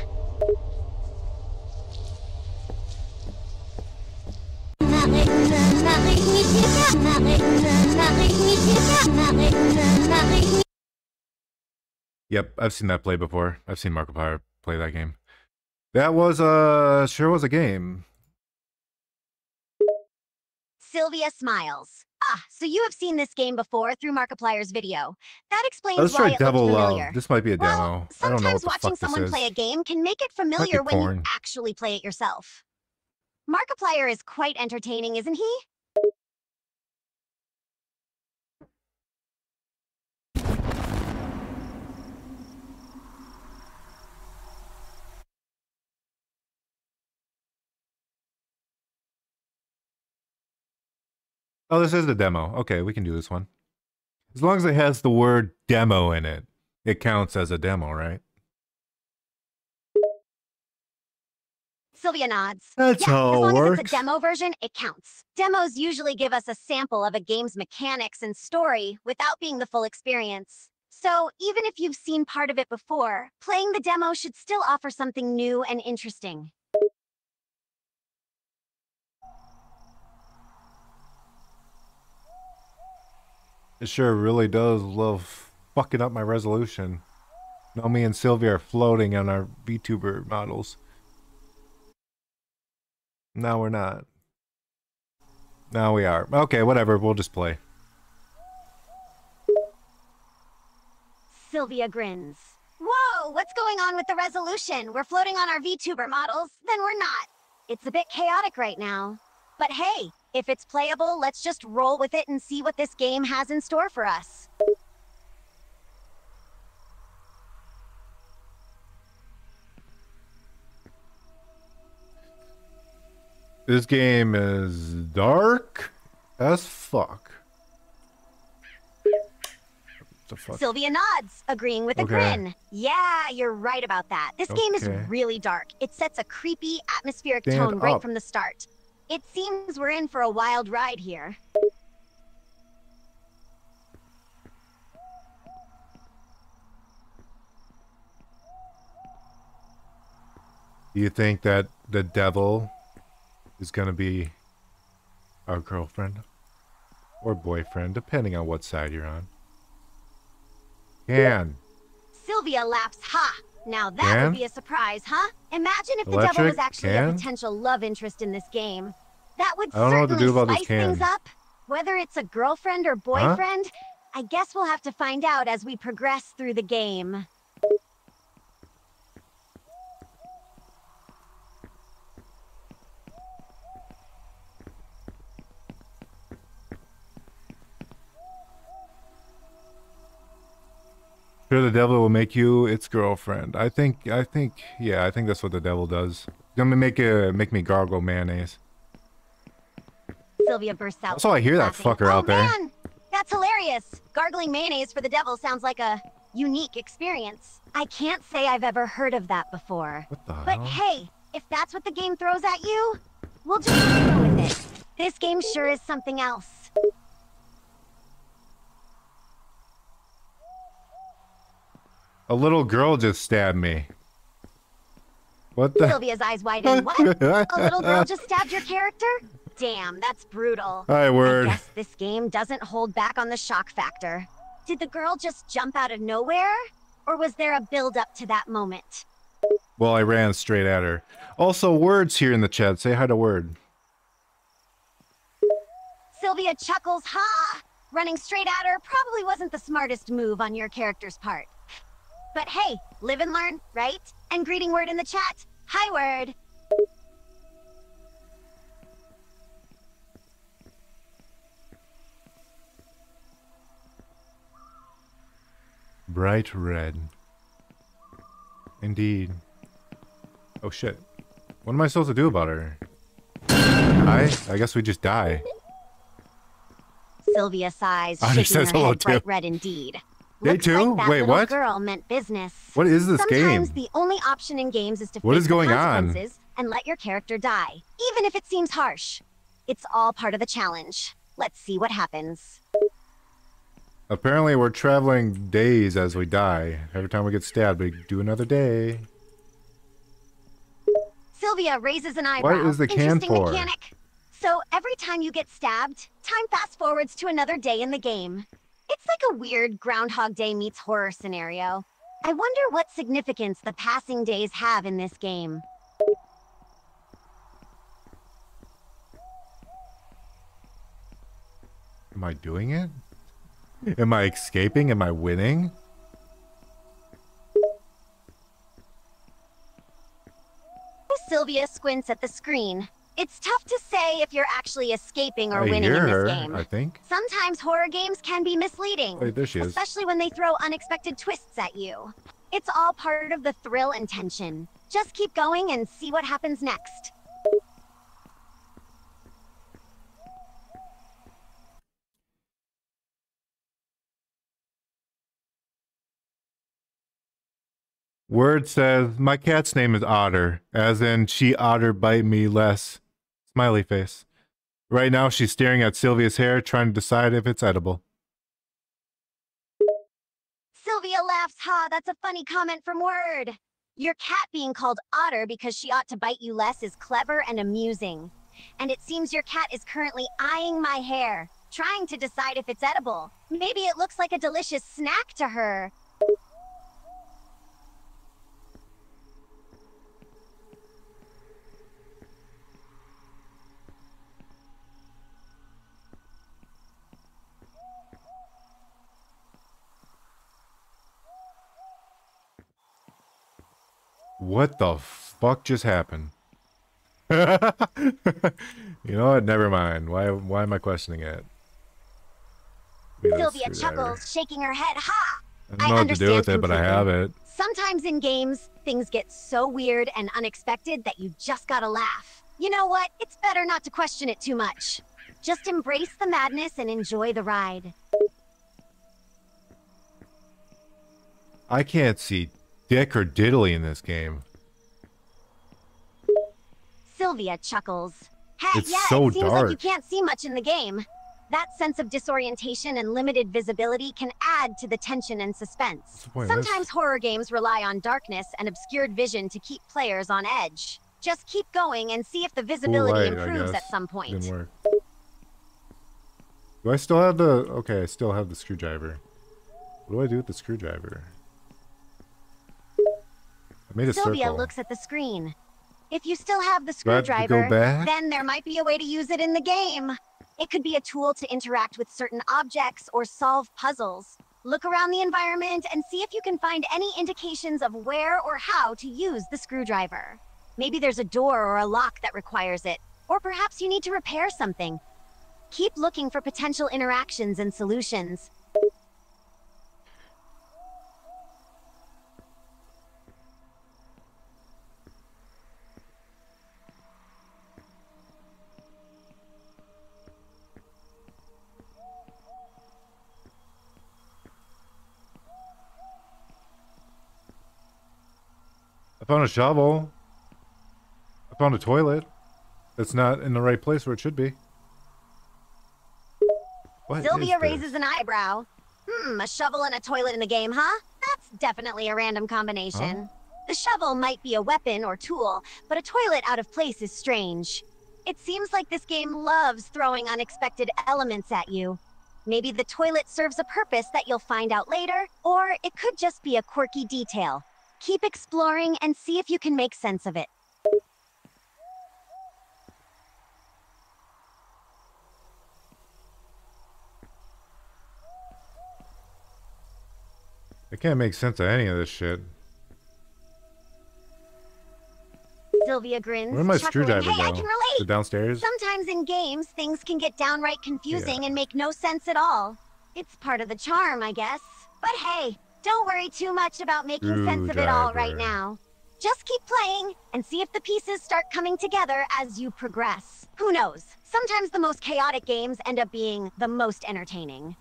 Yep, I've seen that play before. I've seen Markiplier play that game. That was sure was a game. Sylvia smiles. Ah, so you have seen this game before through Markiplier's video. That explains Let's why try it looked Devil familiar. Love. This might be a Well, demo. I don't know what sometimes the watching fuck someone this play is. a game can make it familiar Might be when you porn. actually play it yourself. Markiplier is quite entertaining, isn't he? Oh, this is the demo. Okay, we can do this one. As long as it has the word demo in it, it counts as a demo, right? Sylvia nods. That's yeah, how as it long as works. it's a demo version, it counts. Demos usually give us a sample of a game's mechanics and story without being the full experience. So even if you've seen part of it before, playing the demo should still offer something new and interesting. It sure really does love fucking up my resolution. No, me and Sylvia are floating on our VTuber models. No, we're not. No, we are. Okay, whatever. We'll just play. Sylvia grins. Whoa, what's going on with the resolution? We're floating on our VTuber models, then we're not. It's a bit chaotic right now. But hey, if it's playable, let's just roll with it and see what this game has in store for us. This game is dark as fuck. The fuck? Sylvia nods, agreeing with a grin. Yeah, you're right about that. This game is really dark. It sets a creepy, atmospheric tone right from the start. It seems we're in for a wild ride here. Do you think that the devil is gonna be our girlfriend or boyfriend, depending on what side you're on? Can. Sylvia laughs, ha! Now that would be a surprise, huh? Imagine if the devil was actually a potential love interest in this game. That would certainly spice things up. Whether it's a girlfriend or boyfriend, I guess we'll have to find out as we progress through the game. Sure, the devil will make you its girlfriend. I think that's what the devil does. Gonna make me gargle mayonnaise. Sylvia bursts out. Also, I hear that fucker out there. Oh man, that's hilarious. Gargling mayonnaise for the devil sounds like a unique experience. I can't say I've ever heard of that before. What the hell? But hey, if that's what the game throws at you, we'll just go with it. This game sure is something else. A little girl just stabbed me. What the? Sylvia's eyes widen. What? A little girl just stabbed your character? Damn, that's brutal. Hi, word. I guess this game doesn't hold back on the shock factor. Did the girl just jump out of nowhere? Or was there a build-up to that moment? Well, I ran straight at her. Also, Word's here in the chat. Say hi to Word. Sylvia chuckles, ha! Running straight at her probably wasn't the smartest move on your character's part. But hey, live and learn, right? And greeting Word in the chat. Hi, Word. Bright red. Indeed. Oh shit. What am I supposed to do about her? I guess we just die. Sylvia sighs, She shaking says her hello head too. bright red indeed. Day Looks two? like that Wait, little what? girl meant business. What is this Sometimes game? the only option in games is to What face is going the on? consequences and let your character die, even if it seems harsh. It's all part of the challenge. Let's see what happens. Apparently we're traveling days as we die. Every time we get stabbed, we do another day. Sylvia raises an eyebrow. What is the can Interesting for? mechanic. So every time you get stabbed, time fast forwards to another day in the game. It's like a weird Groundhog Day meets horror scenario. I wonder what significance the passing days have in this game. Am I doing it? Am I escaping? Am I winning? Sylvia squints at the screen. It's tough to say if you're actually escaping or I winning hear in this her, game. I think. Sometimes horror games can be misleading. Wait, there she is. Especially when they throw unexpected twists at you. It's all part of the thrill and tension. Just keep going and see what happens next. Word says, my cat's name is Otter, as in she otter bite me less. Smiley face. Right now she's staring at Sylvia's hair, trying to decide if it's edible. Sylvia laughs, ha, that's a funny comment from Word. Your cat being called Otter because she ought to bite you less is clever and amusing. And it seems your cat is currently eyeing my hair, trying to decide if it's edible. Maybe it looks like a delicious snack to her. What the fuck just happened? You know what? Never mind. Why am I questioning it? Sylvia chuckles, shaking her head. Ha! I don't know what to do with it, but I have it. Sometimes in games, things get so weird and unexpected that you just gotta laugh. You know what? It's better not to question it too much. Just embrace the madness and enjoy the ride. I can't see dick or diddly in this game. Sylvia chuckles. Hey, It's yeah, so it seems dark. like you can't see much in the game. That sense of disorientation and limited visibility can add to the tension and suspense. Sometimes horror games rely on darkness and obscured vision to keep players on edge. Just keep going and see if the visibility improves at some point. Didn't work. Do I still have the... Okay, I still have the screwdriver. What do I do with the screwdriver? I made a Sylvia circle. looks at the screen. If you still have the Do I have to go screwdriver, back? then there might be a way to use it in the game. It could be a tool to interact with certain objects or solve puzzles. Look around the environment and see if you can find any indications of where or how to use the screwdriver. Maybe there's a door or a lock that requires it, or perhaps you need to repair something. Keep looking for potential interactions and solutions. I found a shovel. I found a toilet. That's not in the right place where it should be. What Sylvia is this? raises an eyebrow. A shovel and a toilet in the game, huh? That's definitely a random combination. Huh? The shovel might be a weapon or tool, but a toilet out of place is strange. It seems like this game loves throwing unexpected elements at you. Maybe the toilet serves a purpose that you'll find out later, or it could just be a quirky detail. Keep exploring and see if you can make sense of it. I can't make sense of any of this shit. Sylvia grins, Where'd my chuckling. screwdriver Hey, go? I can relate! Is it downstairs? Sometimes in games, things can get downright confusing and make no sense at all. It's part of the charm, I guess. But hey, don't worry too much about making sense of it all right now. Just keep playing and see if the pieces start coming together as you progress. Who knows? Sometimes the most chaotic games end up being the most entertaining.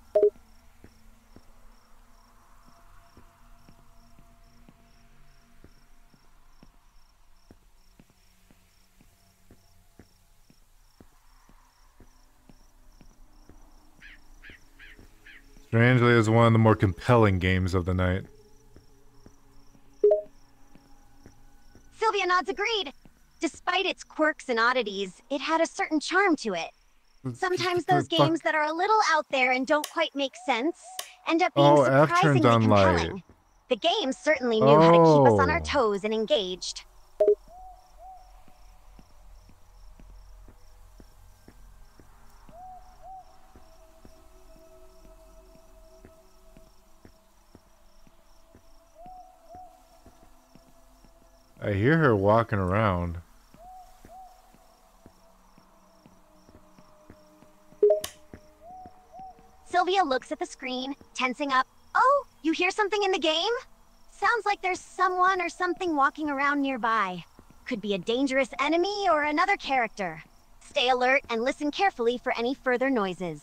Strangely, is one of the more compelling games of the night. Sylvia nods agreed. Despite its quirks and oddities, it had a certain charm to it. Sometimes those games that are a little out there and don't quite make sense end up being F turned surprisingly on light. compelling. The game certainly knew how to keep us on our Oh. toes and engaged. I hear her walking around. Sylvia looks at the screen, tensing up. Oh, you hear something in the game? Sounds like there's someone or something walking around nearby. Could be a dangerous enemy or another character. Stay alert and listen carefully for any further noises.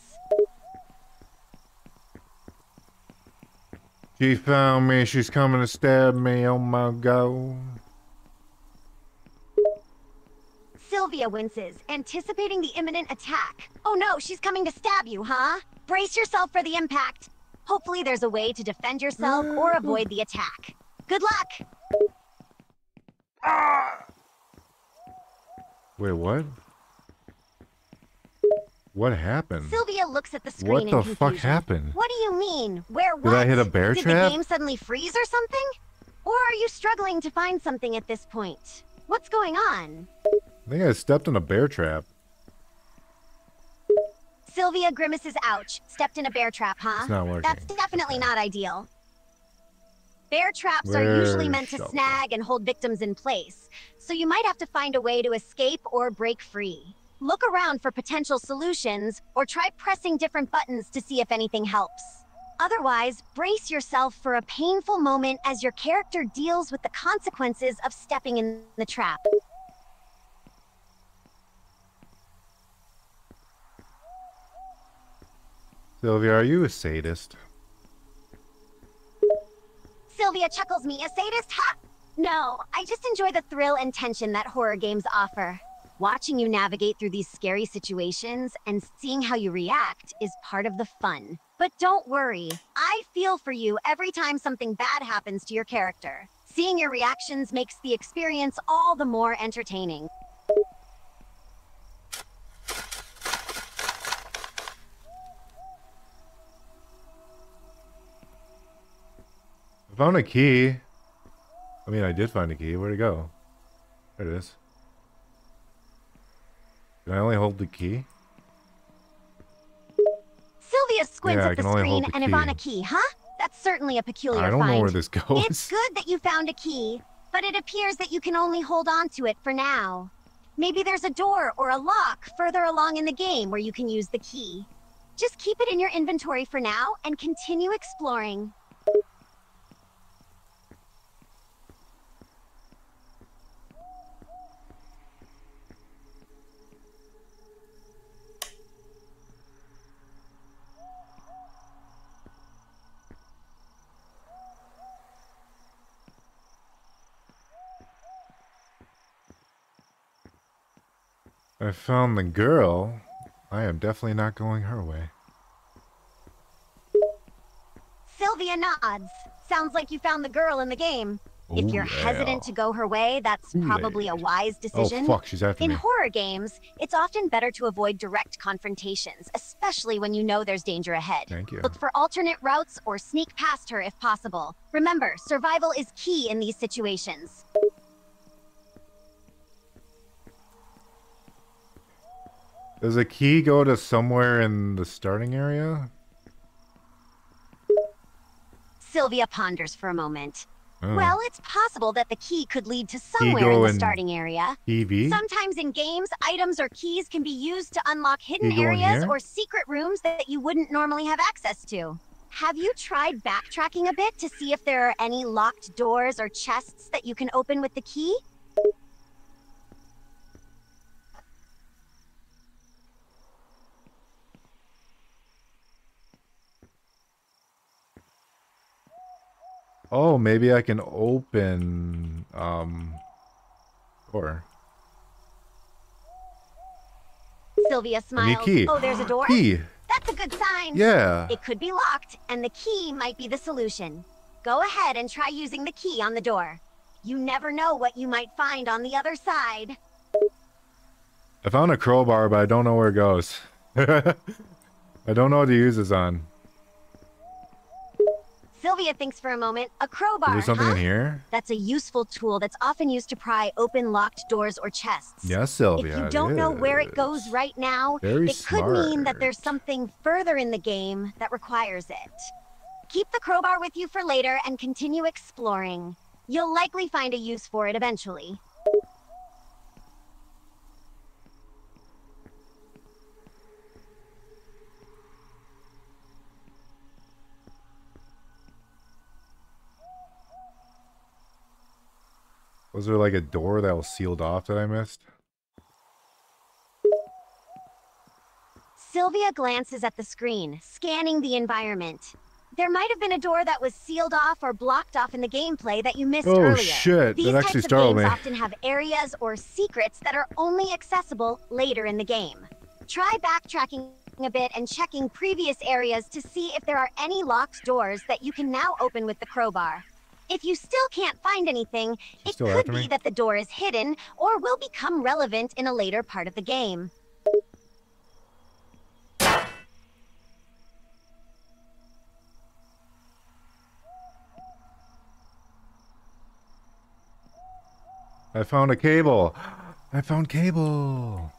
She found me. She's coming to stab me. Oh my god. Sylvia winces, anticipating the imminent attack. Oh no, she's coming to stab you, huh? Brace yourself for the impact. Hopefully there's a way to defend yourself or avoid the attack. Good luck! Wait, what? What happened? Sylvia looks at the screen What in the confusion. fuck happened? What do you mean? Where what? Did I hit a bear Did trap? the game suddenly freeze or something? Or are you struggling to find something at this point? What's going on? I think I stepped in a bear trap. Sylvia grimaces ouch. Stepped in a bear trap, huh? It's not working. That's definitely not ideal. Bear traps are Where's usually meant to Shelby? snag and hold victims in place, so you might have to find a way to escape or break free. Look around for potential solutions, or try pressing different buttons to see if anything helps. Otherwise, brace yourself for a painful moment as your character deals with the consequences of stepping in the trap. Sylvia, are you a sadist? Sylvia chuckles me, a sadist? Ha! No, I just enjoy the thrill and tension that horror games offer. Watching you navigate through these scary situations and seeing how you react is part of the fun. But don't worry, I feel for you every time something bad happens to your character. Seeing your reactions makes the experience all the more entertaining. I found a key. I mean, I did find a key. Where'd it go? There it is. Can I only hold the key? Sylvia squints Yeah, I at the can only hold screen the and key. Ivana key, huh? That's certainly a peculiar I don't find. know where this goes. It's good that you found a key, but it appears that you can only hold on to it for now. Maybe there's a door or a lock further along in the game where you can use the key. Just keep it in your inventory for now and continue exploring. I found the girl. I am definitely not going her way. Sylvia nods. Sounds like you found the girl in the game. If Ooh, you're yeah. hesitant to go her way, that's Ooh, probably yeah. a wise decision. Oh fuck, she's after In me. horror games, it's often better to avoid direct confrontations, especially when you know there's danger ahead. Thank you. Look for alternate routes or sneak past her if possible. Remember, survival is key in these situations. Does a key go to somewhere in the starting area? Sylvia ponders for a moment. Oh. Well, it's possible that the key could lead to Key somewhere go in the in starting area. TV? Sometimes in games, items or keys can be used to unlock hidden Key go in areas here? or secret rooms that you wouldn't normally have access to. Have you tried backtracking a bit to see if there are any locked doors or chests that you can open with the key? Oh, maybe I can open door. Sylvia A new smiles. key. Oh, there's a door? Key. That's a good sign. Yeah. It could be locked, and the key might be the solution. Go ahead and try using the key on the door. You never know what you might find on the other side. I found a crowbar, but I don't know where it goes. I don't know what to use this on. Sylvia Sylvia thinks for a moment. A crowbar, Is there something huh? in here? That's a useful tool that's often used to pry open locked doors or chests. Yes, Sylvia. If you it don't know where it is. goes right now, Very it could mean that smart. there's something further in the game that requires it. Keep the crowbar with you for later and continue exploring. You'll likely find a use for it eventually. Was there like a door that was sealed off that I missed? Sylvia glances at the screen, scanning the environment. There might have been a door that was sealed off or blocked off in the gameplay that you missed earlier. Oh shit, These that types actually of startled games me. often have areas or secrets that are only accessible later in the game. Try backtracking a bit and checking previous areas to see if there are any locked doors that you can now open with the crowbar. If you still can't find anything, it still could after be me? that the door is hidden or will become relevant in a later part of the game. I found a cable. I found cable.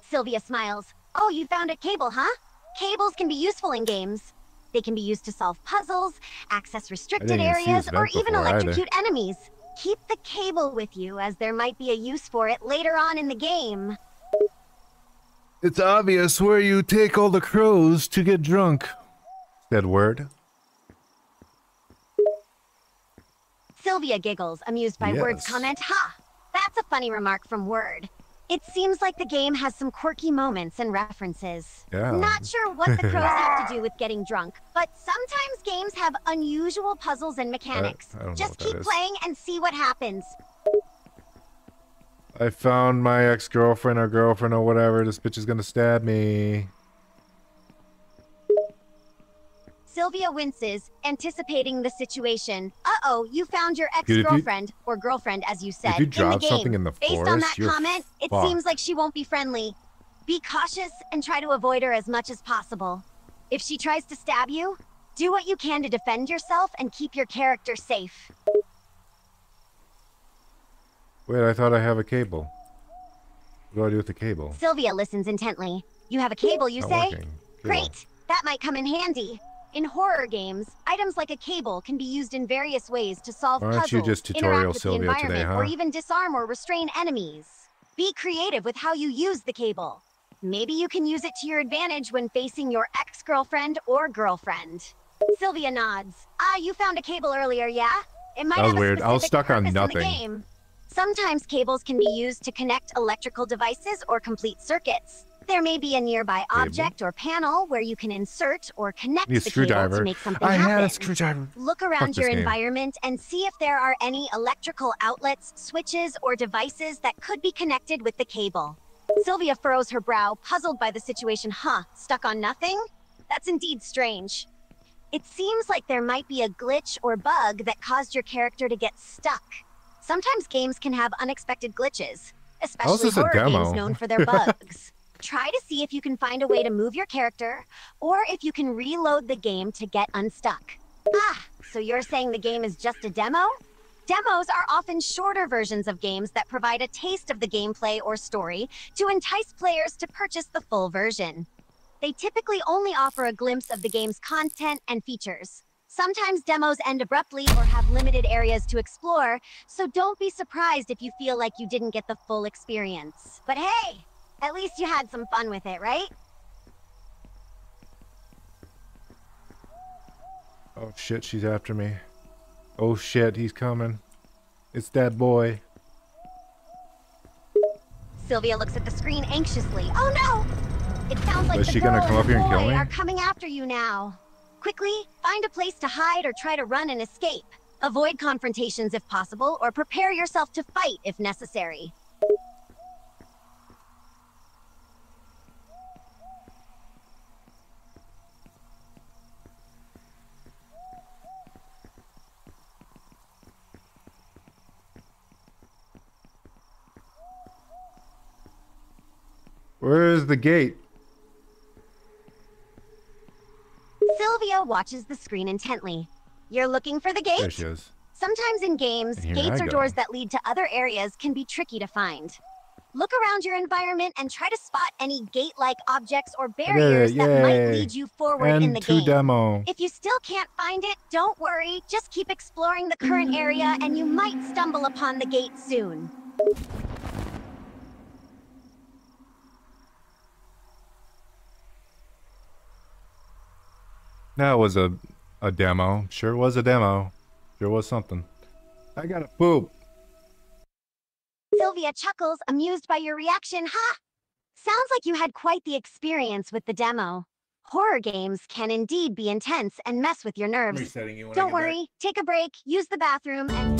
Sylvia smiles. Oh, you found a cable, huh? Cables can be useful in games. They can be used to solve puzzles, access restricted even see areas, this or vent even before either. electrocute enemies. Keep the cable with you, as there might be a use for it later on in the game. It's obvious where you take all the crows to get drunk. Said word. Sylvia giggles, amused by Word's Yes. comment. Ha! That's a funny remark from Word. It seems like the game has some quirky moments and references. Yeah. Not sure what the crows have to do with getting drunk, but sometimes games have unusual puzzles and mechanics. I don't know Just what that keep is. playing and see what happens. I found my ex-girlfriend or girlfriend or whatever. This bitch is gonna stab me. Sylvia winces, anticipating the situation. Uh-oh, you found your Dude, if you- ex-girlfriend, or girlfriend as you said, you in the drop game. something in the Based on forest, that you're comment, it fucked. seems like she won't be friendly. Be cautious and try to avoid her as much as possible. If she tries to stab you, do what you can to defend yourself and keep your character safe. Wait, I thought I have a cable. What do I do with the cable? Sylvia listens intently. You have a cable, you Not say? working. Cable. Great! That might come in handy. In horror games, items like a cable can be used in various ways to solve Why don't you puzzles, just tutorial interact with Sylvia the today, environment, huh? or even disarm or restrain enemies. Be creative with how you use the cable. Maybe you can use it to your advantage when facing your ex-girlfriend or girlfriend. Sylvia nods. Ah, you found a cable earlier, yeah? It might That was have a weird. I was specific stuck on purpose in the nothing. game. Sometimes cables can be used to connect electrical devices or complete circuits. There may be a nearby object or panel where you can insert or connect Need a the cable screwdriver. to make something I happen. had a screwdriver. Look Fuck around this your game. environment and see if there are any electrical outlets, switches, or devices that could be connected with the cable. Sylvia furrows her brow, puzzled by the situation. Huh, stuck on nothing? That's indeed strange. It seems like there might be a glitch or bug that caused your character to get stuck. Sometimes games can have unexpected glitches, especially this a horror demo? games known for their bugs. Try to see if you can find a way to move your character, or if you can reload the game to get unstuck. Ah, so you're saying the game is just a demo? Demos are often shorter versions of games that provide a taste of the gameplay or story to entice players to purchase the full version. They typically only offer a glimpse of the game's content and features. Sometimes demos end abruptly or have limited areas to explore, so don't be surprised if you feel like you didn't get the full experience. But hey, at least you had some fun with it, right? Oh shit, she's after me. Oh shit, he's coming. It's that boy. Sylvia looks at the screen anxiously. Oh no! It sounds like Is the she gonna girl come up and the here and kill boy me? are coming after you now. Quickly, find a place to hide or try to run and escape. Avoid confrontations if possible, or prepare yourself to fight if necessary. Sylvia watches the screen intently. You're looking for the There gate? she is. Sometimes in games, And here gates I or go. doors that lead to other areas can be tricky to find. Look around your environment and try to spot any gate-like objects or barriers that might yay. lead you forward And in the 2 game. demo. If you still can't find it, don't worry. Just keep exploring the current area and you might stumble upon the gate soon. That was a demo. Sure was a demo. Sure was something. I gotta poop. Sylvia chuckles, amused by your reaction. Ha! Sounds like you had quite the experience with the demo. Horror games can indeed be intense and mess with your nerves. Resetting you when I Don't get back. worry, take a break, use the bathroom, and...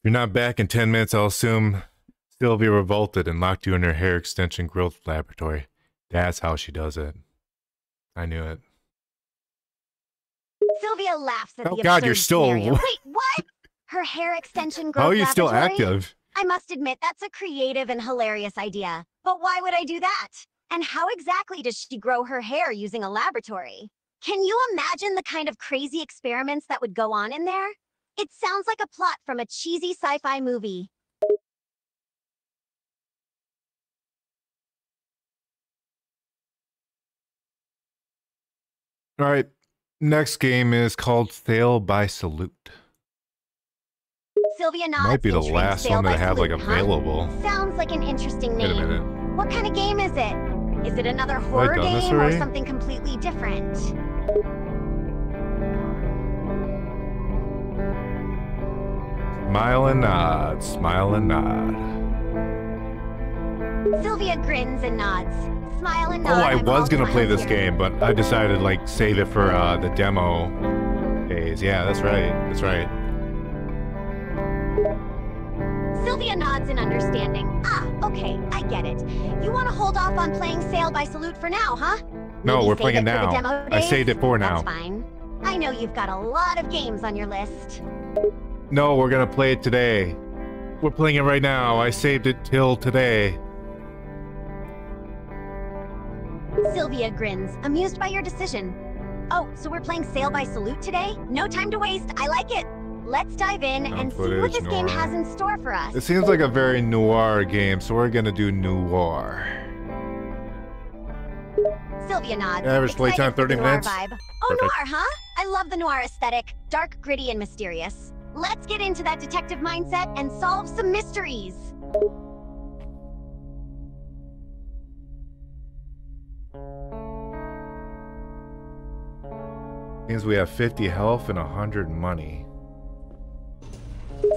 you're not back in 10 minutes, I'll assume Sylvia revolted and locked you in her hair extension growth laboratory. That's how she does it. I knew it. Sylvia laughs at the Oh God, absurd you're still... scenario. Wait, what? Her hair extension growth How are you still laboratory? active? I must admit, that's a creative and hilarious idea. But why would I do that? And how exactly does she grow her hair using a laboratory? Can you imagine the kind of crazy experiments that would go on in there? It sounds like a plot from a cheesy sci-fi movie. All right, next game is called Sail by Salute. Sylvia nods. Might be the last Sail one that I by have like Salute, available. Huh? Sounds like an interesting Wait a name. minute. What kind of game is it? Is it another horror done this game or already? something completely different? Smile and nod, smile and nod. Sylvia grins and nods. Smile and nod. Oh, I I'm was all gonna play smiles this here. game, but I decided like save it for the demo days. Yeah, that's right. That's right. Sylvia nods in understanding. Ah, okay, I get it. You want to hold off on playing Sail by Salute for now, huh? No, Maybe we're save playing it for the now. demo I days? saved it for now. That's fine. I know you've got a lot of games on your list. No, we're gonna play it today. We're playing it right now. I saved it till today. Sylvia grins, amused by your decision. Oh, so we're playing Sail by Salute today? No time to waste. I like it. Let's dive in and see what this game has in store for us. It seems like a very noir game, so we're gonna do noir. Sylvia nods. Average excited playtime for the 30 noir minutes. Vibe. Oh, Perfect. noir, huh? I love the noir aesthetic. Dark, gritty, and mysterious. Let's get into that detective mindset and solve some mysteries. Means we have 50 health and 100 money.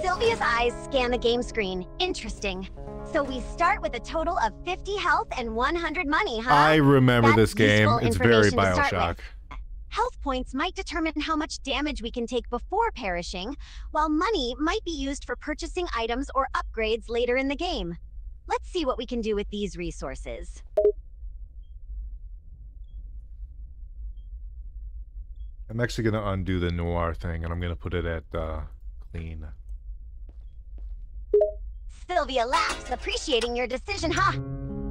Sylvia's eyes scan the game screen. Interesting. So we start with a total of 50 health and 100 money, huh? I remember That's this game. useful It's very information to start Bioshock. with. Health points might determine how much damage we can take before perishing, while money might be used for purchasing items or upgrades later in the game. Let's see what we can do with these resources. I'm actually gonna undo the noir thing and I'm gonna put it at clean. Sylvia laughs, appreciating your decision, huh?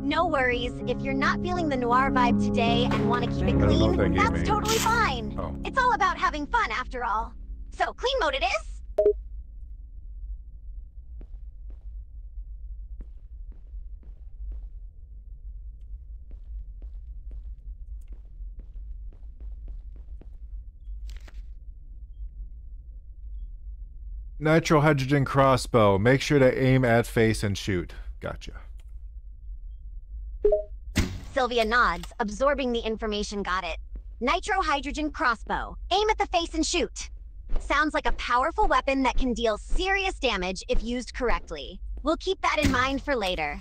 No worries. If you're not feeling the noir vibe today and want to keep it I don't know clean, if that gave that's me- totally fine. Oh. It's all about having fun after all. So, clean mode it is? Nitro hydrogen crossbow. Make sure to aim at face and shoot. Gotcha. Sylvia nods, absorbing the information. Got it. Nitro hydrogen crossbow. Aim at the face and shoot. Sounds like a powerful weapon that can deal serious damage if used correctly. We'll keep that in mind for later.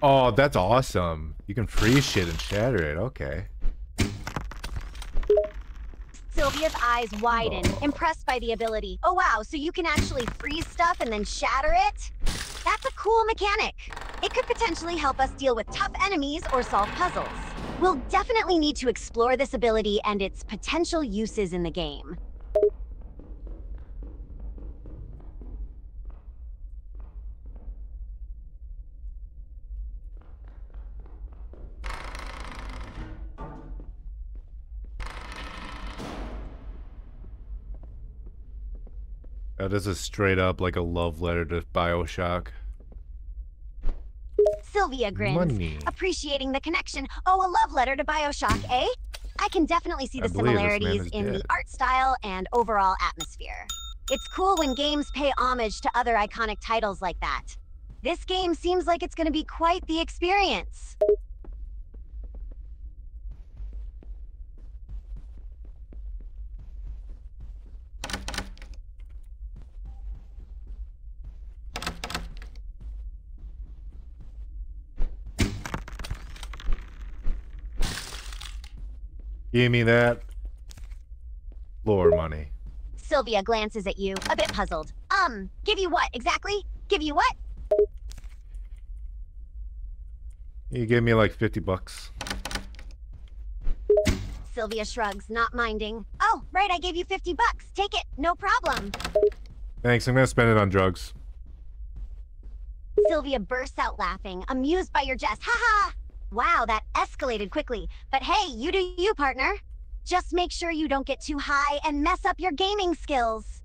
Oh, that's awesome. You can freeze shit and shatter it. Okay. Sylvia's eyes widen, impressed by the ability. Oh wow, so you can actually freeze stuff and then shatter it? That's a cool mechanic. It could potentially help us deal with tough enemies or solve puzzles. We'll definitely need to explore this ability and its potential uses in the game. This is straight up like a love letter to Bioshock. Sylvia grins, Money. appreciating the connection. Oh, a love letter to Bioshock, eh? I can definitely see I the believe this man similarities is in the dead. art style and overall atmosphere. It's cool when games pay homage to other iconic titles like that. This game seems like it's going to be quite the experience. Give me that floor money. Sylvia glances at you, a bit puzzled. Give you what, exactly? Give you what? You gave me like 50 bucks. Sylvia shrugs, not minding. Oh, right, I gave you 50 bucks. Take it, no problem. Thanks, I'm gonna spend it on drugs. Sylvia bursts out laughing, amused by your jest. Haha! Wow, that escalated quickly. But hey, you do you, partner. Just make sure you don't get too high and mess up your gaming skills.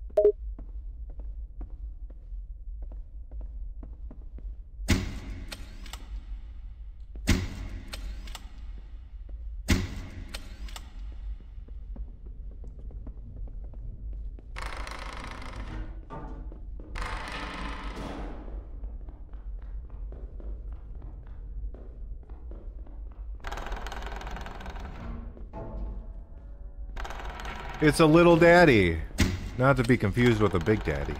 It's a little daddy, not to be confused with a big daddy.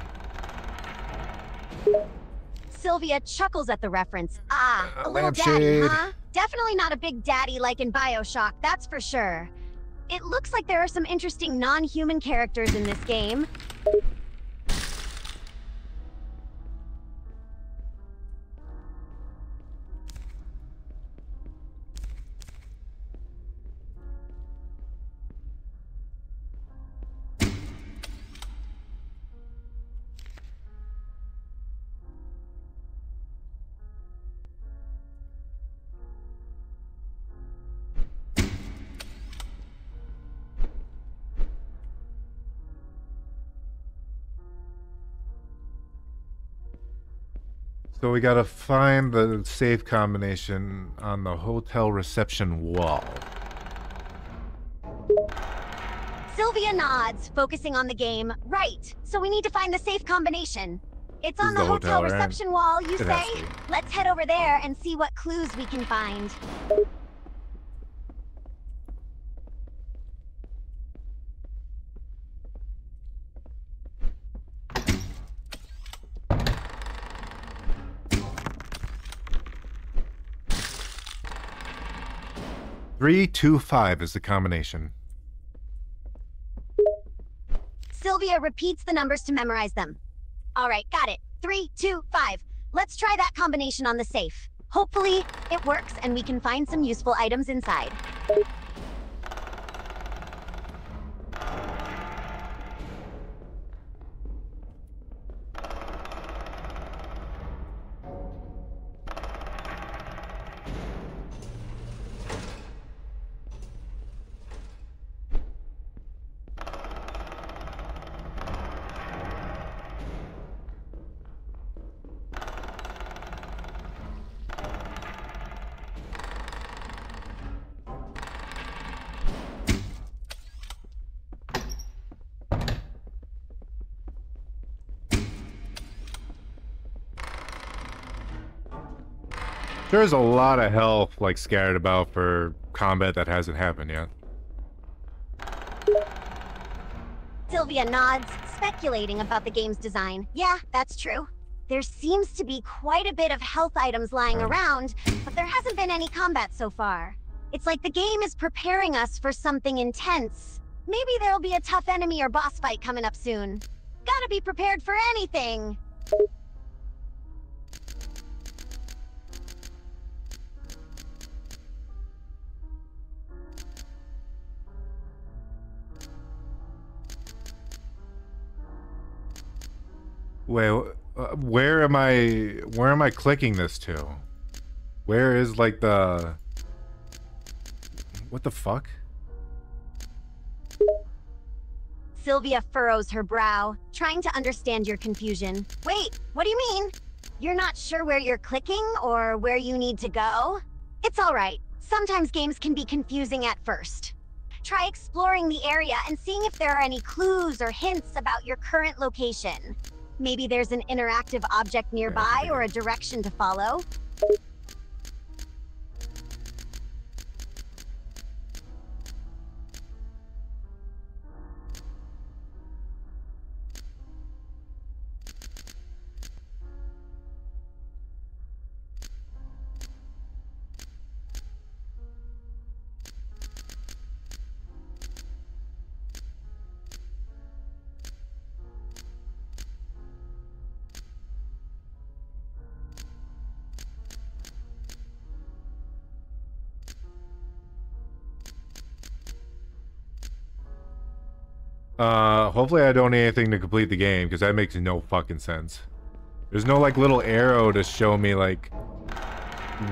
Sylvia chuckles at the reference. Ah, a little daddy, Lampshade. huh? Definitely not a big daddy like in BioShock, that's for sure. It looks like there are some interesting non-human characters in this game. So we gotta find the safe combination on the hotel reception wall. Sylvia nods, focusing on the game. Right, so we need to find the safe combination. It's on the hotel right? reception wall, you It has say? to be. Let's head over there and see what clues we can find. Three, 2, 5 is the combination. Sylvia repeats the numbers to memorize them. All right, got it. 3, 2, 5. Let's try that combination on the safe. Hopefully, it works and we can find some useful items inside. There's a lot of health like scattered about for combat that hasn't happened yet. Sylvia nods, speculating about the game's design. Yeah, that's true. There seems to be quite a bit of health items lying around, but there hasn't been any combat so far. It's like the game is preparing us for something intense. Maybe there'll be a tough enemy or boss fight coming up soon. Gotta be prepared for anything. Wait, where am I clicking this to? Where is like the... What the fuck? Sylvia furrows her brow, trying to understand your confusion. Wait, what do you mean? You're not sure where you're clicking or where you need to go? It's all right. Sometimes games can be confusing at first. Try exploring the area and seeing if there are any clues or hints about your current location. Maybe there's an interactive object nearby or a direction to follow. Hopefully I don't need anything to complete the game, because that makes no fucking sense. There's no, like, little arrow to show me, like,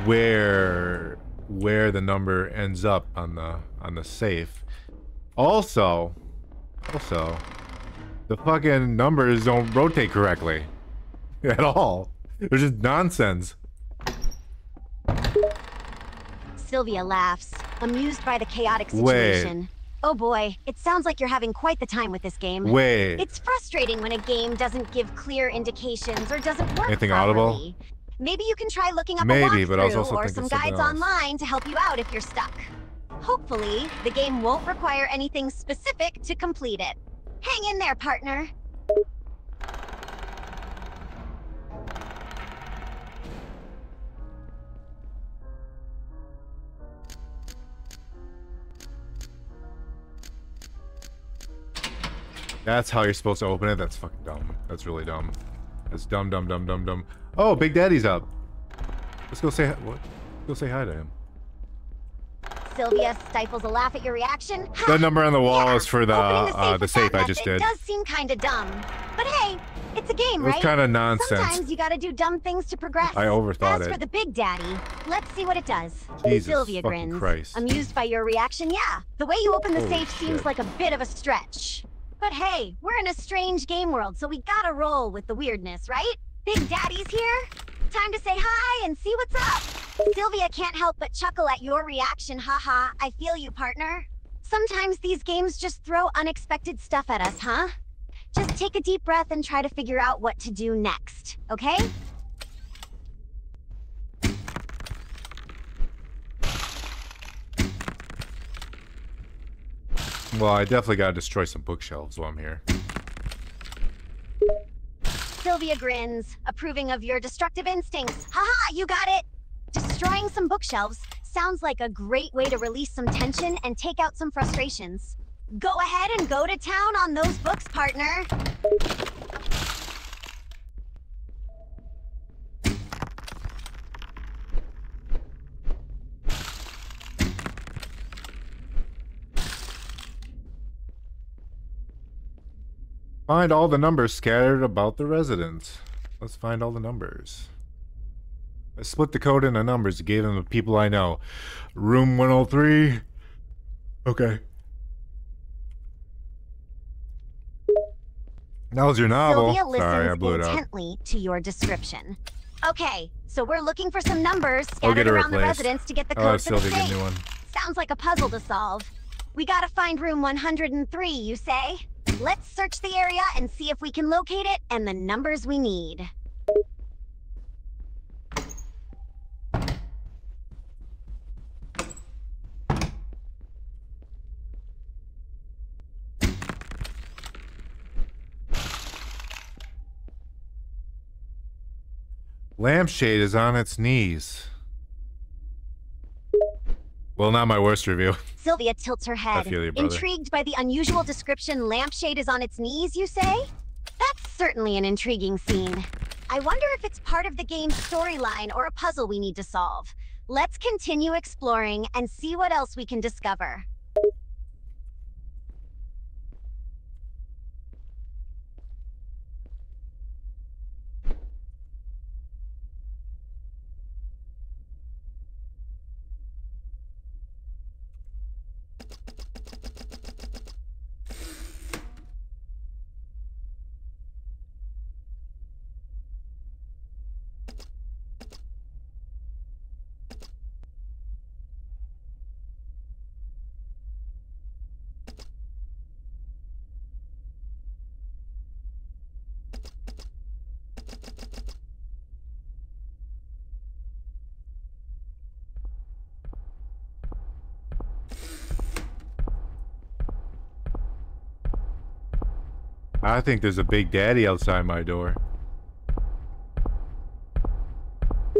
where the number ends up on the safe. Also, the fucking numbers don't rotate correctly. At all. They're just nonsense. Sylvia laughs, amused by the chaotic situation. Wait. Oh boy, it sounds like you're having quite the time with this game. Wait. It's frustrating when a game doesn't give clear indications or doesn't work Anything properly. audible? Maybe you can try looking up Maybe, a but I was walkthrough also or thinking some something guides else. online to help you out if you're stuck. Hopefully, the game won't require anything specific to complete it. Hang in there, partner. That's how you're supposed to open it? That's fucking dumb. That's really dumb. That's dumb, dumb, dumb, dumb, dumb. Oh, Big Daddy's up. Let's go say what? Go say hi to him. Sylvia stifles a laugh at your reaction. The number on the wall Yeah, is for opening the safe I just did. Does seem kind of dumb, but hey, it's a game, It was right? kind of nonsense. Sometimes you gotta do dumb things to progress. I overthought As it. for the Big Daddy, let's see what it does. Jesus Sylvia fucking grins, Christ. amused by your reaction. Yeah, the way you open the Holy safe seems shit. like a bit of a stretch. But hey, we're in a strange game world, so we gotta roll with the weirdness, right? Big Daddy's here. Time to say hi and see what's up. Sylvia can't help but chuckle at your reaction. Haha, I feel you, partner. Sometimes these games just throw unexpected stuff at us, huh? Just take a deep breath and try to figure out what to do next, okay? Well, I definitely gotta destroy some bookshelves while I'm here. Sylvia grins, approving of your destructive instincts. Haha, you got it! Destroying some bookshelves sounds like a great way to release some tension and take out some frustrations. Go ahead and go to town on those books, partner. Find all the numbers scattered about the residence. Let's find all the numbers. I split the code into numbers and gave them to people I know. Room 103. Okay. That was your novel. Sylvia Sorry, I listens blew it out. intently to your description. Okay, so we're looking for some numbers I'll get scattered it around the replaced. residence to get the I'll code let for the Sylvia get a safe. new one. Sounds like a puzzle to solve. We gotta find room 103, you say? Let's search the area and see if we can locate it and the numbers we need. Lampshade is on its knees. Well, not my worst review. Sylvia tilts her head, feel you, brother. intrigued by the unusual description. Lampshade is on its knees, you say? That's certainly an intriguing scene. I wonder if it's part of the game's storyline or a puzzle we need to solve. Let's continue exploring and see what else we can discover. I think there's a Big Daddy outside my door.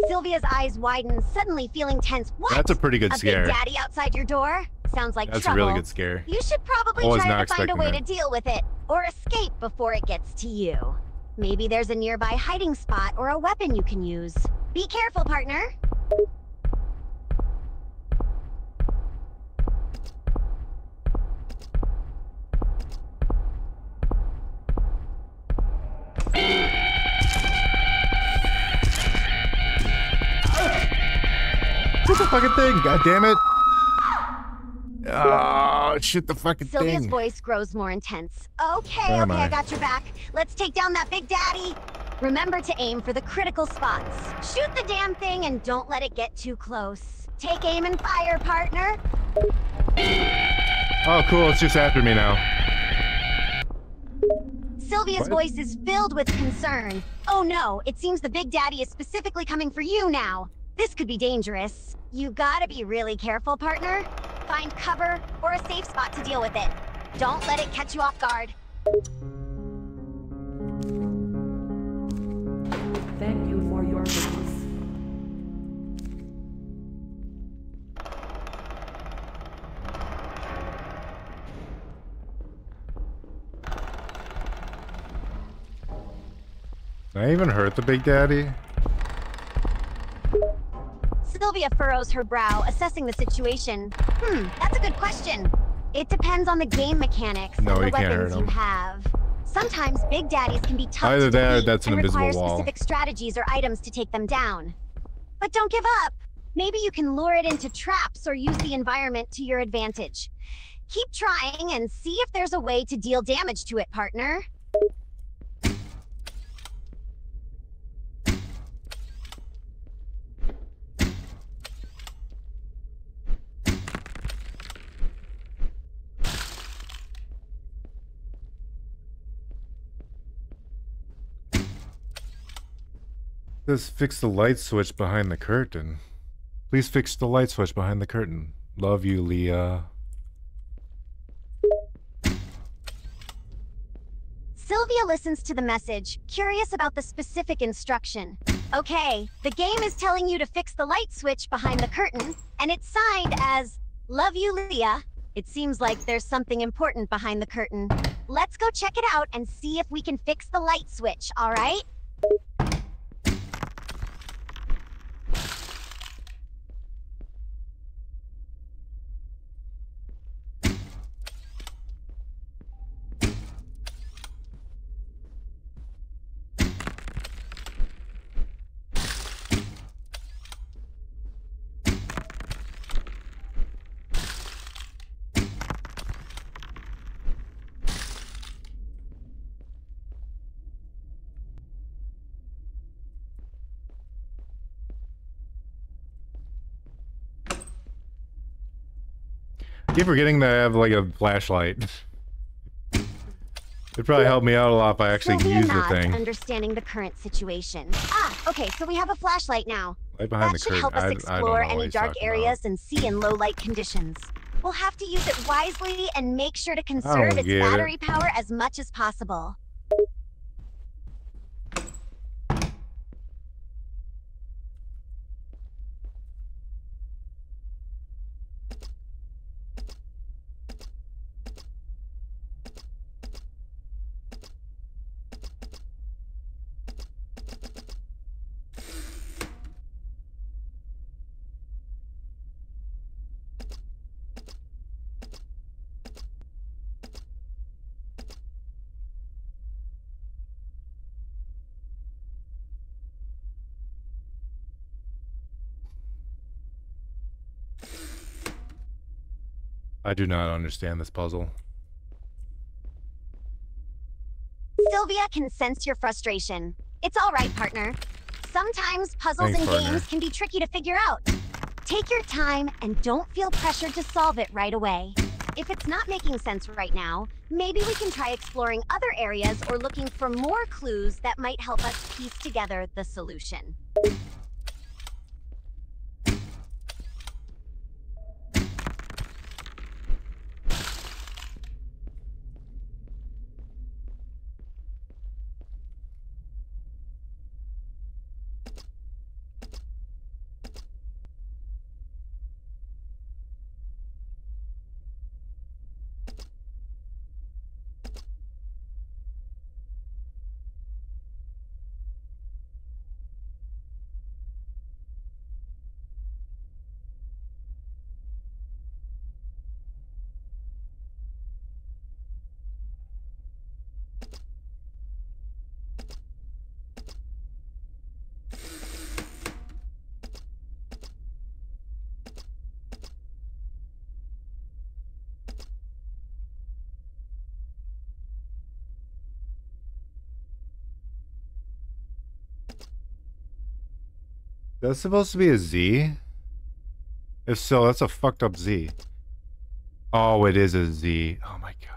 Sylvia's eyes widen, suddenly feeling tense. What? That's a pretty good scare. A big daddy outside your door? Sounds like That's trouble. a really good scare. You should probably I was try not to find a expecting way that. to deal with it, or escape before it gets to you. Maybe there's a nearby hiding spot or a weapon you can use. Be careful, partner. fucking thing. God damn it. Oh, shoot the fucking Sylvia's thing. voice grows more intense. Okay, Where am okay, I? I got your back. Let's take down that big daddy. Remember to aim for the critical spots. Shoot the damn thing and don't let it get too close. Take aim and fire, partner. Oh, cool. It's just after me now. Sylvia's voice is filled with concern. Oh no, it seems the big daddy is specifically coming for you now. This could be dangerous. You gotta be really careful, partner. Find cover or a safe spot to deal with it. Don't let it catch you off guard. Thank you for your witness. Did I even hurt the big daddy? Sylvia furrows her brow, assessing the situation. That's a good question. It depends on the game mechanics No, and the you can't hurt weapons you him. have. Sometimes big daddies can be tough Either to that or defeat that's an and invisible require wall. specific strategies or items to take them down. But don't give up. Maybe you can lure it into traps or use the environment to your advantage. Keep trying and see if there's a way to deal damage to it, partner. Just fix the light switch behind the curtain. Please fix the light switch behind the curtain. Love you, Leah. Sylvia listens to the message, curious about the specific instruction. Okay, the game is telling you to fix the light switch behind the curtain, and it's signed as, Love you, Leah. It seems like there's something important behind the curtain. Let's go check it out and see if we can fix the light switch, all right? I keep forgetting that I have like a flashlight. It'd probably help me out a lot if I actually Sylvia use the nods, thing. understanding the current situation. Okay, so we have a flashlight now. Right behind That the should curtain. help us I don't explore know what any he's dark talking areas and see in low light conditions. We'll have to use it wisely and make sure to conserve its get it. battery power as much as possible. I do not understand this puzzle. Sylvia can sense your frustration. It's all right, partner. Sometimes puzzles Thanks, and partner. games can be tricky to figure out. Take your time and don't feel pressured to solve it right away. If it's not making sense right now, maybe we can try exploring other areas or looking for more clues that might help us piece together the solution. That's supposed to be a Z? If so, that's a fucked up Z. Oh, it is a Z. Oh my god.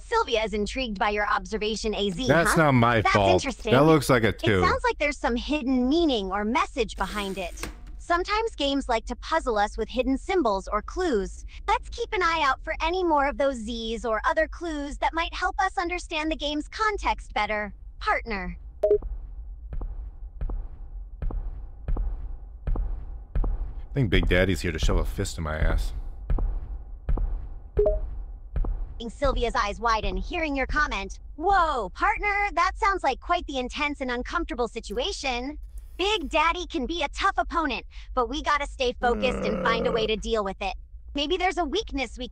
Sylvia is intrigued by your observation, AZ, That's huh? not my That's fault. interesting. That looks like a It 2. sounds like there's some hidden meaning or message behind it. Sometimes games like to puzzle us with hidden symbols or clues. Let's keep an eye out for any more of those Z's or other clues that might help us understand the game's context better. Partner. I think Big Daddy's here to shove a fist in my ass. Sylvia's eyes widen, hearing your comment. Whoa, partner, that sounds like quite the intense and uncomfortable situation. Big Daddy can be a tough opponent, but we gotta stay focused and find a way to deal with it. Maybe there's a weakness we...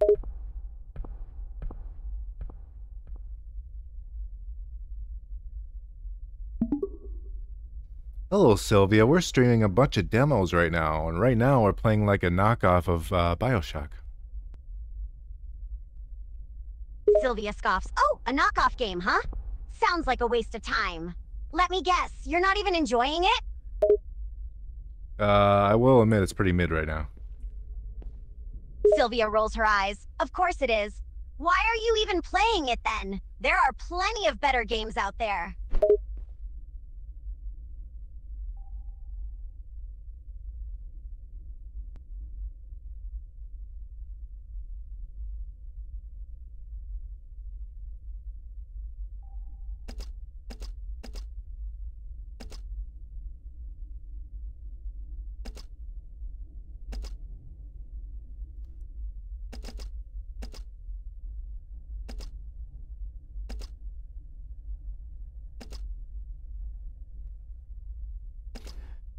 Hello, Sylvia. We're streaming a bunch of demos right now, and right now we're playing like a knockoff of Bioshock. Sylvia scoffs. Oh, a knockoff game, huh? Sounds like a waste of time. Let me guess, you're not even enjoying it? I will admit it's pretty mid right now. Sylvia rolls her eyes. Of course it is. Why are you even playing it then? There are plenty of better games out there.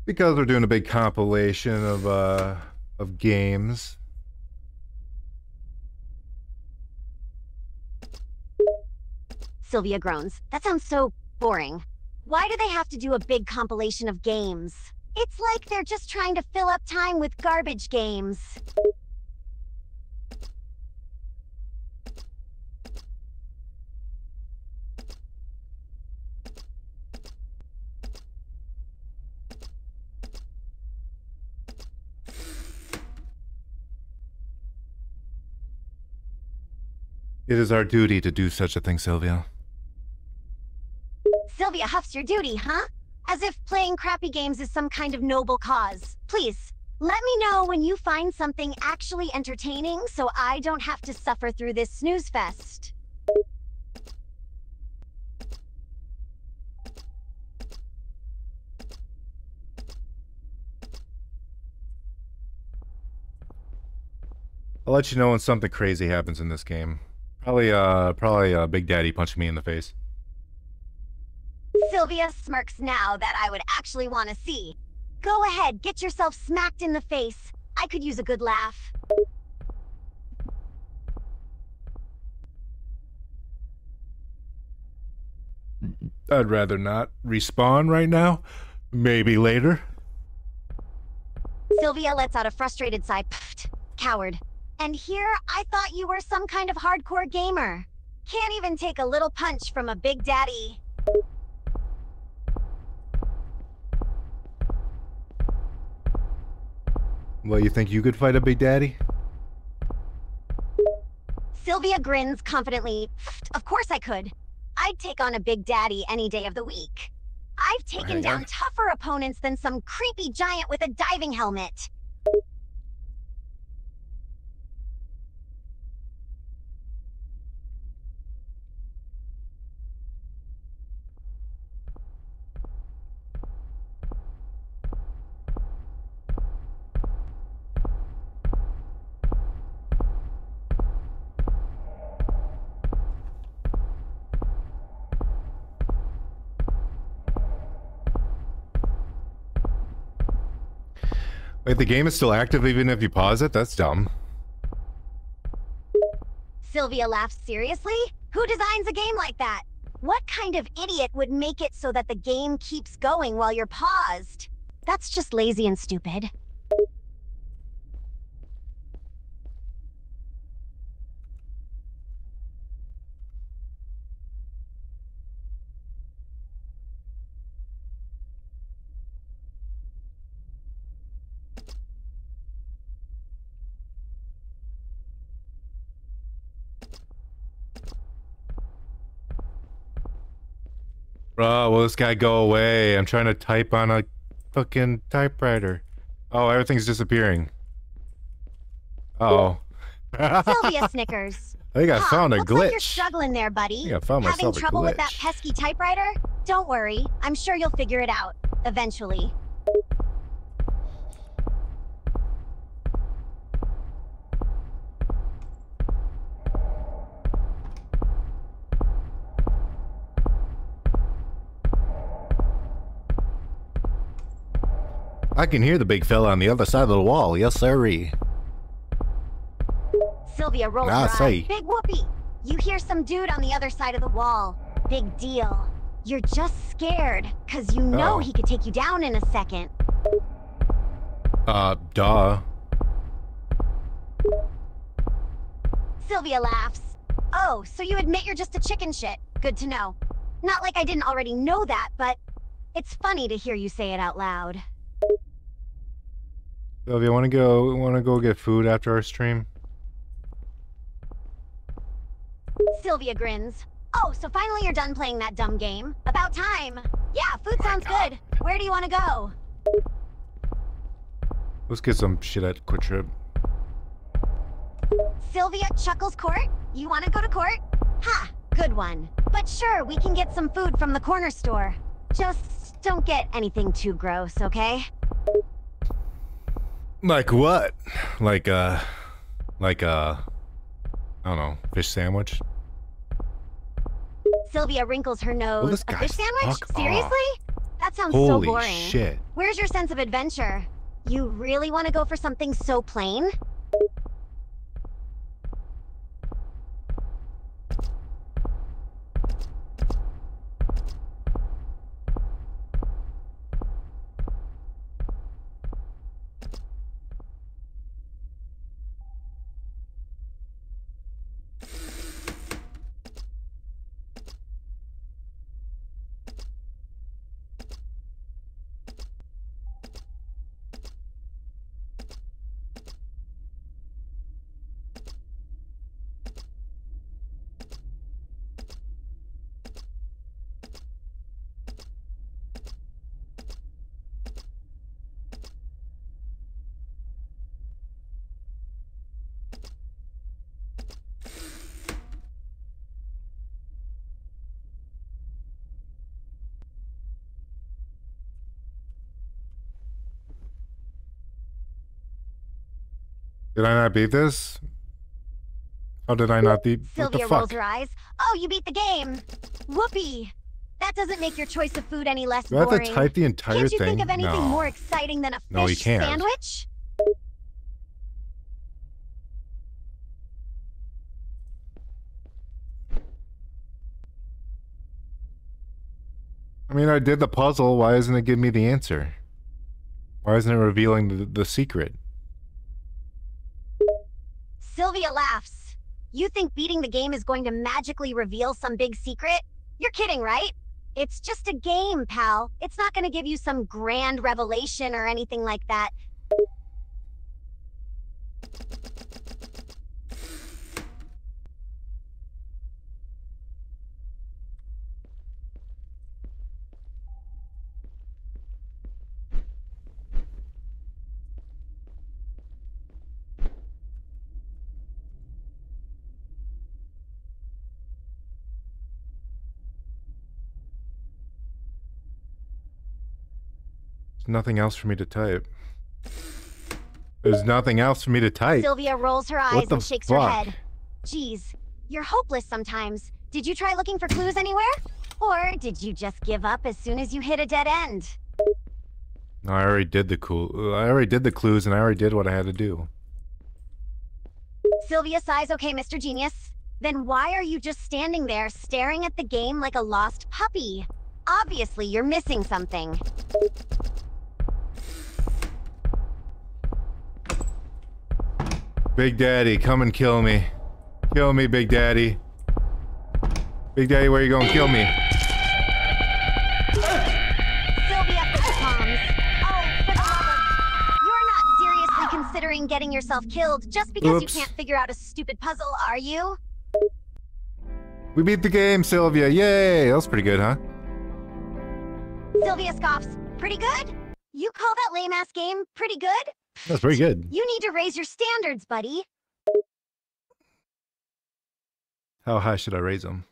Because we're doing a big compilation of games. Sylvia groans. That sounds so boring. Why do they have to do a big compilation of games? It's like they're just trying to fill up time with garbage games. It is our duty to do such a thing, Sylvia. Sylvia huffs your duty, huh? As if playing crappy games is some kind of noble cause. Please, let me know when you find something actually entertaining so I don't have to suffer through this snooze fest. I'll let you know when something crazy happens in this game. Probably Big Daddy punching me in the face. Sylvia smirks now that I would actually want to see. Go ahead, get yourself smacked in the face. I could use a good laugh. I'd rather not respawn right now. Maybe later. Sylvia lets out a frustrated sigh. Pfft, coward. And here, I thought you were some kind of hardcore gamer. Can't even take a little punch from a Big Daddy. Well, you think you could fight a Big Daddy? Sylvia grins confidently. Of course I could. I'd take on a Big Daddy any day of the week. I've taken down tougher opponents than some creepy giant with a diving helmet. Wait, the game is still active even if you pause it? That's dumb. Sylvia laughs seriously? Who designs a game like that? What kind of idiot would make it so that the game keeps going while you're paused? That's just lazy and stupid. Bro, will this guy go away? I'm trying to type on a fucking typewriter. Oh, everything's disappearing. Uh-oh. Sylvia snickers. I think I found a looks glitch. like you're struggling there, buddy. I think I found Having myself a trouble with glitch. that pesky typewriter? Don't worry. I'm sure you'll figure it out. Eventually. I can hear the big fella on the other side of the wall. Yes, sirree. Sylvia rolls her eyes. Big whoopee! You hear some dude on the other side of the wall. Big deal. You're just scared, cause you know he could take you down in a second. Duh. Sylvia laughs. Oh, so you admit you're just a chicken shit. Good to know. Not like I didn't already know that, but it's funny to hear you say it out loud. Sylvia, wanna go get food after our stream? Sylvia grins. Oh, so finally you're done playing that dumb game. About time. Yeah, food sounds good. Where do you want to go? Let's get some shit at Quick Trip. Sylvia chuckles court? You want to go to court? Ha, good one. But sure, we can get some food from the corner store. Just don't get anything too gross, okay? Like what? Like I don't know, fish sandwich? Sylvia wrinkles her nose. Will this A guy fish sandwich? fuck Seriously? off? That sounds so Holy boring. shit. Where's your sense of adventure? You really want to go for something so plain? Did I not beat this? How did I not beat? What the Sylvia fuck? rolls her eyes. Oh, you beat the game. Whoopee. That doesn't make your choice of food any less Do I have boring. to type the entire Can't you thing? think of anything No. more exciting than a No, you fish can't. sandwich? I mean, I did the puzzle. Why isn't it giving me the answer? Why isn't it revealing the secret? Sylvia laughs. You think beating the game is going to magically reveal some big secret? You're kidding, right? It's just a game, pal. It's not going to give you some grand revelation or anything like that. There's nothing else for me to type. There's nothing else for me to type. Sylvia rolls her What eyes the and shakes her fuck? head. Geez, you're hopeless sometimes. Did you try looking for clues anywhere? Or did you just give up as soon as you hit a dead end? No, I already did the I already did the clues, and I already did what I had to do. Sylvia sighs, okay, Mr. Genius. Then why are you just standing there staring at the game like a lost puppy? Obviously, you're missing something. Big Daddy, come and kill me. Kill me, Big Daddy. Big Daddy, where you going? Kill me. Sylvia palms. Oh, for the love of... You're not seriously considering getting yourself killed just because Oops. you can't figure out a stupid puzzle, are you? We beat the game, Sylvia. Yay! That was pretty good, huh? Sylvia scoffs. Pretty good? You call that lame-ass game pretty good? That's pretty good. You need to raise your standards, buddy. How high should I raise them?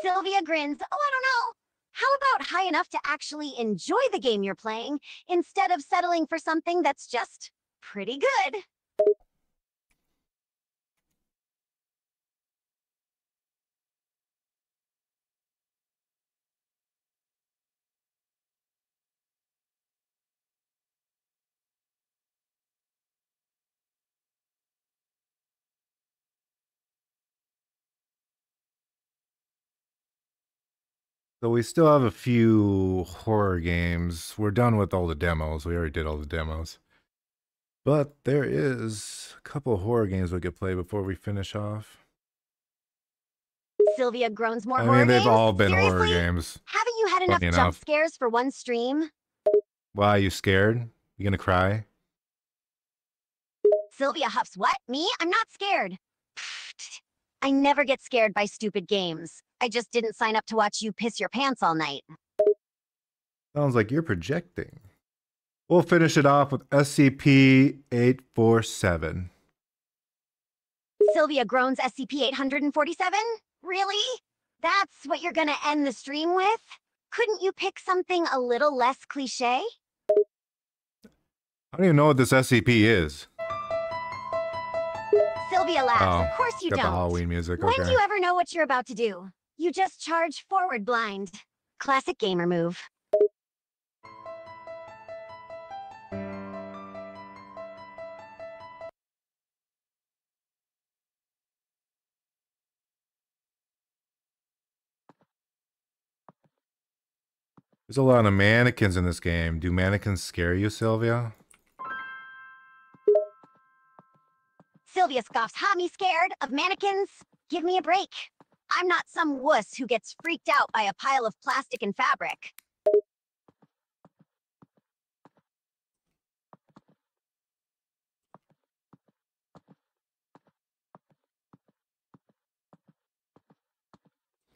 Sylvia grins. Oh, I don't know. How about high enough to actually enjoy the game you're playing instead of settling for something that's just pretty good? So we still have a few horror games. We're done with all the demos. We already did all the demos. But there is a couple horror games we could play before we finish off. Sylvia groans more I horror mean, they've games? all been Seriously? horror games. Haven't you had enough Funny jump enough. scares for one stream? Why, you scared? You gonna cry? Sylvia huffs. What? Me? I'm not scared. I never get scared by stupid games. I just didn't sign up to watch you piss your pants all night. Sounds like you're projecting. We'll finish it off with SCP-847. Sylvia groans. SCP-847? Really? That's what you're gonna end the stream with? Couldn't you pick something a little less cliche? I don't even know what this SCP is. Sylvia laughs. Oh, Of course you got don't. the Halloween music, When okay. do you ever know what you're about to do? You just charge forward blind. Classic gamer move. There's a lot of mannequins in this game. Do mannequins scare you, Sylvia? Sylvia scoffs. Ha, me scared of mannequins? Give me a break. I'm not some wuss who gets freaked out by a pile of plastic and fabric.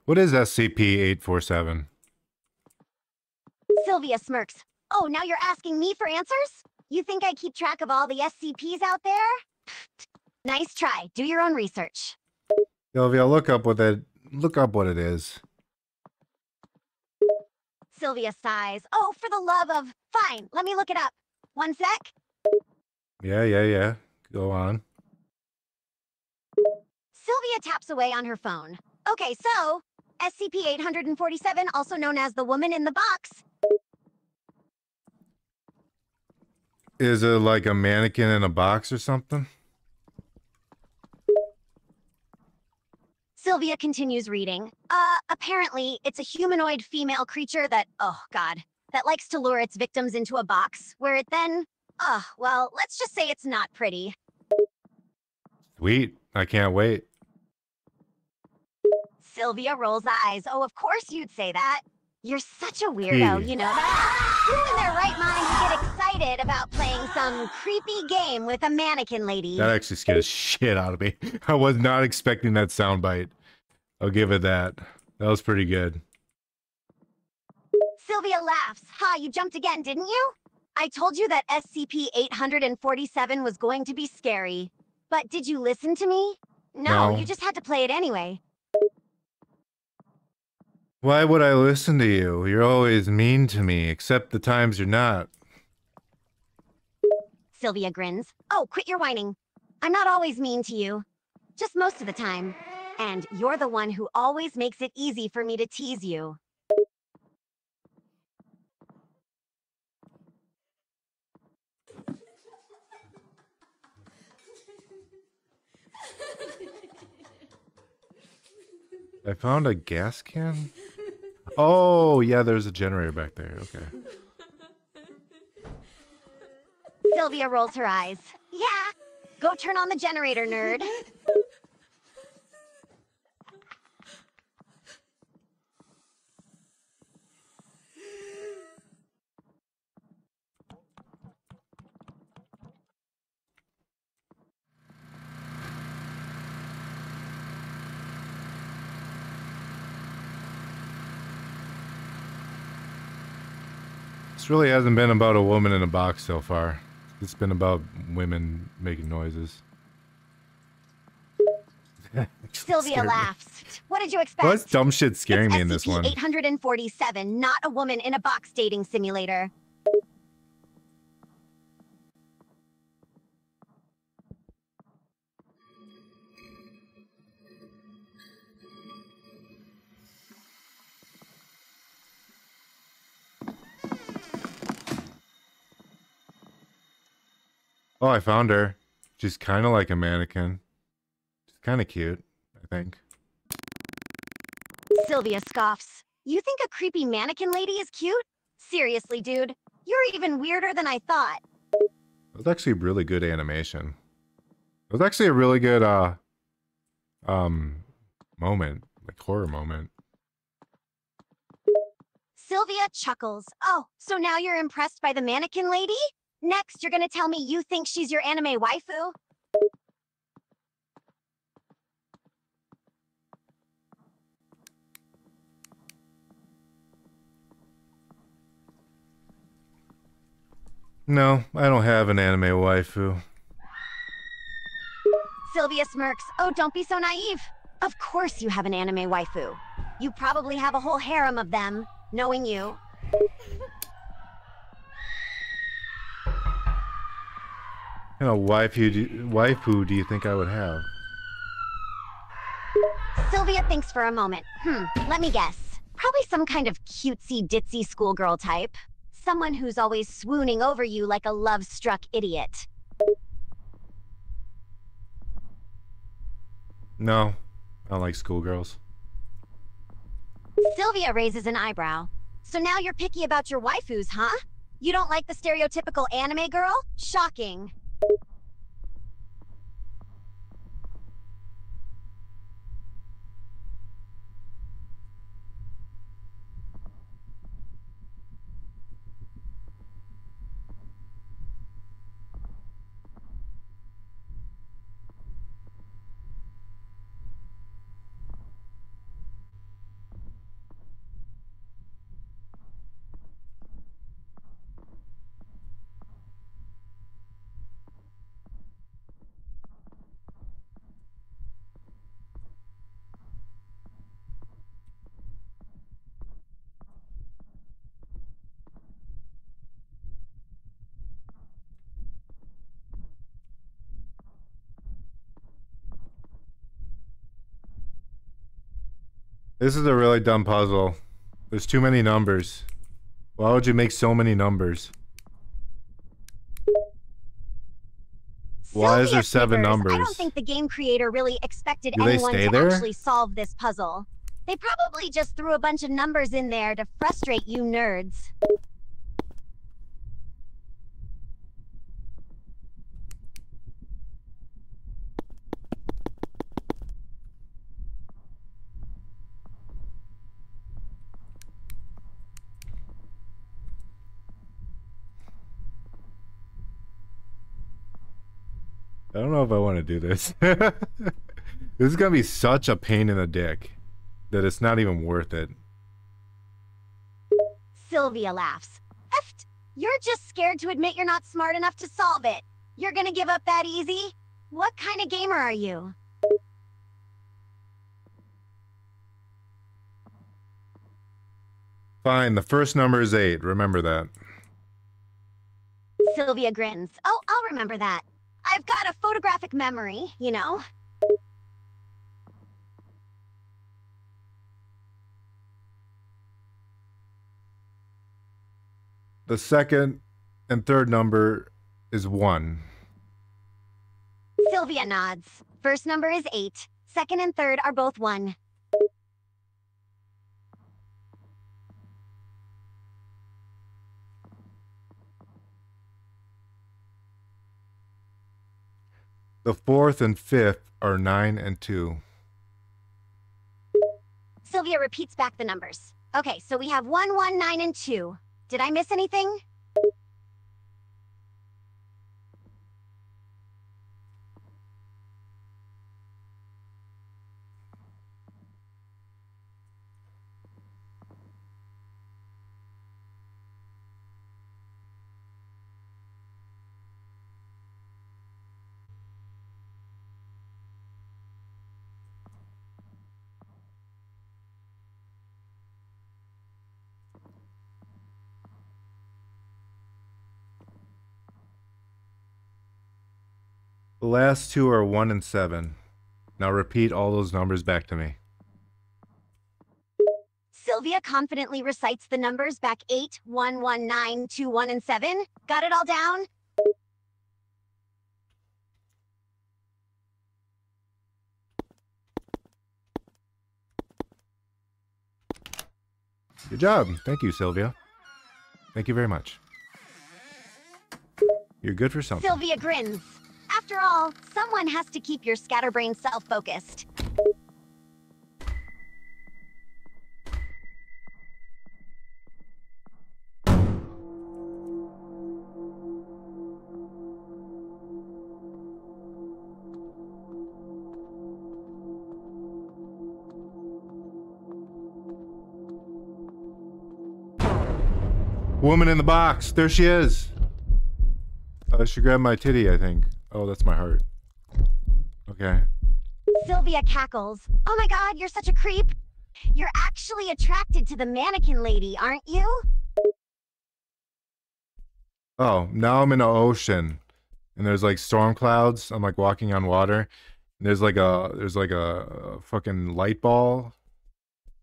What is SCP-847? Sylvia smirks. Oh, now you're asking me for answers? You think I keep track of all the SCPs out there? Nice try. Do your own research. Sylvia, look up what it is. Sylvia sighs. Oh, for the love of... Fine, let me look it up. One sec. Yeah. Go on. Sylvia taps away on her phone. Okay, so, SCP-847, also known as the woman in the box. Is it like a mannequin in a box or something? Sylvia continues reading. Apparently, it's a humanoid female creature that, oh god, that likes to lure its victims into a box, where it then, well, let's just say it's not pretty. Sweet. I can't wait. Sylvia rolls eyes. Oh, of course you'd say that. You're such a weirdo, Gee. you know that? Who in their right mind would get excited about playing some creepy game with a mannequin lady? That actually scared the shit out of me. I was not expecting that soundbite. I'll give it that. That was pretty good. Sylvia laughs. Ha, you jumped again, didn't you? I told you that SCP-847 was going to be scary. But did you listen to me? No, No. you just had to play it anyway. Why would I listen to you? You're always mean to me, except the times you're not. Sylvia grins. Oh, quit your whining. I'm not always mean to you. Just most of the time. And you're the one who always makes it easy for me to tease you. I found a gas can? Oh, yeah, there's a generator back there. Okay. Sylvia rolls her eyes. Yeah, go turn on the generator, nerd. This really hasn't been about a woman in a box so far. It's been about women making noises. Sylvia laughs. What did you expect? What's dumb shit scaring me in this SCP one? 847, not a woman in a box dating simulator. Oh, I found her. She's kind of like a mannequin. She's kind of cute, I think. Sylvia scoffs. You think a creepy mannequin lady is cute? Seriously, dude. You're even weirder than I thought. It was actually really good animation. It was actually a really good, moment. Like, horror moment. Sylvia chuckles. Oh, so now you're impressed by the mannequin lady? Next, you're gonna tell me you think she's your anime waifu? No, I don't have an anime waifu. Sylvia smirks. Oh, don't be so naive. Of course you have an anime waifu. You probably have a whole harem of them, knowing you. What kind of waifu do you think I would have? Sylvia thinks for a moment. Let me guess. Probably some kind of cutesy ditzy schoolgirl type. Someone who's always swooning over you like a love-struck idiot. No, I don't like schoolgirls. Sylvia raises an eyebrow. So now you're picky about your waifus, huh? You don't like the stereotypical anime girl? Shocking. This is a really dumb puzzle. There's too many numbers. Why would you make so many numbers? Why is there 7 numbers? I don't think the game creator really expected Do they anyone stay to there? actually solve this puzzle. They probably just threw a bunch of numbers in there to frustrate you nerds. I don't know if I want to do this. This is gonna be such a pain in the dick that it's not even worth it. Sylvia laughs. Effed! You're just scared to admit you're not smart enough to solve it. You're gonna give up that easy? What kind of gamer are you? Fine, the first number is 8. Remember that. Sylvia grins. Oh, I'll remember that. I've got a photographic memory, you know? The second and third number is 1. Sylvia nods. First number is 8. Second and third are both 1. The fourth and fifth are 9 and 2. Sylvia repeats back the numbers. Okay, so we have 1, 1, 9, and 2. Did I miss anything? The last two are 1 and 7. Now repeat all those numbers back to me. Sylvia confidently recites the numbers back 8, 1, 1, 9, 2, 1, and 7. Got it all down? Good job. Thank you, Sylvia. Thank you very much. You're good for something. Sylvia grins. After all, someone has to keep your scatterbrain self focused. Woman in the box. There she is. She grabbed my titty, I think. Oh, that's my heart. Okay. Sylvia cackles. Oh my god, you're such a creep. You're actually attracted to the mannequin lady, aren't you? Oh, now I'm in the ocean. And there's like storm clouds. I'm like walking on water. And there's like a fucking light ball.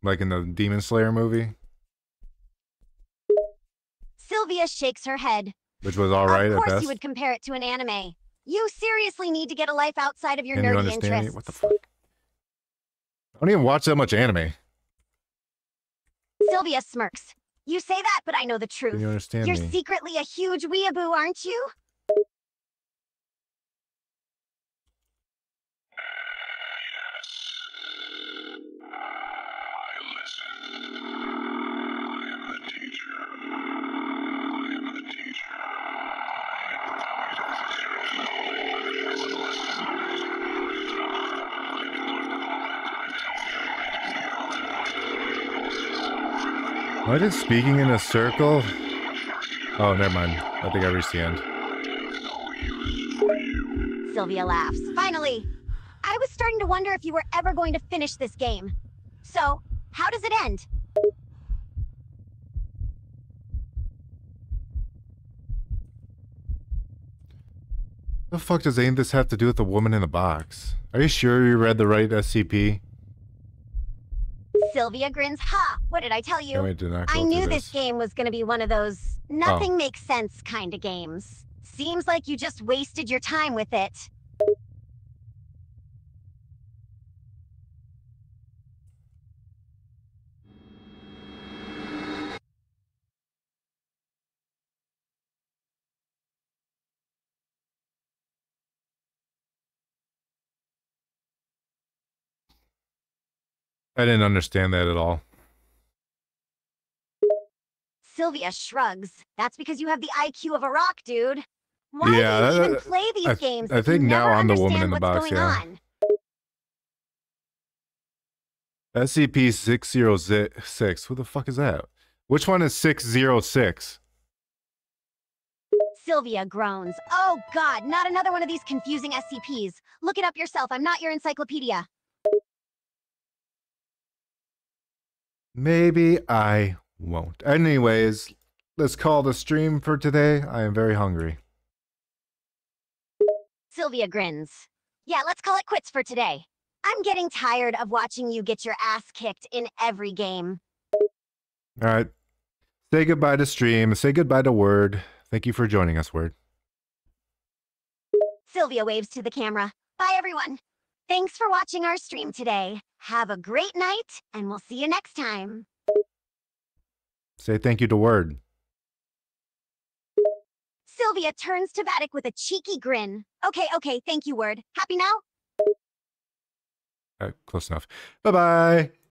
Like in the Demon Slayer movie. Sylvia shakes her head. Which was alright Of at course best. you would compare it to an anime. You seriously need to get a life outside of your Can you nerdy understand me? interests. What the fuck? I don't even watch that much anime. Sylvia smirks. You say that, but I know the truth. Can you understand You're me? secretly a huge weeaboo, aren't you? Why did speaking in a circle? Oh, never mind. I think I reached the end. Sylvia laughs. Finally! I was starting to wonder if you were ever going to finish this game. So, how does it end? The fuck does any of this have to do with the woman in the box? Are you sure you read the right SCP? Sylvia grins. Ha! What did I tell you? Can't wait to not go I through knew this. this game was gonna be one of those nothing makes sense kind of games. Seems like you just wasted your time with it. I didn't understand that at all. Sylvia shrugs. That's because you have the IQ of a rock, dude. Why Yeah, do you even play these games I if you think now never I'm the woman understand in the what's box, going yeah. on? SCP-606. Who the fuck is that? Which one is 606? Sylvia groans. Oh god, not another one of these confusing SCPs. Look it up yourself. I'm not your encyclopedia. Maybe I won't. Anyways, let's call the stream for today. I am very hungry. Sylvia grins. Yeah, let's call it quits for today. I'm getting tired of watching you get your ass kicked in every game. Alright. Say goodbye to stream. Say goodbye to Word. Thank you for joining us, Word. Sylvia waves to the camera. Bye, everyone. Thanks for watching our stream today. Have a great night, and we'll see you next time. Say thank you to Word. Sylvia turns to Vattic with a cheeky grin. Okay, thank you, Word. Happy now? Alright, close enough. Bye-bye.